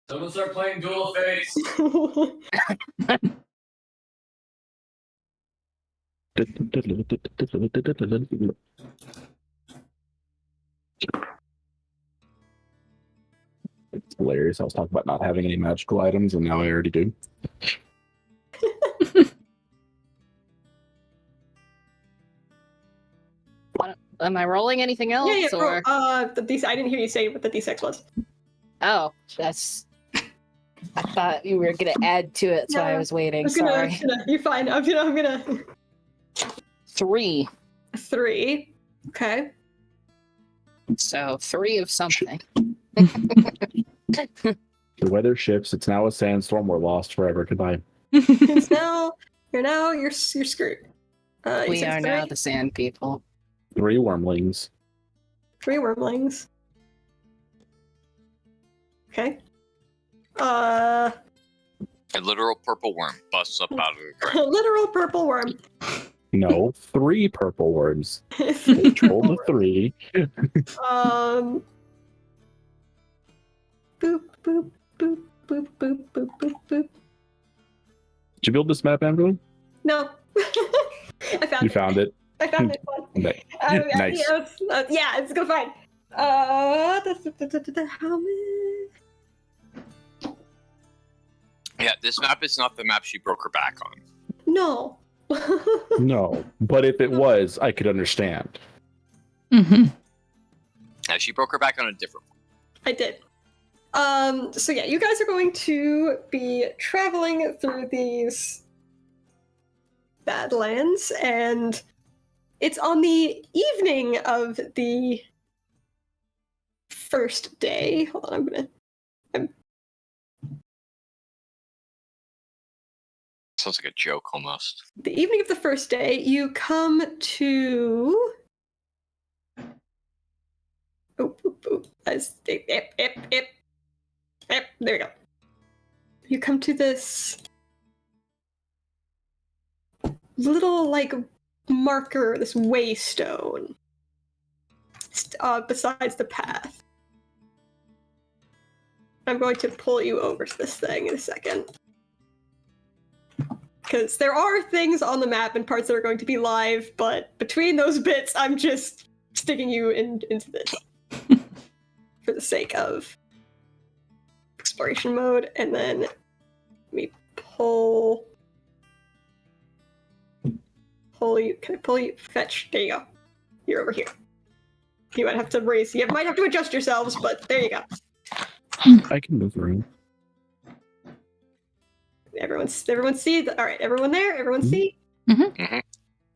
Someone start playing Dual Face. It's hilarious. I was talking about not having any magical items, and now I already do. Am I rolling anything else? Yeah. Or... The d6. I didn't hear you say what the d6 was. Oh, that's. I thought you were gonna add to it, so No, I was waiting. I'm Sorry. you're fine. I'm gonna. 3. 3. Okay. So 3 of something. The weather shifts. It's now a sandstorm. We're lost forever. Goodbye. It's now. You're screwed. You We said are 3? now the sand people. 3 wormlings. 3 wormlings. Okay. A literal purple worm busts up out of the ground. Literal purple worm. No, 3 purple worms. Control the 3. Boop boop boop boop boop boop boop boop. Did you build this map, Amberly? No. I found You it. found it. I found it. Okay. Nice. Yeah, it's gonna find. How many? Yeah, this map is not the map she broke her back on. No. No, but if it was, I could understand. Mm-hmm. Yeah, she broke her back on a different one. I did. So yeah, you guys are going to be traveling through these Badlands, and it's on the evening of the first day. Hold on, Sounds like a joke almost. the evening of the first day, you come to. Oh, boop, boop. Ip. Yep, there you go. You come to this little, like, marker, this waystone, besides the path. I'm going to pull you over to this thing in a second. Because there are things on the map and parts that are going to be live, but between those bits, I'm just sticking you into this. For the sake of exploration mode, and then let me pull you. Can I pull you? Fetch. There you go. You're over here. You might have to raise. You might have to adjust yourselves, but there you go. I can move around. Everyone see? All right, everyone there? Everyone see? Mhm.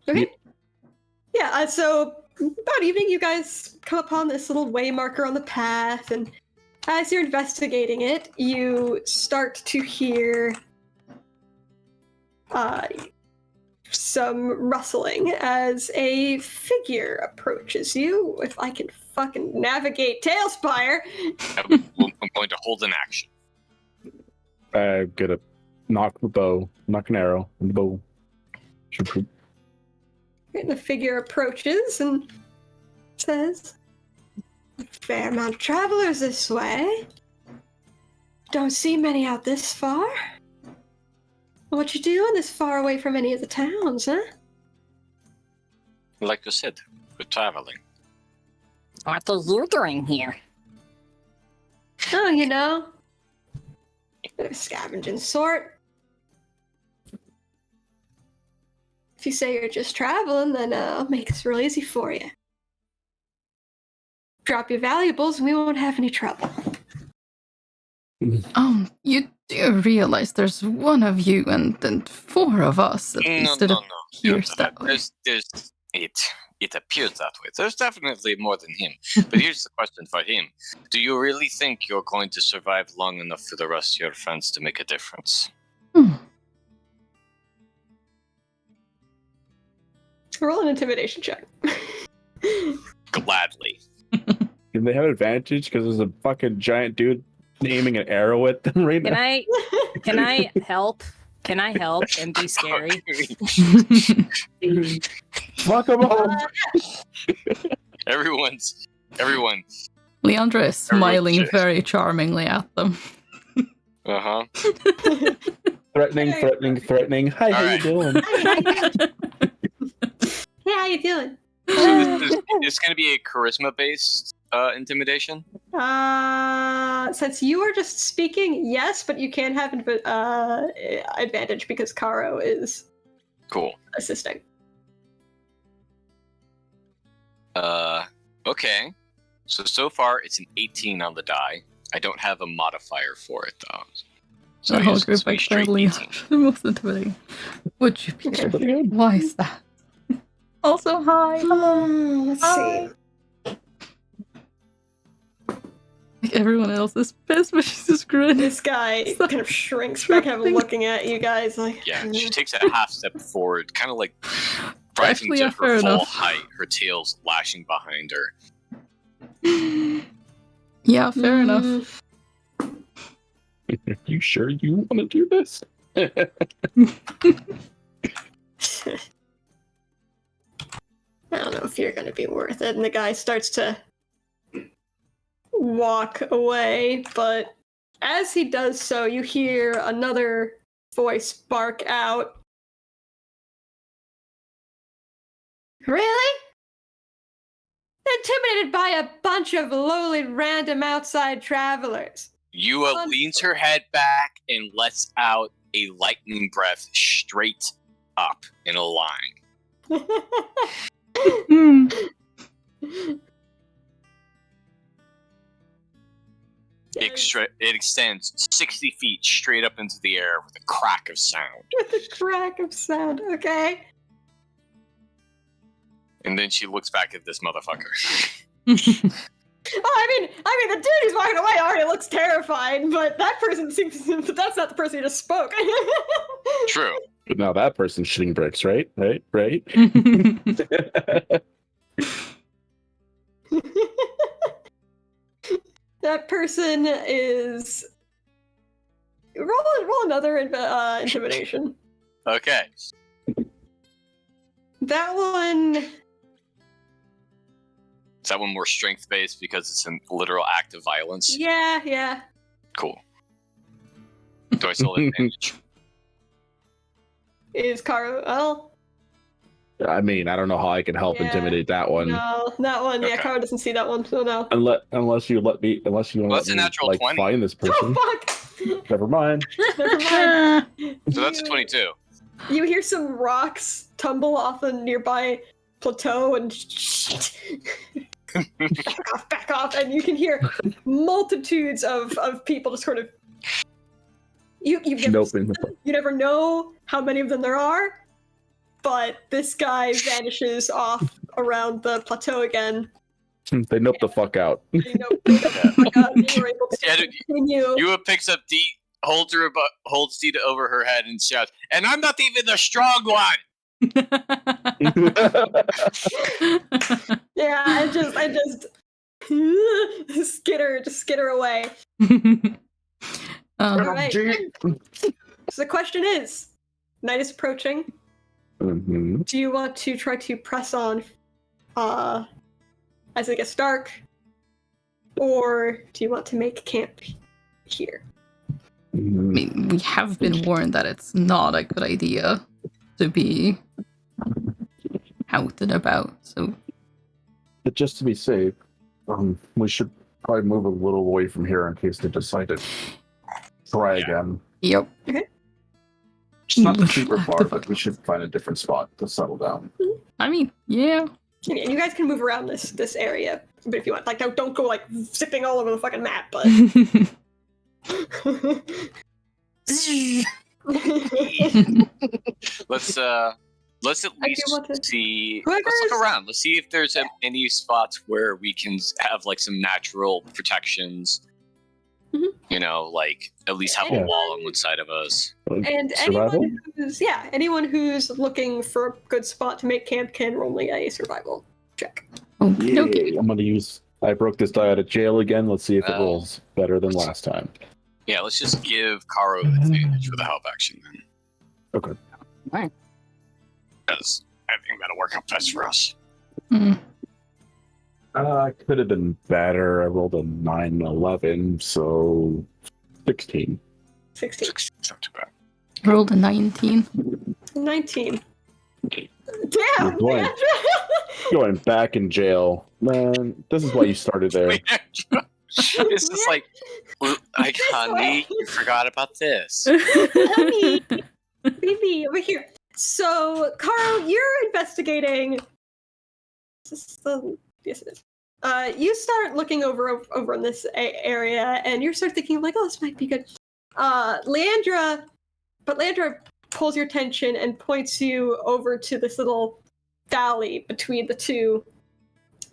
Okay. Yeah. So about evening, you guys come upon this little way marker on the path, and as you're investigating it, you start to hear some rustling as a figure approaches you. If I can fucking navigate Tailspire. I'm going to hold an action. I'm gonna knock an arrow on the bow. And the figure approaches and says, "A fair amount of travelers this way. Don't see many out this far. What you doing this far away from any of the towns, huh?" Like you said, we're traveling. What are you doing here? "Oh, you know, bit of a scavenging sort. If you say you're just traveling, then I'll make this real easy for you. Drop your valuables and we won't have any trouble." You do realize there's one of you and then 4 of us, at least it appears that way. It appears that way. There's definitely more than him. But here's the question for him. Do you really think you're going to survive long enough for the rest of your friends to make a difference? Roll an intimidation check. Gladly. Can they have advantage because there's a fucking giant dude aiming an arrow at them right now? Can I help? Can I help and be scary? Fuck them up! Everyone. Leandra is smiling Everyone's- very charmingly at them. Uh-huh. Threatening. Hi, how you doing? Hey, how you doing? So it's going to be a charisma-based intimidation? Since you are just speaking, yes, but you can have advantage because Karo is Cool. assisting. Okay. So far, it's an 18 on the die. I don't have a modifier for it, though. So The whole it's group gonna be straight accidentally 18. the most intimidating. Would you be careful? Why is that? Also, hi. Let's Hi. see. Like everyone else is pissed, but she's just grinning. This guy kind of shrinks back, kind of looking at you guys like. Yeah, she takes a half step forward, kind of like rising Actually, to yeah, her fair full enough. height, her tail's lashing behind her. Yeah, fair enough. You sure you want to do this? I don't know if you're going to be worth it. And the guy starts to walk away, but as he does so, you hear another voice bark out. "Really? Intimidated by a bunch of lowly random outside travelers." Yua leans her head back and lets out a lightning breath straight up in a line. It extends 60 feet straight up into the air with a crack of sound. With a crack of sound, okay. And then she looks back at this motherfucker. Oh, I mean, the dude who's walking away already looks terrified, but that person seems. But that's not the person who just spoke. True. But now that person's shitting bricks, right? Right? That person is roll another intimidation. Okay. That one. Is that one more strength based because it's a literal act of violence? Yeah. Cool. Do I still have advantage? Is Karo? Well, I mean, I don't know how I can help Yeah. intimidate that one. no, that one. Yeah, Okay. Karo doesn't see that one, so no. Unless you want to Well, that's a let me, natural like 20. find this person. Oh fuck! Never mind. Never mind. So that's a 22. You hear some rocks tumble off a nearby plateau and shit. back off, and you can hear multitudes of people just sort of. You've never seen them. You never know how many of them there are, but this guy vanishes off around the plateau again. They nope the fuck out. You know, they were able to Yeah, dude, continue. Yua picks up Dee, holds Dee over her head and shouts, "And I'm not even the strong one!" Yeah, I just skitter away. All right. So the question is, night is approaching. Mm-hmm. Do you want to try to press on as it gets dark? Or do you want to make camp here? I mean, we have been warned that it's not a good idea to be out and about, so... But just to be safe, we should probably move a little away from here in case they decide to try again. Yep. It's not super far, but we should find a different spot to settle down. I mean, yeah. And you guys can move around this area, but if you want, like, don't go like zipping all over the fucking map. But let's at least see. Whoever's- Let's look around. Let's see if there's any spots where we can have like some natural protections. Mhm. You know, like at least have a Anyone- wall on one side of us. And Survival? anyone who's looking for a good spot to make camp can roll me a survival check. Oh, Yeah, okay. I'm gonna use. I broke this die out of jail again. Let's see if it Oh. rolls better than last time. Yeah, let's just give Karo advantage for the help action then. Okay. Because I think that'll work out best for us. Mm. Could have been better. I rolled a 9, 11, so 16. 16. It's not too bad. Rolled a 19. 19. You're Damn, going- Leandra! Going back in jail, man. This is why you started there. It's just like, This honey, way. you forgot about this. Honey, baby, over here. So, Carl, you're investigating. Yes, it is. You start looking over in this area, and you start thinking like, "Oh, this might be good." Leandra pulls your attention and points you over to this little valley between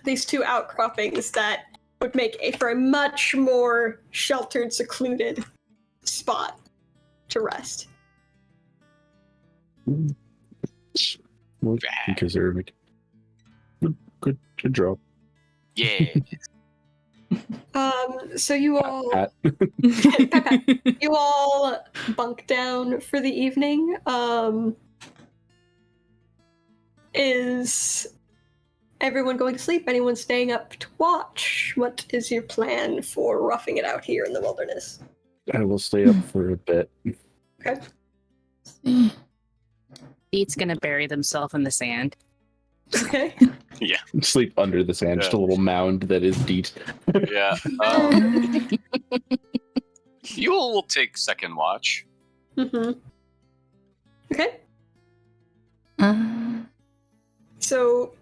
these two outcroppings that would make for a much more sheltered, secluded spot to rest. Well, because they're good job. Yeah. So you all Pat. you all bunk down for the evening. Is everyone going to sleep? Anyone staying up to watch? What is your plan for roughing it out here in the wilderness? I will stay up for a bit. Okay. Beat's gonna bury themselves in the sand. Okay. Sleep under the sand, just a little mound that is Deet. Yeah. You will take second watch. Mm-hmm. Okay. Uh, So,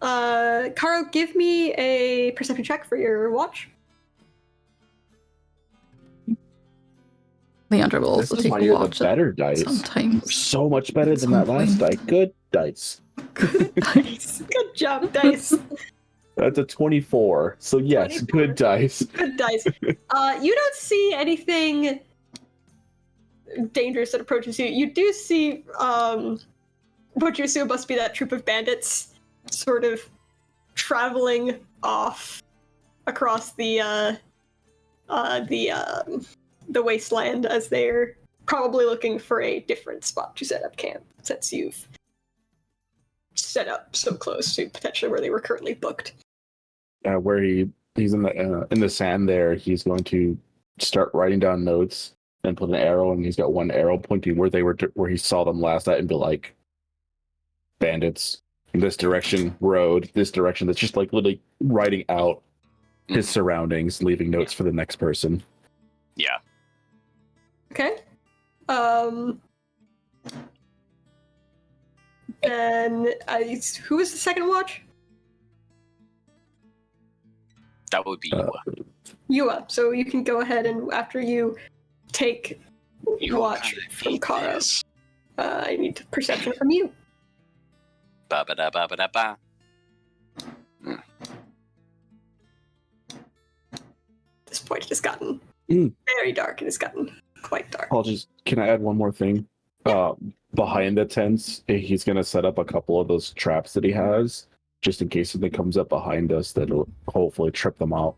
Karo, give me a perception check for your watch. Leandra will This also is take why a you're watch the better dice. sometimes. So much better than that Some last die. point. Good dice. Dice. Good job, dice. That's a 24. So yes, 24. good dice. Good dice. You don't see anything dangerous that approaches you. You do see what you assume must be that troop of bandits sort of traveling off across the the wasteland as they're probably looking for a different spot to set up camp, since you've set up so close to potentially where they were currently booked. Where he's in the sand there, he's going to start writing down notes and put an arrow, and he's got one arrow pointing where they were where he saw them last night, and be like, bandits in this direction, road this direction. That's just like literally writing out his surroundings, leaving notes for the next person. Yeah. Okay. Then who was the second watch? That would be Yua. Yua. So you can go ahead and after you take You watch kinda from need Kara, this. I need perception from you. Ba ba da ba ba da ba. At this point, it has gotten Mm. very dark. It has gotten quite dark. Apologies. Can I add one more thing? Behind the tents, he's going to set up a couple of those traps that he has, just in case something comes up behind us that'll hopefully trip them out.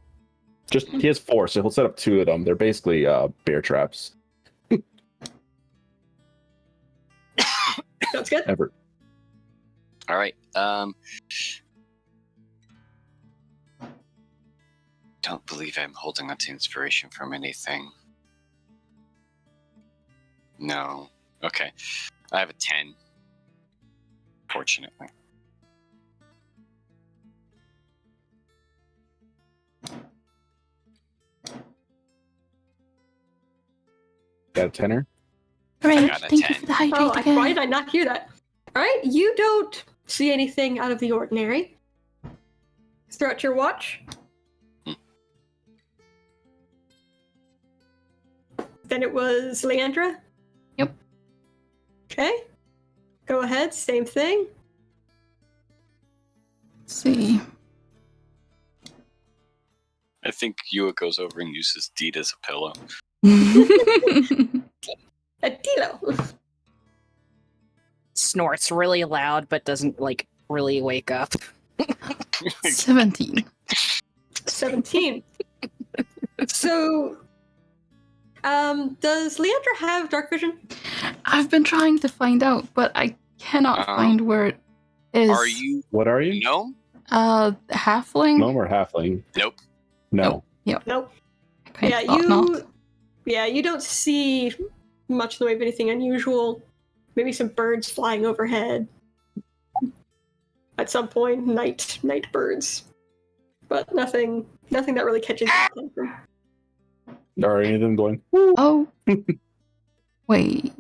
Just he has 4, so he'll set up 2 of them. They're basically bear traps. Sounds good. Ever. All right. Don't believe I'm holding on to inspiration from anything. No. Okay. I have a 10. Fortunately. Got a tenor? Great, got a thank 10. you for the hydrate Oh, again. why did I not hear that? All right, you don't see anything out of the ordinary throughout your watch. Then it was Leandra? Yep. Okay. Go ahead, same thing. Let's see. I think Yua goes over and uses Deed as a pillow. Adilo. Snorts really loud, but doesn't like really wake up. 17. 17. So, does Leandra have dark vision? I've been trying to find out, but I cannot find where it is. Are you What are you? gnome? Halfling? Gnome or halfling? Nope. No. Nope. Okay, Yeah, thought not. you don't see much in the way of anything unusual. Maybe some birds flying overhead. At some point, night birds. But nothing that really catches your attention. Are any of them going? Oh. Wait.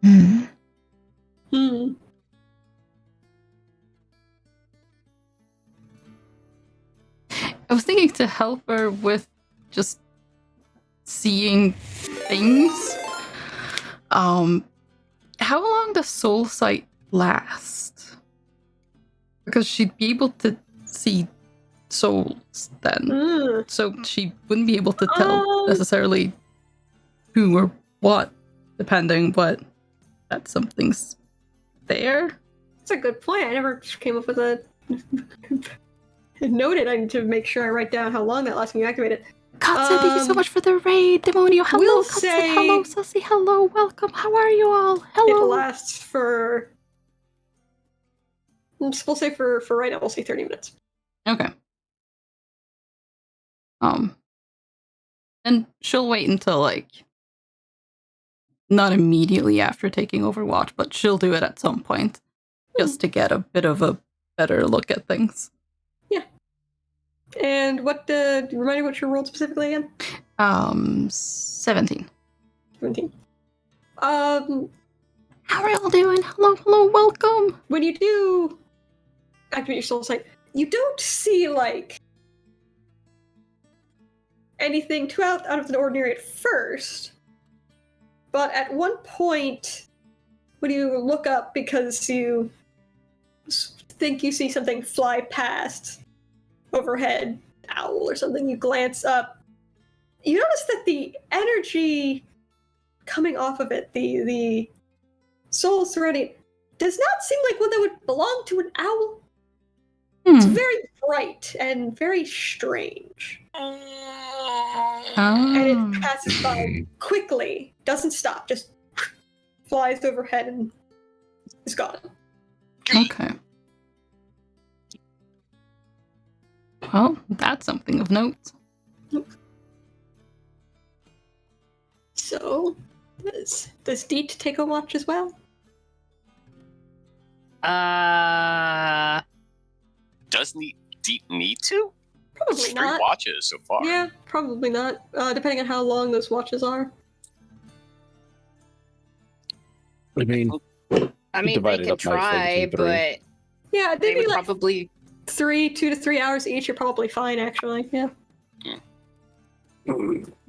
Hmm. Hmm. I was thinking to help her with just seeing things. How long does soul sight last? Because she'd be able to see souls then. So she wouldn't be able to tell necessarily who or what, depending, but that something's there. That's a good point. I never came up with a... Noted, I need to make sure I write down how long that lasts when you activate it. Katsu, thank you so much for the raid. Demonio, hello. We'll Katsu, say- hello. Sussy, hello. Welcome. How are you all? It Hello. lasts for... We'll say for right now, we'll say 30 minutes. Okay. And she'll wait until, like, not immediately after taking Overwatch, but she'll do it at some point, just to get a bit of a better look at things. And what, remind me what you rolled specifically again? 17. 17. How are y'all doing? Hello, welcome. When you do activate your soul sight, you don't see, like, anything too out of the ordinary at first. But at one point, when you look up because you think you see something fly past overhead, owl or something, you glance up, you notice that the energy coming off of it, the soul surrounding it, does not seem like one that would belong to an owl. It's very bright and very strange. And it passes by quickly, doesn't stop, just flies overhead and is gone. Okay. Well, that's something of note. So, does Deet take a watch as well? Doesn't he deep need to? Probably 3 not. watches so far. Yeah, probably not. Depending on how long those watches are. I mean, I mean, they divided can up nicely try, between 3. but Yeah, they they'd be would like probably. 2 to 3 hours each. You're probably fine, actually. Yeah.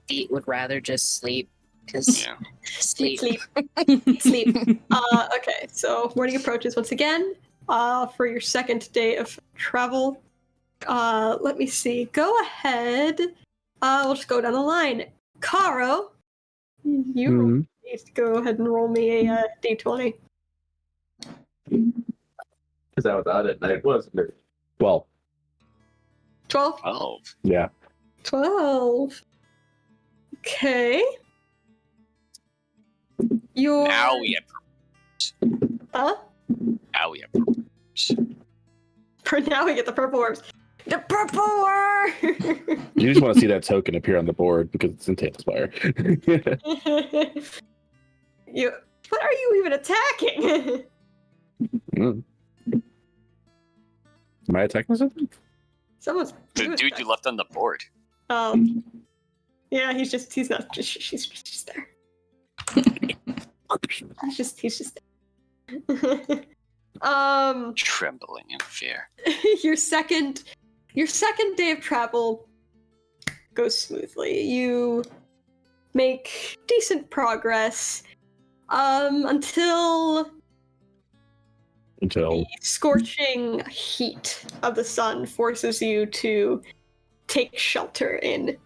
Deet would rather just sleep. Because Yeah. sleep. Sleep. Okay, so morning approaches once again. For your second day of travel. Let me see. Go ahead. We'll just go down the line. Caro, you need to go ahead and roll me a d20. Because I was out at night, wasn't it? 12. 12? 12. Yeah. 12. Okay. Your... Now we have. Huh? Now we have. For now we get the purple orbs. The purple orb! You just want to see that token appear on the board because it's in Tailspire. What are you even attacking? Am I attacking something? Someone's... The dude you left on the board. Yeah, he's not just, she's just there. He's just there. Trembling in fear. your second day of travel goes smoothly. You make decent progress until the scorching heat of the sun forces you to take shelter in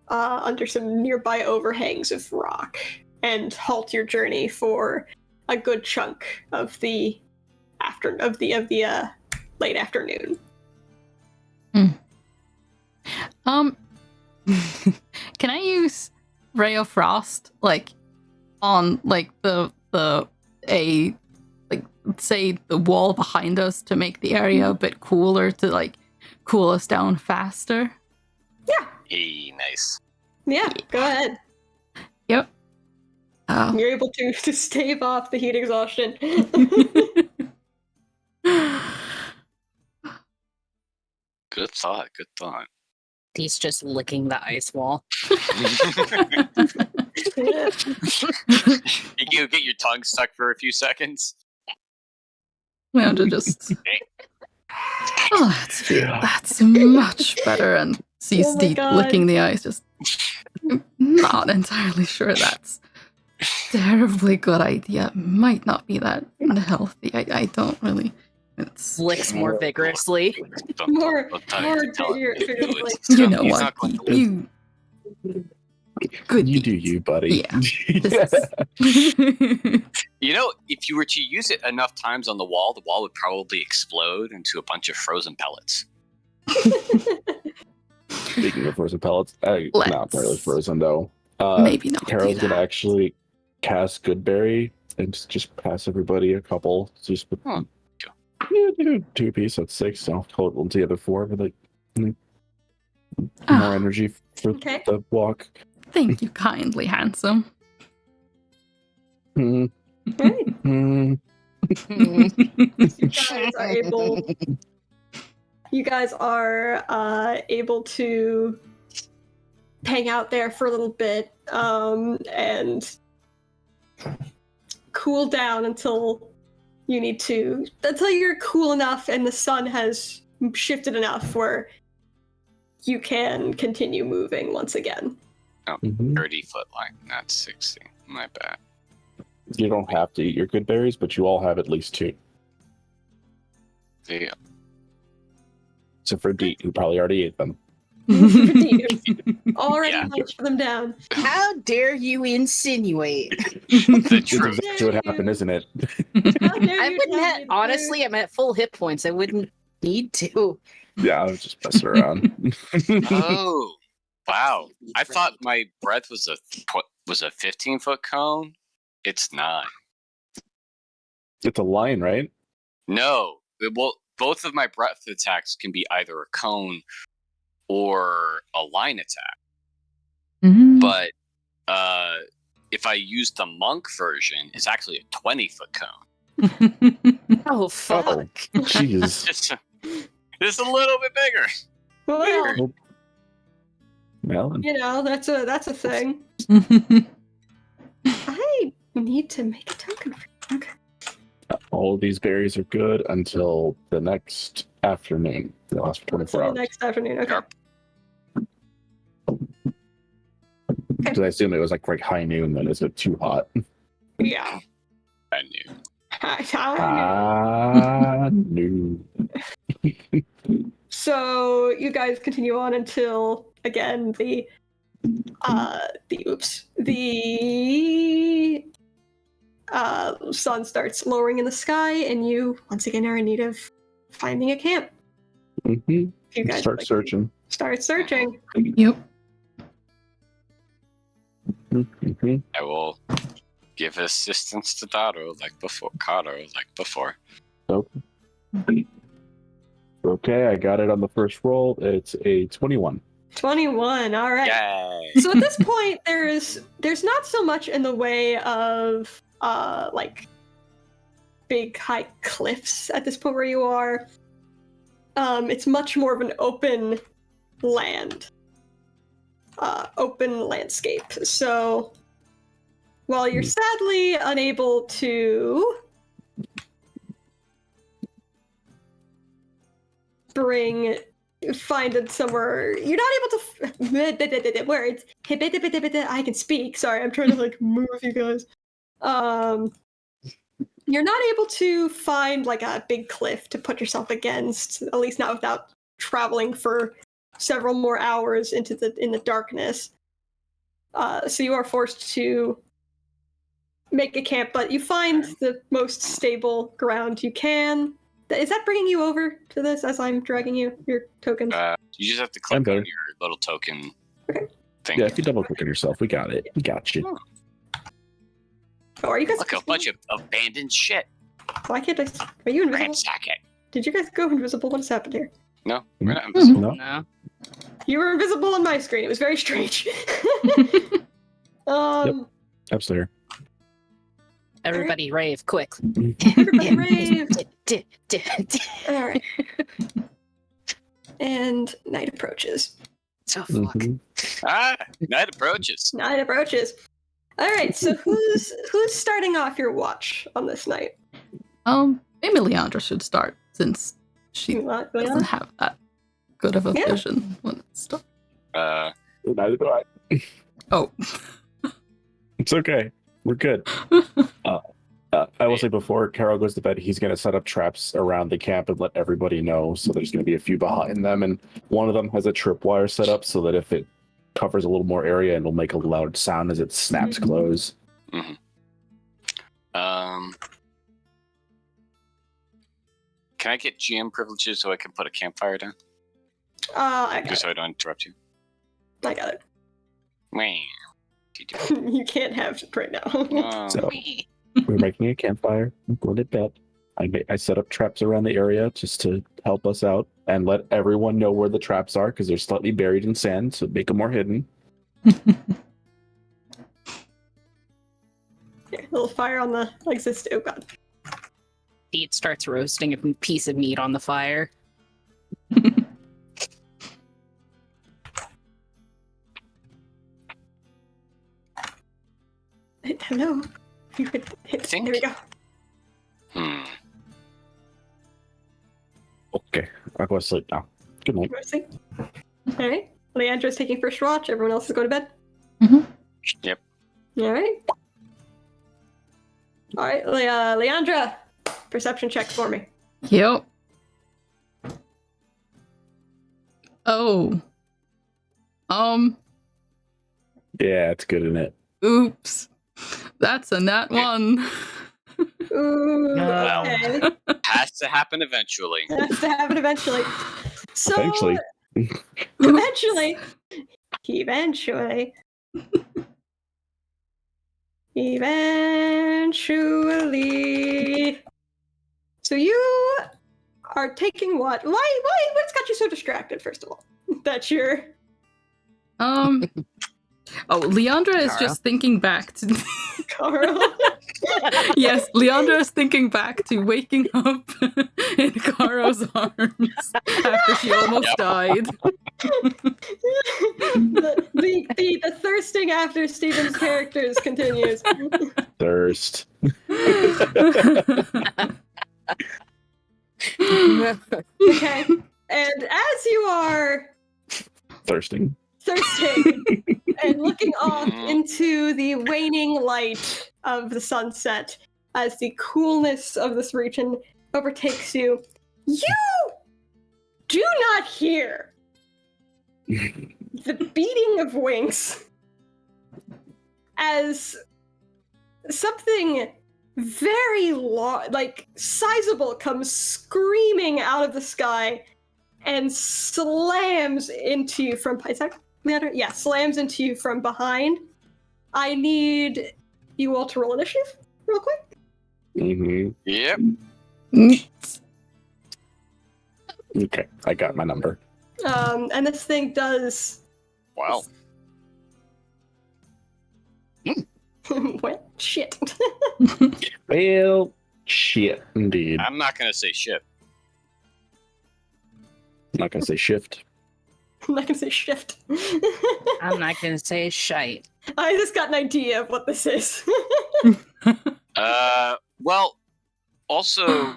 under some nearby overhangs of rock and halt your journey for a good chunk of the late afternoon. Can I use Ray of Frost on say the wall behind us to make the area a bit cooler to cool us down faster? Yeah. Hey, nice. Yeah, go ahead. Yep. You're able to stave off the heat exhaustion. Good thought. Good thought. He's just licking the ice wall. You get your tongue stuck for a few seconds. Leandra just... Oh, that's much better. And sees Oh my Deep God. licking the ice. Just not entirely sure that's terribly good idea. Might not be that healthy. I don't really. It's Licks more vigorously. More vigorously. you know what? You good. You Deep. do you, buddy. Yeah. This is- You know, if you were to use it enough times on the wall would probably explode into a bunch of frozen pellets. Speaking of frozen pellets, not Let's- really frozen though. Maybe not. Carol's do gonna that. actually cast Goodberry and just pass everybody a couple. Just do 2 piece. That's 6. So I'll total the other 4 for more Ah, energy for Okay. the walk. Thank you kindly, handsome. Mm, Right. mm. You guys are able to hang out there for a little bit and cool down until you're cool enough and the sun has shifted enough where you can continue moving once again. 30-foot line, not 60. My bad. You don't have to eat your good berries, but you all have at least 2. Yeah. Except for Deet, who probably already ate them. Already Yeah. hunched them down. How dare you insinuate? The That's truth. exactly what happened, isn't it? How dare I you wouldn't tell have, me the honestly, I'm at full hit points. I wouldn't need to. Yeah, I was just messing around. Oh, wow! I thought my breath was a 15-foot cone. It's not. It's a line, right? No, well, both of my breath attacks can be either a cone or a line attack. Mhm. But if I use the monk version, it's actually a 20-foot cone. Oh, fuck. Oh, jeez. Just a little bit bigger. Well, Well, you know, that's a thing. I need to make a token for you. Okay. all of these berries are good until the next afternoon. They last for 24 So the hours. next afternoon, okay. Because I assume it was like high noon, then is it too hot? Yeah. I knew. No. So you guys continue on until again the sun starts lowering in the sky, and you once again are in need of finding a camp. Mm-hmm. You guys Start searching. Start searching. Yep. Mm-hmm. I will give assistance to Karo like before. Okay, I got it on the first roll. It's a 21. 21. All right. Yay! So at this point, there's not so much in the way of like big high cliffs at this point where you are. It's much more of an open land, open landscape. So while you're sadly unable to find it somewhere, you're not able to words. I can speak. Sorry, I'm trying to like move you guys. You're not able to find like a big cliff to put yourself against, at least not without traveling for several more hours in the darkness. So you are forced to make a camp, but you find the most stable ground you can. Is that bringing you over to this as I'm dragging your tokens? You just have to click I'm there. on your little token thing. Yeah, if you double click on yourself, we got it. We got you. Oh, are you guys? Look, a bunch of abandoned shit. Why can't I? Are you invisible? Ransack it. Did you guys go invisible? What has happened here? No, we're not invisible. No. No. You were invisible on my screen. It was very strange. Upstairs. Everybody rave, quick. Everybody rave. All right. And night approaches. So fuck. Mm-hmm. Night approaches. Night approaches. All right. So who's starting off your watch on this night? Maybe Leandra should start since she You want doesn't Leon? have that good of a Yeah. vision when it starts. Neither do I. Oh. It's okay. We're good. I will say before Carol goes to bed, he's going to set up traps around the camp and let everybody know. So there's going to be a few behind them, and one of them has a tripwire set up so that if it covers a little more area, it'll make a loud sound as it snaps close. Mm-hmm. Can I get GM privileges so I can put a campfire down? I got Just so it. I don't interrupt you. I got it. Wah. You can't have it right now. Oh. So we're making a campfire. I'm going to bed. I set up traps around the area just to help us out and let everyone know where the traps are because they're slightly buried in sand, so make them more hidden. Here, little fire on the exist. Oh god. Pete starts roasting a piece of meat on the fire. Hello. You could hit. Think- There we go. Okay, I'll go to sleep now. Good night. Roasting. All right. Leandra's taking first watch. Everyone else is going to bed. Yep. All right. All right, Leandra, perception check for me. Yep. Oh. Yeah, it's good, isn't it? Oops. That's a nat 1. Ooh, Well. okay. Has to happen eventually. Has to happen eventually. So, Eventually. eventually. Eventually. Eventually. So you are taking what? What's got you so distracted, first of all? That you're... Oh, Leandra is Carl. just thinking back to... Carl. Yes, Leandra is thinking back to waking up in Caro's arms after she almost Yep. died. the thirsting after Steven's characters continues. Thirst. Okay. And as you are Thirsting. thirsting and looking off into the waning light of the sunset as the coolness of this region overtakes you, you do not hear the beating of wings as something very sizable comes screaming out of the sky and slams into you from... Is that Leandra? Yeah, slams into you from behind. I need you all to roll initiative real quick. Mm-hmm. Yep. Okay, I got my number. And this thing does... Wow. What? Shit. Well, shit, indeed. I'm not gonna say shit. I'm not gonna say shift. I'm not gonna say shift. I'm not gonna say shite. I just got an idea of what this is. Well, also,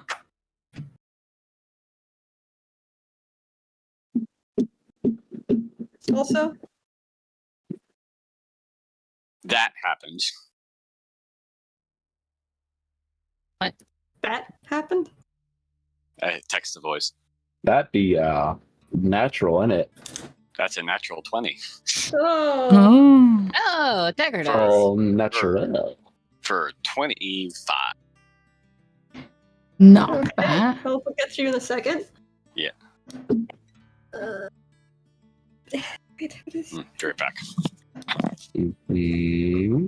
Also, that happened. that happened. Text to voice. That'd be natural, innit? That's a natural 20 Oh. Oh. Oh, decorative. Oh, natural. for 25. Not Okay. bad. I'll get you in a second. Yeah. Wait, what is... Be right back. Mm-hmm.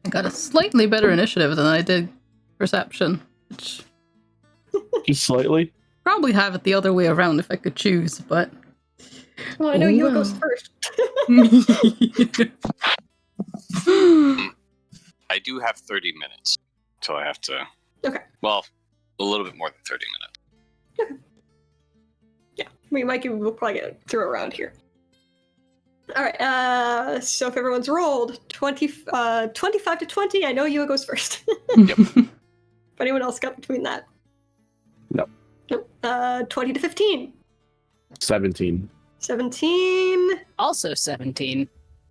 I got a slightly better initiative than I did perception, which Just slightly. probably have it the other way around if I could choose, but Well, I know Oh, you well. goes first. I do have 30 minutes, so I have to. Okay. Well, a little bit more than 30 minutes. Yeah, we'll probably get it through around here. All right. So if everyone's rolled 25 to 20, I know you goes first. If anyone else got between that. No. Nope. 20 to 15. 17. 17. Also 17.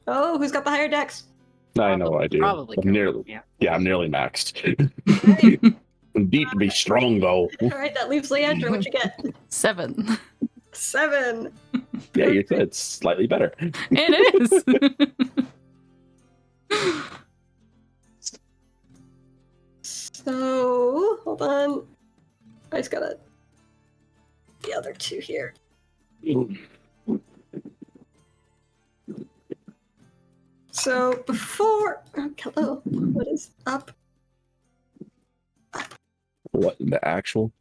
Oh, who's got the higher dex? I know I do. Probably. I'm nearly. Yeah. I'm nearly maxed. Okay. Indeed to be strong though. All right, that leaves Leandra. What you get? 7. 7. Yeah, you said it's slightly better. It is. So, hold on. I just gotta... The other two here. So, before... Oh, hello. What is up? What in the actual?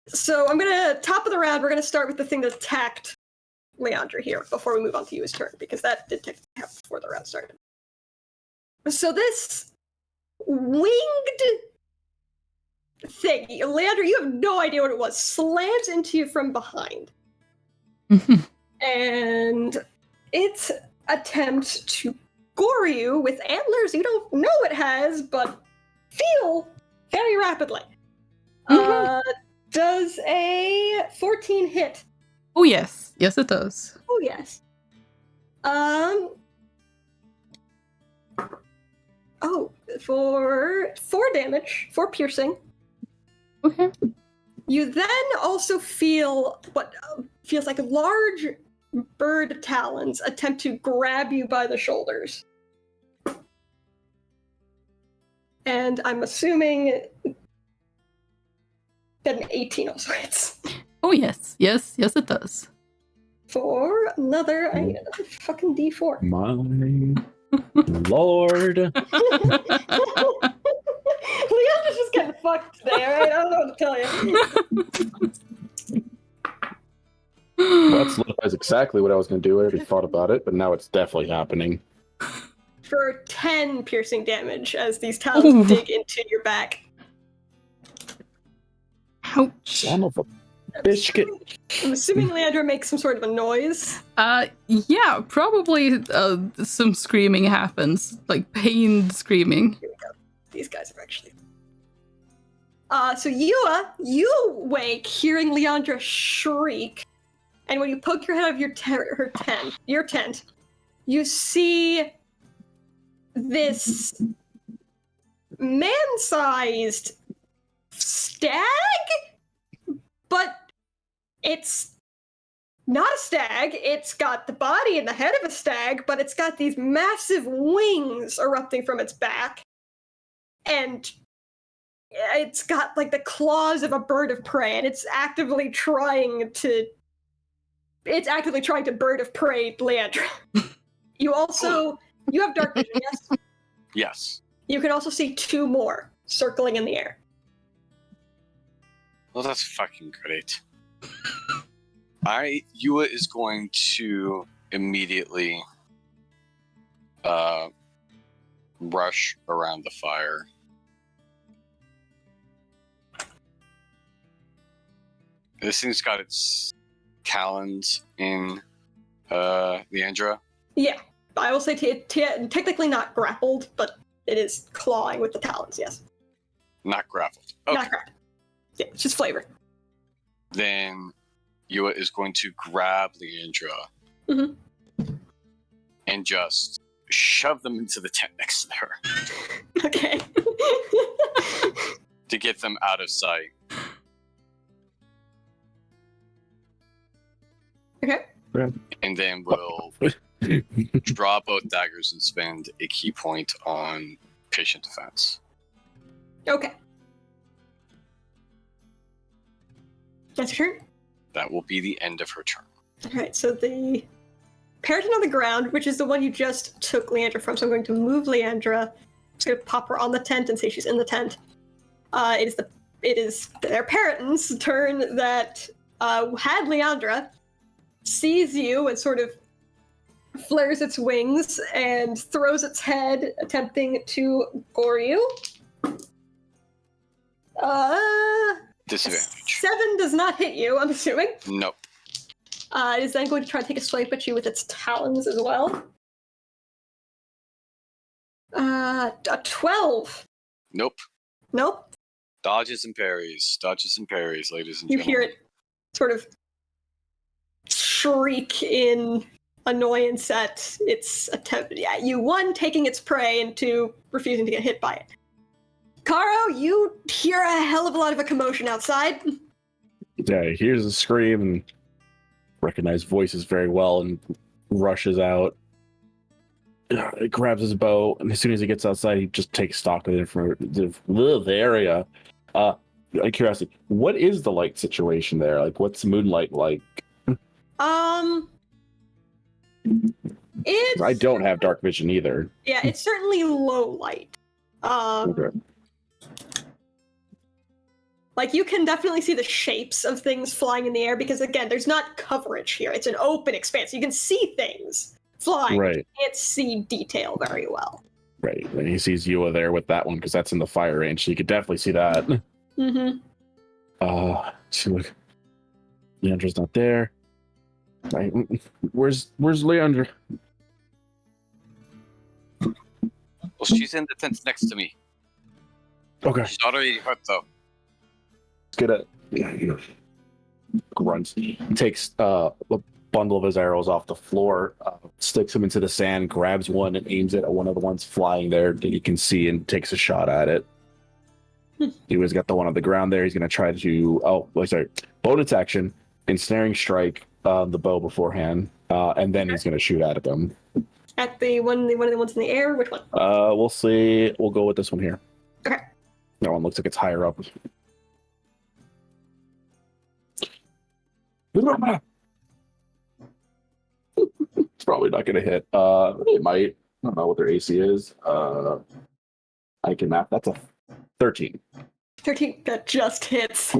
So, I'm gonna... Top of the round, we're gonna start with the thing that attacked Leandra here before we move on to Yu's turn, because that did take before the round started. So this winged thing, Leandra, you have no idea what it was, slams into you from behind. And its attempt to gore you with antlers you don't know it has, but feel very rapidly. Does a 14 hit? Oh yes. Yes it does. Oh yes. Oh, for 4 damage, 4 piercing. Okay. You then also feel what feels like large bird talons attempt to grab you by the shoulders. And I'm assuming that an 18 also hits. Oh, yes. Yes, it does. For another, I need another fucking D4. My lord. Leandra's just getting fucked today, alright? I don't know what to tell you. Well, that solidifies exactly what I was going to do. I already thought about it, but now it's definitely happening. For 10 piercing damage as these talons dig into your back. Ouch. Son of a biscuit. I'm assuming Leandra makes some sort of a noise. Yeah, probably some screaming happens. Like pained screaming. Here we go. These guys are actually... So Yua, you wake hearing Leandra shriek, and when you poke your head out of your tent, you see this man-sized stag, but it's not a stag. It's got the body and the head of a stag, but it's got these massive wings erupting from its back, and it's got like the claws of a bird of prey, and it's actively trying to bird of prey Leandra. You have dark vision, yes? Yes. You can also see 2 more circling in the air. Well, that's fucking great. Yua is going to immediately rush around the fire. This thing's got its talons in Leandra. Yeah, I will say technically not grappled, but it is clawing with the talons, yes. Not grappled. Okay. Not grappled. Yeah, it's just flavor. Then Yua is going to grab Leandra and just shove them into the tent next to her Okay. to get them out of sight. Okay. And then we'll draw both daggers and spend a key point on patient defense. Okay. That's your turn? That will be the end of her turn. Alright, so the Paraton on the ground, which is the one you just took Leandra from, so I'm going to move Leandra. I'm just going to pop her on the tent and say she's in the tent. It is their Paraton's turn that had Leandra, sees you and sort of flares its wings and throws its head, attempting to gore you. Disadvantage. 7 does not hit you, I'm assuming. Nope. It is then going to try to take a swipe at you with its talons as well. A 12. Nope. Nope. Dodges and parries. Dodges and parries, ladies and You gentlemen. hear it sort of shriek in annoyance at its attempt. Yeah, you 1, taking its prey, and 2, refusing to get hit by it. Caro, you hear a hell of a lot of a commotion outside. Yeah, he hears a scream and recognizes voices very well and rushes out. It grabs his bow, and as soon as he gets outside, he just takes stock of it from the area. Out of curiosity, what is the light situation there? Like, what's moonlight like? It's, I don't have dark vision either. yeah, it's certainly low light. Okay. Like, you can definitely see the shapes of things flying in the air because, again, there's not coverage here. It's an open expanse. You can see things flying. Right. You can't see detail very well. Right. And he sees Yua there with that one because that's in the fire range, so you could definitely see that. Mm-hmm. See, look. Leandra's not there. Right. Where's Leandra? Well, she's in the tent next to me. Okay. She's already hurt, though. Let's get a grunts. Takes a bundle of his arrows off the floor, sticks them into the sand, grabs one, and aims it at one of the ones flying there that you can see, and takes a shot at it. He was got the one on the ground there. He's going to try to bonus action, ensnaring strike the bow beforehand, and then he's going to shoot at them. At the one of the ones in the air? Which one? We'll see. We'll go with this one here. Okay. That one looks like it's higher up. It's probably not going to hit. It might. I don't know what their AC is. I can map. That's a 13. 13, that just hits.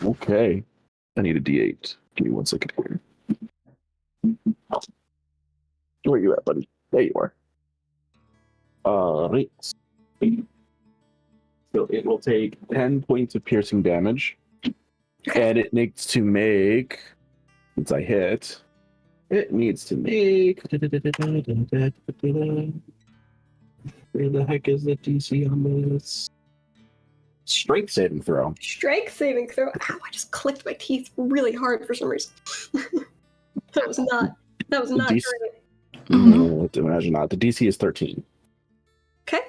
Okay. I need a D8. Give me 1 second here. Where you at, buddy? There you are. Right. So it will take 10 points of piercing damage. And it needs to make, since I hit, it needs to make. Where the heck is the DC on this? Strength saving throw. Strength saving throw. Ow, I just clicked my teeth really hard for some reason. that was not DC great. No, imagine not. The DC is 13. Okay.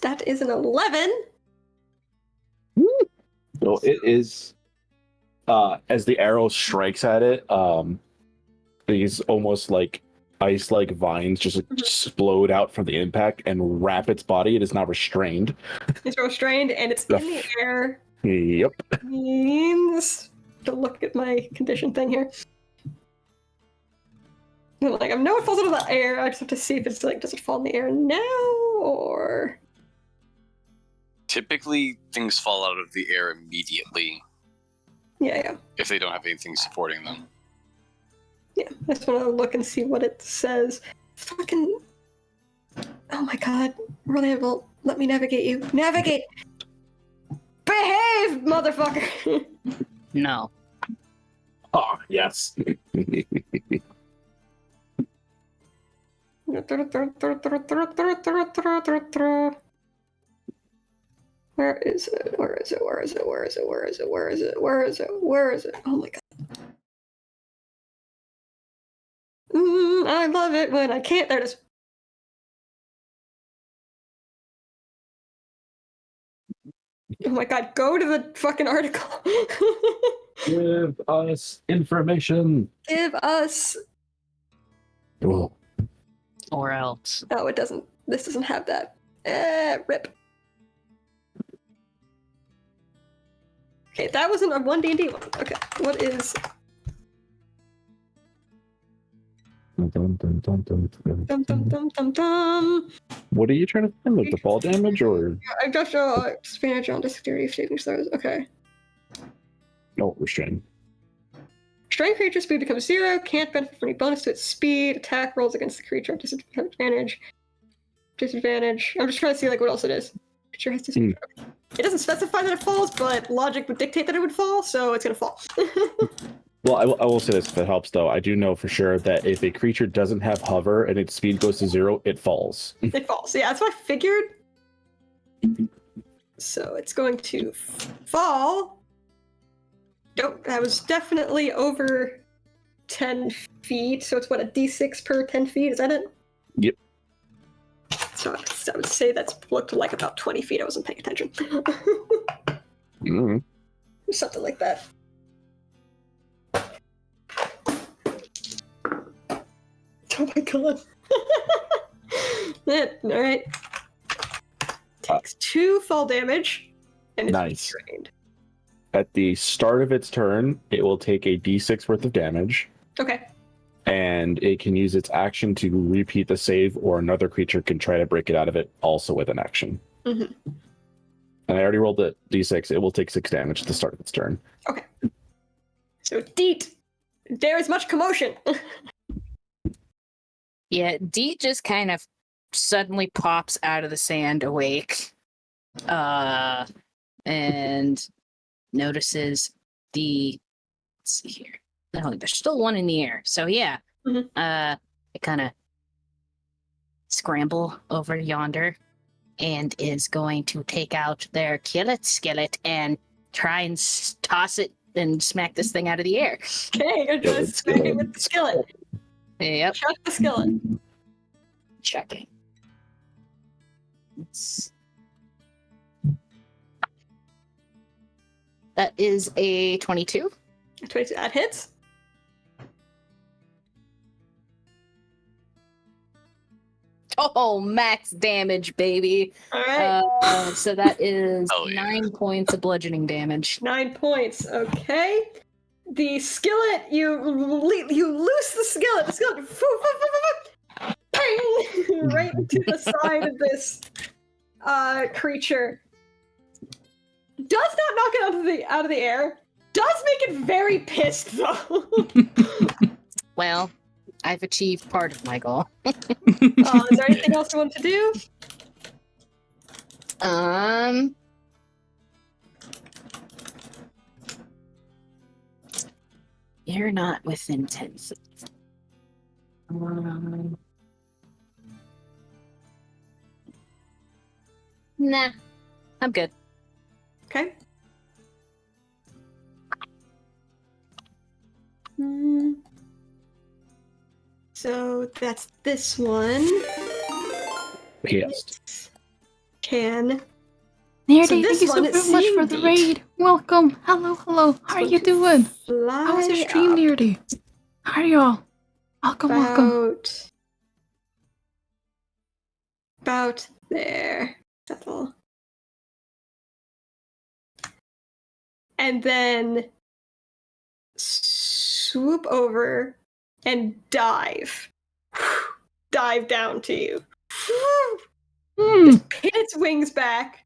That is an 11. So it is, as the arrow strikes at it, these almost like ice-like vines just explode out from the impact and wrap its body. It is now restrained. It's restrained and it's in the air. Yep. Means to look at my condition thing here. I'm like, I know it falls into the air. I just have to see if it's like, does it fall in the air now or? Typically, things fall out of the air immediately Yeah. if they don't have anything supporting them. Yeah, I just want to look and see what it says. Fucking. Oh my god. Reliable. Let me navigate you. Navigate! Behave, motherfucker! No. Oh, yes. Where is it? Where is it? Where is it? Where is it? Where is it? Where is it? Where is it? Where is it? Oh my god. I love it when I can't. There it is. Oh my god, go to the fucking article. Give us information. Give us. Oh. Or else. Oh, it doesn't. This doesn't have that. Rip. Okay, that wasn't a 1D&D one. Okay, what is... Dum, dum, dum, dum, dum. What are you trying to find? Like the fall damage or? I just disadvantage on dexterity saving throws. Okay. No, restrain. Strength creature speed becomes 0. Can't benefit from any bonus to its speed. Attack rolls against the creature. Disadvantage. Disadvantage. I'm just trying to see like what else it is. Creature has disadvantage. It doesn't specify that it falls, but logic would dictate that it would fall, so it's gonna fall. Well, I will say this if it helps, though. I do know for sure that if a creature doesn't have hover and its speed goes to 0, it falls. It falls. Yeah, that's what I figured. So it's going to fall. Nope, that was definitely over 10 feet. So it's what, a d6 per 10 feet? Is that it? Yep. So I would say that's looked like about 20 feet. I wasn't paying attention. Something like that. Oh my god. Alright. Takes 2 fall damage and is Nice. restrained. At the start of its turn, it will take a d6 worth of damage, Okay. and it can use its action to repeat the save, or another creature can try to break it out of it also with an action. Mm-hmm. And I already rolled the d6. It will take 6 damage at the start of its turn. Okay. So, Deet, there is much commotion. Yeah, Deet just kind of suddenly pops out of the sand awake. And notices let's see here. No, there's still one in the air. So yeah. Mhm. I kind of scramble over yonder and is going to take out their killet skillet and try and toss it and smack this thing out of the air. Okay, you're gonna smack it with the skillet. Yep. Chuck the skillet. Checking. That is a 22. 22. That hits. Oh, max damage, baby. All right. So that is Hell yeah. 9 points of bludgeoning damage. 9 points. Okay. The skillet, you loose the skillet. The skillet, ping, right into the side of this creature. Does not knock it out of the air. Does make it very pissed though. Well, I've achieved part of my goal. Is there anything else you want to do? You're not within 10 feet. Nah, I'm good. Okay. So that's this one. Yes. Can. Nerdy, So this thank you so one very is much for the Cindy. raid. Welcome. Hello, hello. How are you doing? Fly How was your stream, up Nerdy? How are y'all? Welcome, welcome. About there. That's all. And then swoop over and dive. Dive down to you. Hmm. Pin its wings back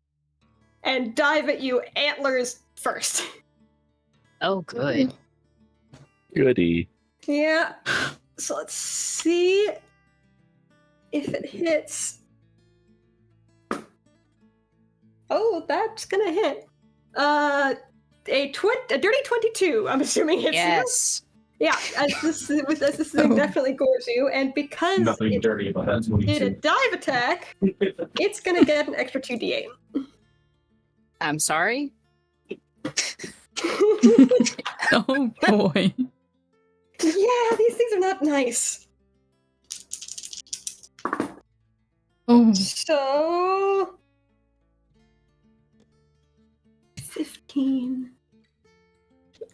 and dive at you, antlers first. Oh, good. Goody. Yeah. So let's see if it hits. Oh, that's gonna hit. A dirty 22. I'm assuming hits Yes. you. Yeah, as this thing definitely gores you, and because Nothing it dirty about that. did a 22. dive attack, it's gonna get an extra 2d8. I'm sorry. Oh boy. Yeah, these things are not nice. Oh. So 15.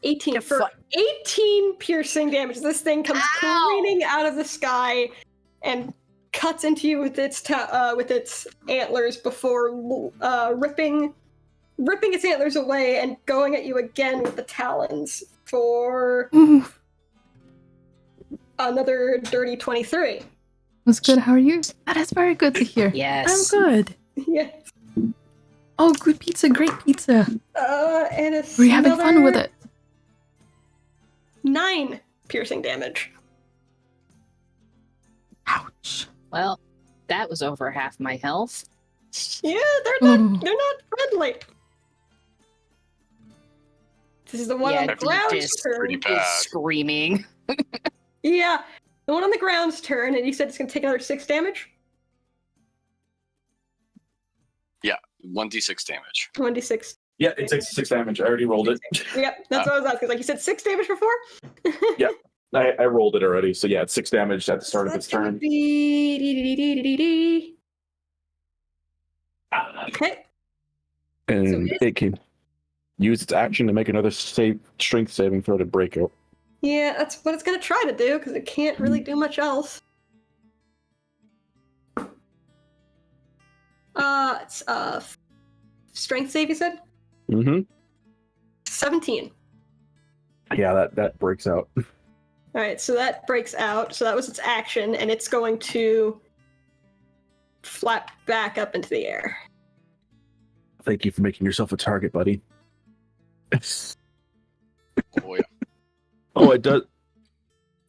18 for 18 piercing damage. This thing comes careening out of the sky and cuts into you with its antlers before ripping its antlers away and going at you again with the talons for Oof. another dirty 23. That's good. How are you? That is very good to hear. Yes. I'm good. Yes. Oh, good pizza. Great pizza. And it's Were you having fun with it? 9 piercing damage. Ouch. Well, that was over half my health. Yeah, they're not friendly. This is the one on the ground's turn. pretty Is bad. screaming. Yeah, the one on the ground's turn, and you said it's gonna take another 6 damage? 1d6 damage. 1d6. Yeah, it takes 6 damage. I already rolled it. Yep, that's what I was asking. Like, you said 6 damage before? Yep. I rolled it already. So yeah, it's 6 damage at the start of its That's gonna turn. be... Okay. And So it can use its action to make another strength saving throw to break out. Yeah, that's what it's gonna try to do, because it can't really do much else. It's strength save, you said? Mm-hmm. 17. Yeah, that breaks out. Alright, so that breaks out. So that was its action, and it's going to flap back up into the air. Thank you for making yourself a target, buddy. Oh, yeah. Oh, it does.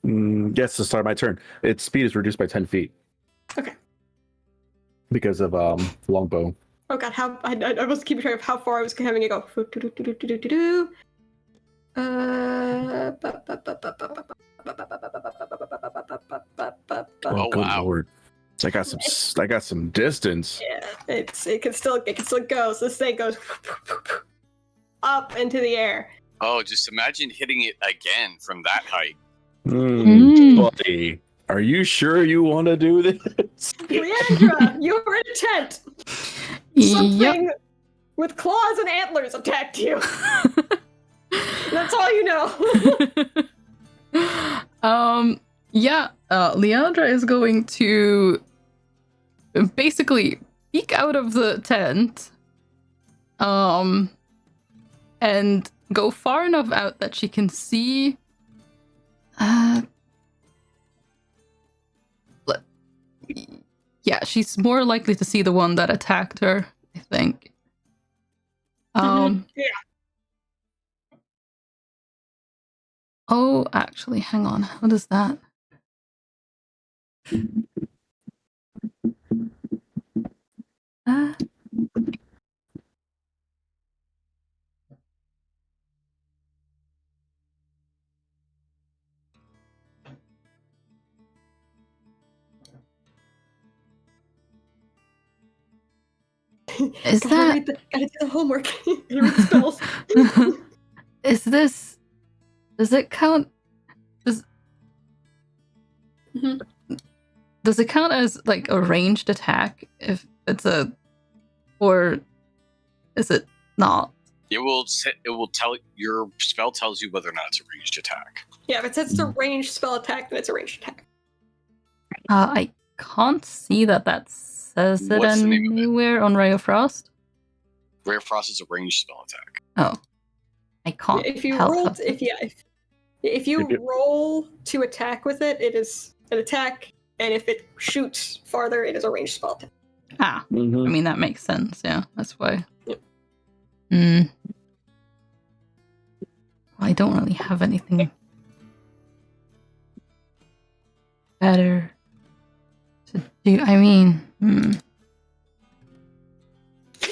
Yes, to start my turn. Its speed is reduced by 10 feet. Okay. Because of longbow. Oh god, how I was keeping track of how far I was having it go. Oh, good wow. lord! I got some distance. Yeah, it can still go. So this thing goes up into the air. Oh, just imagine hitting it again from that height. Buddy, are you sure you want to do this? Leandra, you're in a tent. Something with claws and antlers attacked you. That's all you know. Leandra is going to basically peek out of the tent, and go far enough out that she can see. Yeah, she's more likely to see the one that attacked her, I think. Yeah. Oh, actually, hang on. What is that? Is that... Gotta do the homework. Gotta read the spells. Is this... Does it count... Does it count as, like, a ranged attack if it's a... Or is it not? It will tell... Your spell tells you whether or not it's a ranged attack. Yeah, if it says it's a ranged spell attack, then it's a ranged attack. I can't see that says it What's the name of it? anywhere on Ray of Frost. Ray of Frost is a ranged spell attack. Oh. I can't If you tell. roll, if you roll to attack with it, it is an attack, and if it shoots farther, it is a ranged spell attack. I mean, that makes sense, yeah. That's why. Yep. I don't really have anything better to do. I mean,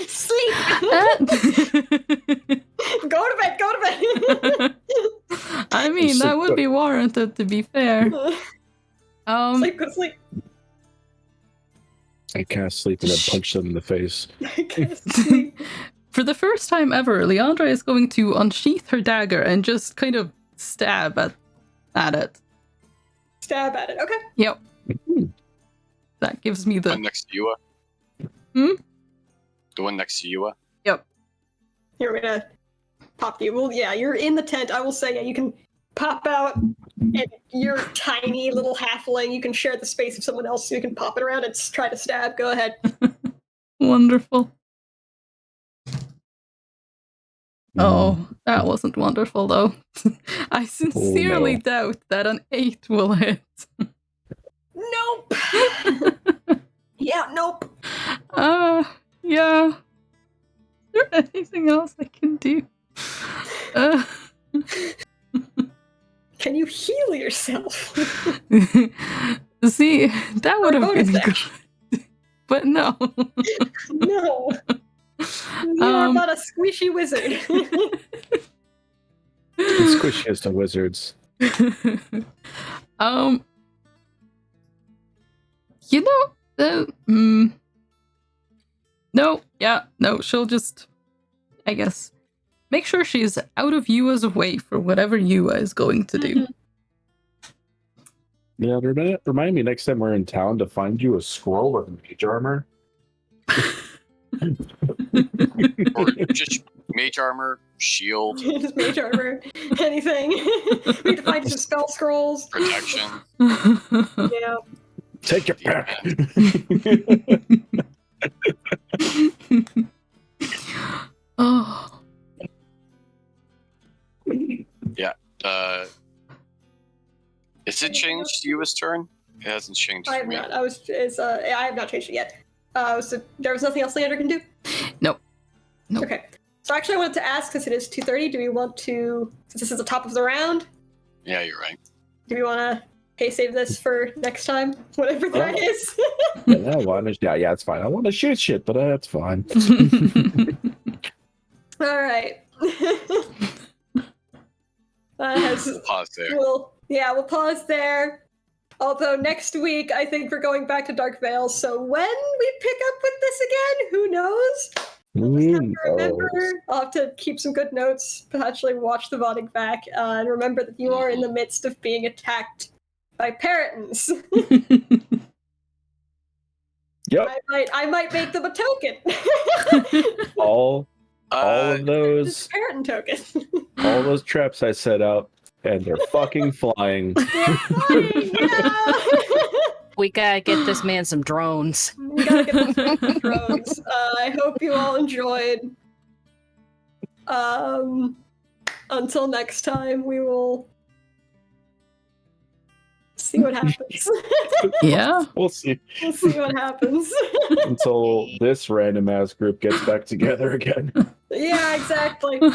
Sleep! Go to bed, go to bed! I mean, that would be warranted, to be fair. Sleep, go to sleep. I can't sleep and then punch them in the face. I can't sleep. For the first time ever, Leandra is going to unsheath her dagger and just kind of stab at it. Stab at it, okay. Yep. That gives me The the... one next to Yua? The one next to Yua? Yep. Here, we're gonna pop you. Well, yeah, you're in the tent. I will say, yeah, you can pop out, and you're tiny little halfling. You can share the space of someone else, so you can pop it around and try to stab. Go ahead. Wonderful. Oh, that wasn't wonderful, though. I sincerely doubt that an 8 will hit. Nope. Yeah, nope. Yeah. Is there anything else I can do? Can you heal yourself? See, that would have been good. But no. No. You are but a squishy wizard. Squishiest of wizards. You know, no, she'll just, I guess, make sure she's out of Yua's way for whatever Yua is going to do. Yeah, remind me next time we're in town to find you a scroll with mage armor. Or just mage armor, shield, Just mage armor, anything. We need to find some spell scrolls. protection. Yeah. Take it back. Oh. Yeah. Is it changed Yua's turn? It hasn't changed I for have me. not. I have not changed it yet. So there was nothing else Leandra can do? Nope. Okay. So actually I wanted to ask, since it is 2:30, do we want to, since this is the top of the round, Yeah, you're right. do we want to pay save this for next time? Whatever that is. Yeah, it's fine. I want to shoot shit, but that's fine. Alright. Pause there. We'll pause there. Although next week, I think we're going back to Dark Vale, so when we pick up with this again, who knows? Remember, I'll have to keep some good notes, potentially watch the VODing back, and remember that you are in the midst of being attacked by Paratons. Yep. I might make them a token. All of those Paraton token. all those traps I set out, and they're fucking flying. Yeah. We gotta get this man some drones. We gotta get some drones. I hope you all enjoyed. Until next time, we will see what happens. Yeah. We'll see. We'll see what happens. Until this random ass group gets back together again. Yeah, exactly. Which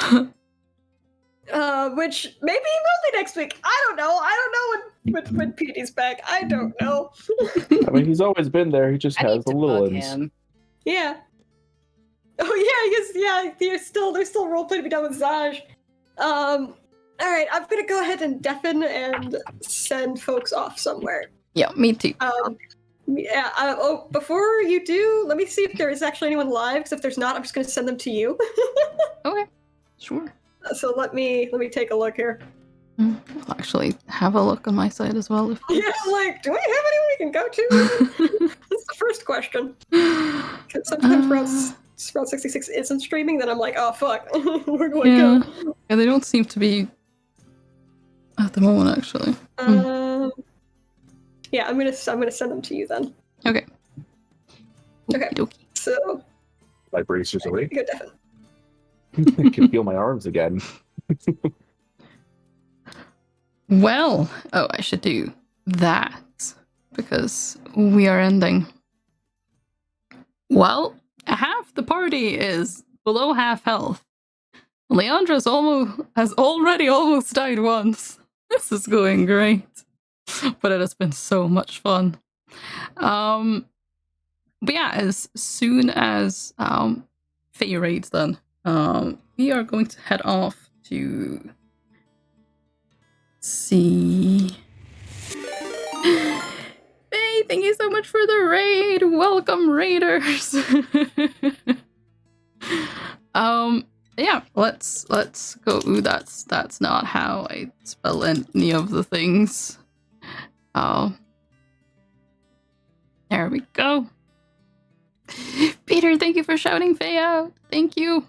maybe will be next week. I don't know. I don't know when Petey's back. I don't know. I mean, he's always been there. He just I has need the to little bug ends. him. Yeah. Oh yeah, there's still roleplay to be done with Zaj. All right, I'm gonna go ahead and deafen and send folks off somewhere. Yeah, me too. Yeah. Before you do, let me see if there is actually anyone live. Because if there's not, I'm just gonna send them to you. Okay, sure. So let me take a look here. I'll actually have a look on my side as well. Yeah, like, do we have anyone we can go to? That's the first question. Because sometimes Route 66 isn't streaming, then I'm like, oh fuck, where do I go? Yeah, they don't seem to be at the moment, actually. Yeah, I'm gonna send them to you then. Okay. Okay. Okey-dokey. So My bracers away. go deafen. I can feel my arms again. Well, I should do that because we are ending. Well, half the party is below half health. Leandra's has already almost died once. This is going great. But it has been so much fun. But yeah, as soon as Faye raids then, we are going to head off to see. Hey, thank you so much for the raid. Welcome, raiders. Yeah, let's go. Ooh, that's not how I spell any of the things. There we go. Peter, thank you for shouting Faye out. Thank you.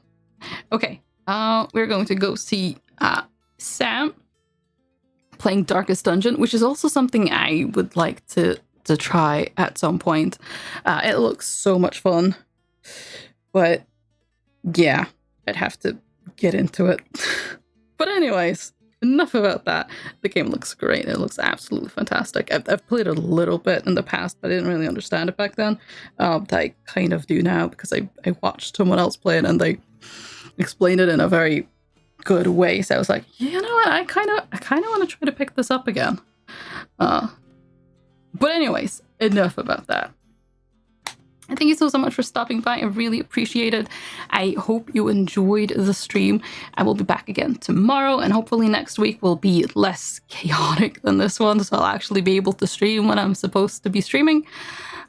Okay, we're going to go see Sam playing Darkest Dungeon, which is also something I would like to try at some point. It looks so much fun, but yeah, I'd have to get into it. But anyways, enough about that. The game looks great. It looks absolutely fantastic. I've played a little bit in the past, but I didn't really understand it back then. But I kind of do now because I watched someone else play it and they explained it in a very good way. So I was like, you know what? I kind of want to try to pick this up again. But anyways, enough about that. And thank you so much for stopping by. I really appreciate it. I hope you enjoyed the stream. I will be back again tomorrow, and hopefully next week will be less chaotic than this one, so I'll actually be able to stream when I'm supposed to be streaming.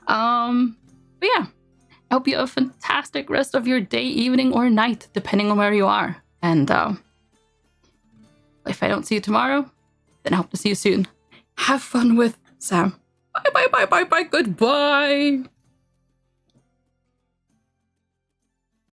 But yeah, I hope you have a fantastic rest of your day, evening, or night, depending on where you are. And if I don't see you tomorrow, then I hope to see you soon. Have fun with Sam. Bye, goodbye.